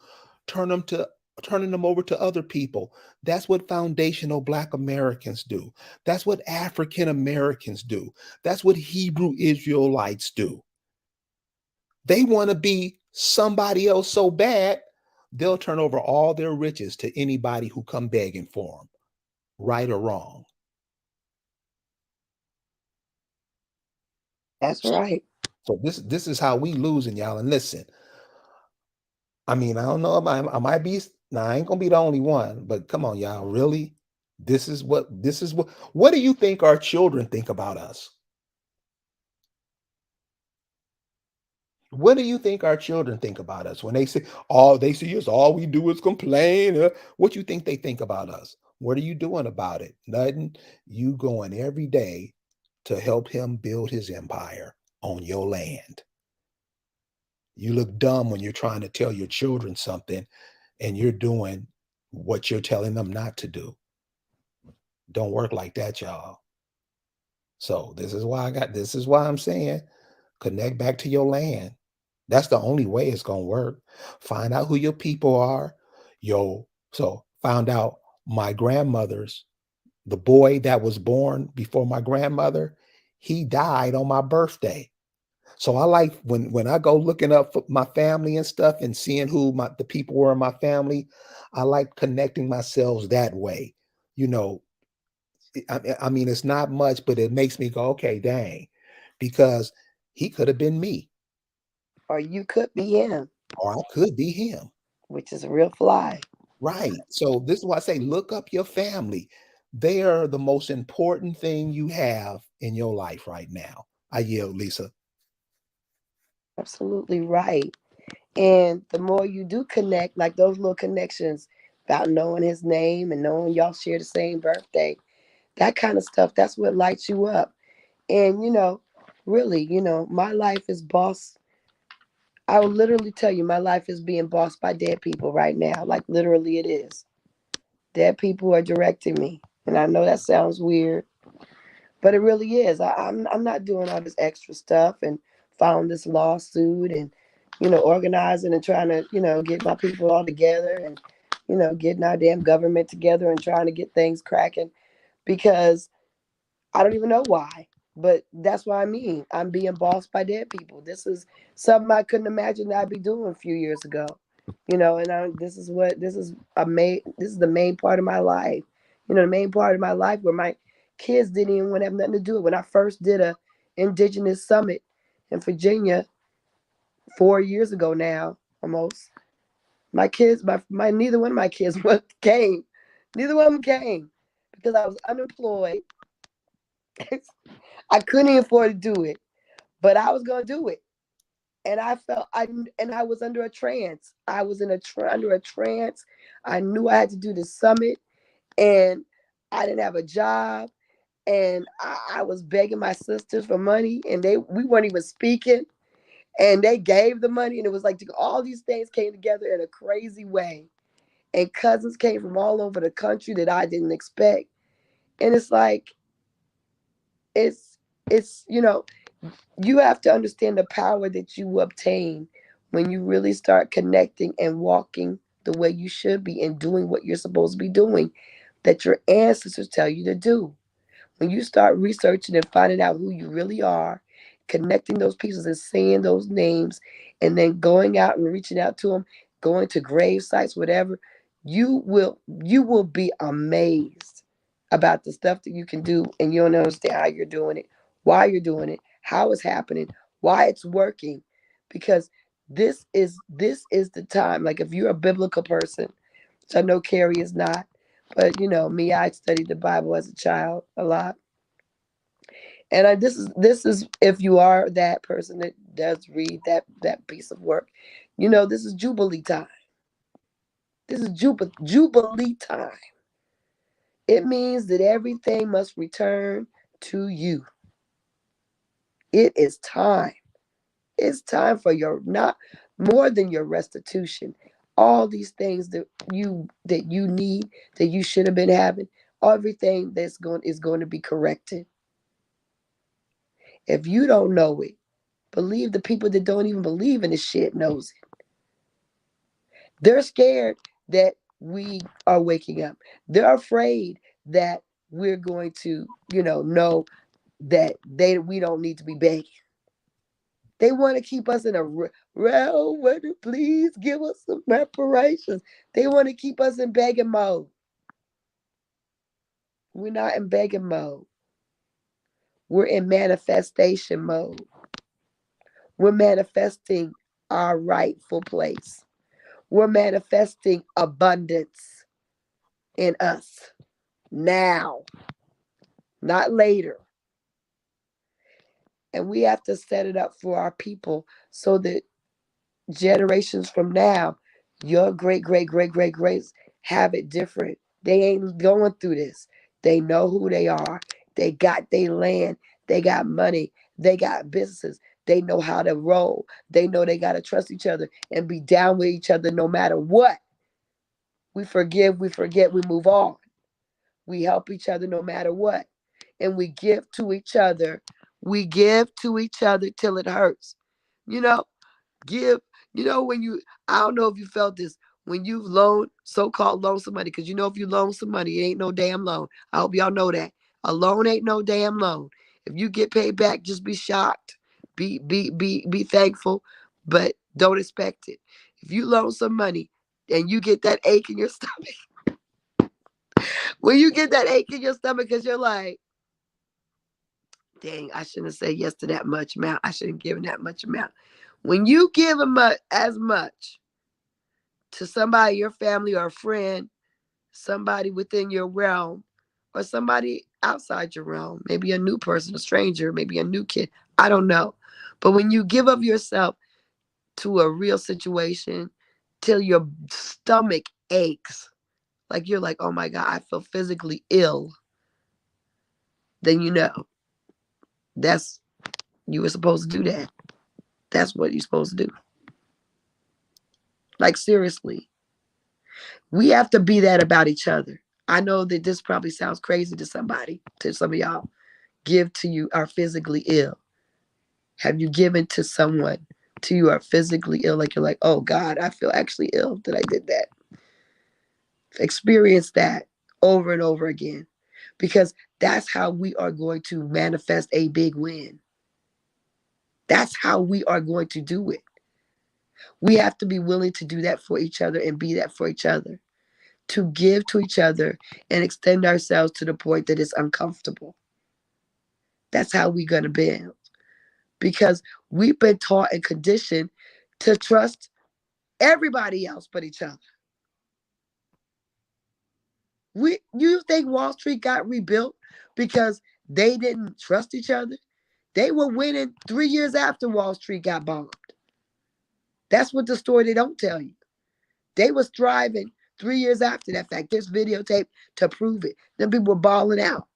turn them to turning them over to other people. That's what foundational Black Americans do. That's what African Americans do. That's what Hebrew Israelites do. They want to be somebody else so bad, they'll turn over all their riches to anybody who come begging for them, right or wrong. That's right. So this is how we losing, y'all. And listen, I mean, I don't know. I might be now. I ain't gonna be the only one, but come on, y'all. Really, this is what. What do you think our children think about us? What do you think our children think about us when they see us, all we do is complain? What you think they think about us? What are you doing about it? Nothing. You going every day to help him build his empire on your land. You look dumb when you're trying to tell your children something and you're doing what you're telling them not to do. Don't work like that, y'all. So this is why I'm saying connect back to your land. That's the only way it's gonna work. Find out who your people are. So found out my grandmother's, the boy that was born before my grandmother, he died on my birthday. So I like when I go looking up for my family and stuff and seeing who the people were in my family, I like connecting myself that way. You know, I mean, it's not much, but it makes me go, okay, dang, because he could have been me, Or you could be him, or I could be him. which is a real fly. Right. So this is why I say look up your family. They are the most important thing you have in your life right now. I yield, Lisa. Absolutely right. And the more you do connect, like those little connections about knowing his name and knowing y'all share the same birthday, that kind of stuff, that's what lights you up. And, really, my life is boss. I will literally tell you, my life is being bossed by dead people right now. Like, literally, it is. Dead people are directing me. And I know that sounds weird, but it really is. I'm not doing all this extra stuff and filing this lawsuit and organizing and trying to get my people all together and getting our damn government together and trying to get things cracking because I don't even know why. But that's what I mean. I'm being bossed by dead people. This is something I couldn't imagine that I'd be doing a few years ago. This is the main part of my life. The main part of my life where my kids didn't even want to have nothing to do with. When I first did a indigenous summit in Virginia 4 years ago now, almost, my kids, my neither one of my kids came. Neither one of them came because I was unemployed. I couldn't even afford to do it, but I was gonna do it. And I felt and I was under a trance. I was in under a trance. I knew I had to do this summit, and I didn't have a job, and I was begging my sisters for money, and we weren't even speaking, and they gave the money, and it was like all these things came together in a crazy way, and cousins came from all over the country that I didn't expect, and it's like it's it's you have to understand the power that you obtain when you really start connecting and walking the way you should be and doing what you're supposed to be doing, that your ancestors tell you to do. When you start researching and finding out who you really are, connecting those pieces and saying those names, and then going out and reaching out to them, going to grave sites, whatever, you will be amazed about the stuff that you can do, and you don't understand how you're doing it, why you're doing it, how it's happening, why it's working, because this is the time. Like if you're a biblical person, which I know Carrie is not, but me, I studied the Bible as a child a lot. And this is if you are that person that does read that piece of work, this is Jubilee time. This is Jubilee time. It means that everything must return to you. It is time. It's time for your, not more than your restitution. All these things that you need, that you should have been having, everything is going to be corrected. If you don't know it, believe the people that don't even believe in this shit knows it. They're scared that we are waking up. They're afraid that we're going to, know that we don't need to be begging. They want to keep us in a well, please give us some reparations. They want to keep us in begging mode. We're not in begging mode. We're in manifestation mode. We're manifesting our rightful place. We're manifesting abundance in us now, not later. And we have to set it up for our people so that generations from now, your great, great, great, great, greats have it different. They ain't going through this. They know who they are. They got their land. They got money. They got businesses. They know how to roll. They know they got to trust each other and be down with each other no matter what. We forgive, we forget, we move on. We help each other no matter what. And we give to each other. We give to each other till it hurts. You know, give, when I don't know if you felt this, when you've so-called loaned somebody, because if you loan some money, it ain't no damn loan. I hope y'all know that. A loan ain't no damn loan. If you get paid back, just be shocked. Be thankful, but don't expect it. If you loan some money and you get that ache in your stomach, when you get that ache in your stomach because you're like, dang, I shouldn't have said yes to that much amount. I shouldn't have given that much amount. When you give as much to somebody, your family or a friend, somebody within your realm, or somebody outside your realm, maybe a new person, a stranger, maybe a new kid, I don't know. But when you give of yourself to a real situation till your stomach aches, like you're like, oh my God, I feel physically ill, then that's, you were supposed to do that. That's what you're supposed to do. Like seriously, we have to be that about each other. I know that this probably sounds crazy to some of y'all. Give to you are physically ill. Have you given to someone to you are physically ill? Like you're like, oh God, I feel actually ill that I did that. Experience that over and over again, because that's how we are going to manifest a big win. That's how we are going to do it. We have to be willing to do that for each other and be that for each other, to give to each other and extend ourselves to the point that it's uncomfortable. That's how we're going to build, because we've been taught and conditioned to trust everybody else but each other. You think Wall Street got rebuilt because they didn't trust each other? They were winning 3 years after Wall Street got bombed. That's what the story they don't tell you. They was thriving 3 years after that fact. There's videotape to prove it. Them people were balling out.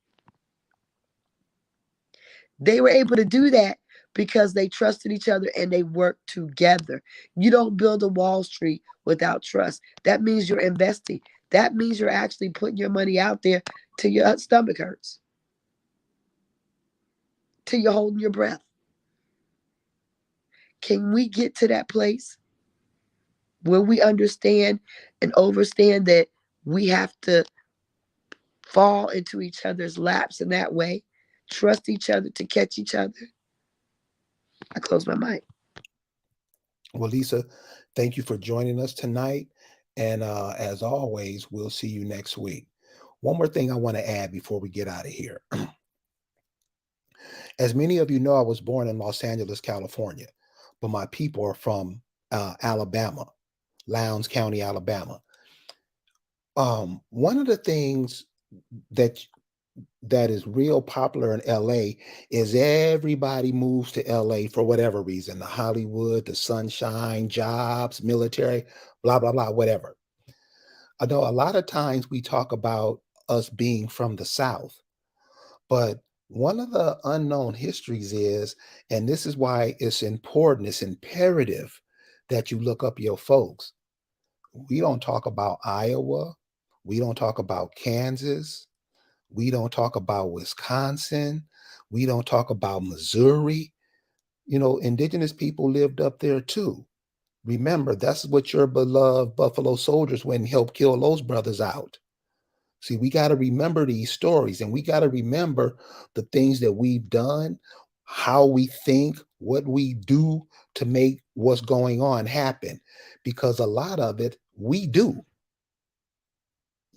They were able to do that because they trusted each other and they worked together. You don't build a Wall Street without trust. That means you're investing. That means you're actually putting your money out there till your stomach hurts, till you're holding your breath. Can we get to that place where we understand and overstand that we have to fall into each other's laps in that way, trust each other to catch each other? I close my mic. Well, Lisa, thank you for joining us tonight. And as always, we'll see you next week. One more thing I want to add before we get out of here. As many of you know, I was born in Los Angeles, California, but my people are from Alabama, Lowndes County, Alabama. One of the things that is real popular in LA is everybody moves to LA for whatever reason, the Hollywood, the sunshine, jobs, military, blah, blah, blah, whatever. I know a lot of times we talk about us being from the South, but one of the unknown histories is, and this is why it's important, it's imperative that you look up your folks. We don't talk about Iowa. We don't talk about Kansas. We don't talk about Wisconsin. We don't talk about Missouri. You know, indigenous people lived up there too. Remember, that's what your beloved Buffalo Soldiers went and helped kill those brothers out. See, we got to remember these stories, and we got to remember the things that we've done, how we think, what we do to make what's going on happen. Because a lot of it we do.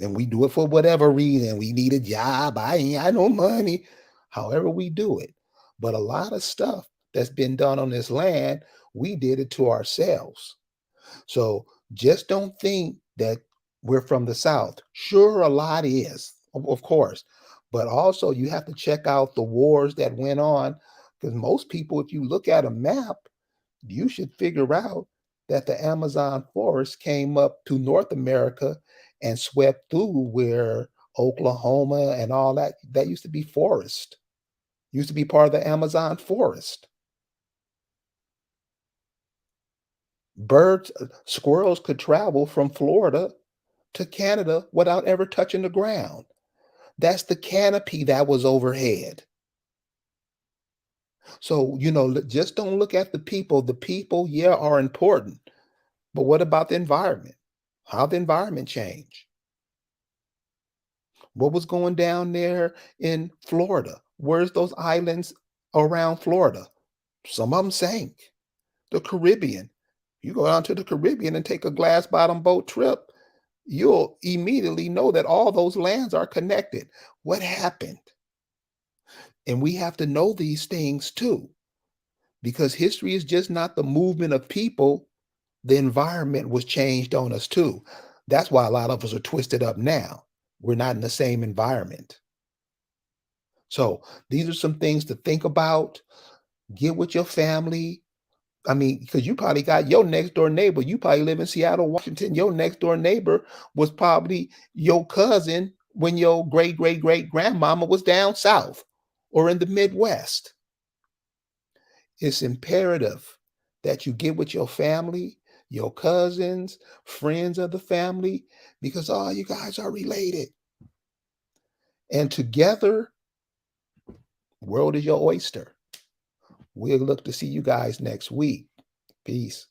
And we do it for whatever reason. We need a job. I ain't got no money. However we do it. But a lot of stuff that's been done on this land, we did it to ourselves. So just don't think that we're from the South. Sure, a lot is, of course. But also you have to check out the wars that went on. Because most people, if you look at a map, you should figure out that the Amazon forest came up to North America and swept through where Oklahoma and all that used to be forest, used to be part of the Amazon forest. Birds, squirrels could travel from Florida to Canada without ever touching the ground. That's the canopy that was overhead. So, just don't look at the people. The people, yeah, are important. But what about the environment? How the environment change? What was going down there in Florida? Where's those islands around Florida? Some of them sank. The Caribbean. You go down to the Caribbean and take a glass bottom boat trip, you'll immediately know that all those lands are connected. What happened? And we have to know these things too, because history is just not the movement of people. The environment was changed on us too. That's why a lot of us are twisted up now. We're not in the same environment. So these are some things to think about. Get with your family. I mean, because you probably got your next door neighbor. You probably live in Seattle, Washington. Your next door neighbor was probably your cousin when your great great great grandmama was down south or in the Midwest. It's imperative that you get with your family, your cousins, friends of the family, because all you guys are related. And together, world is your oyster. We'll look to see you guys next week. Peace.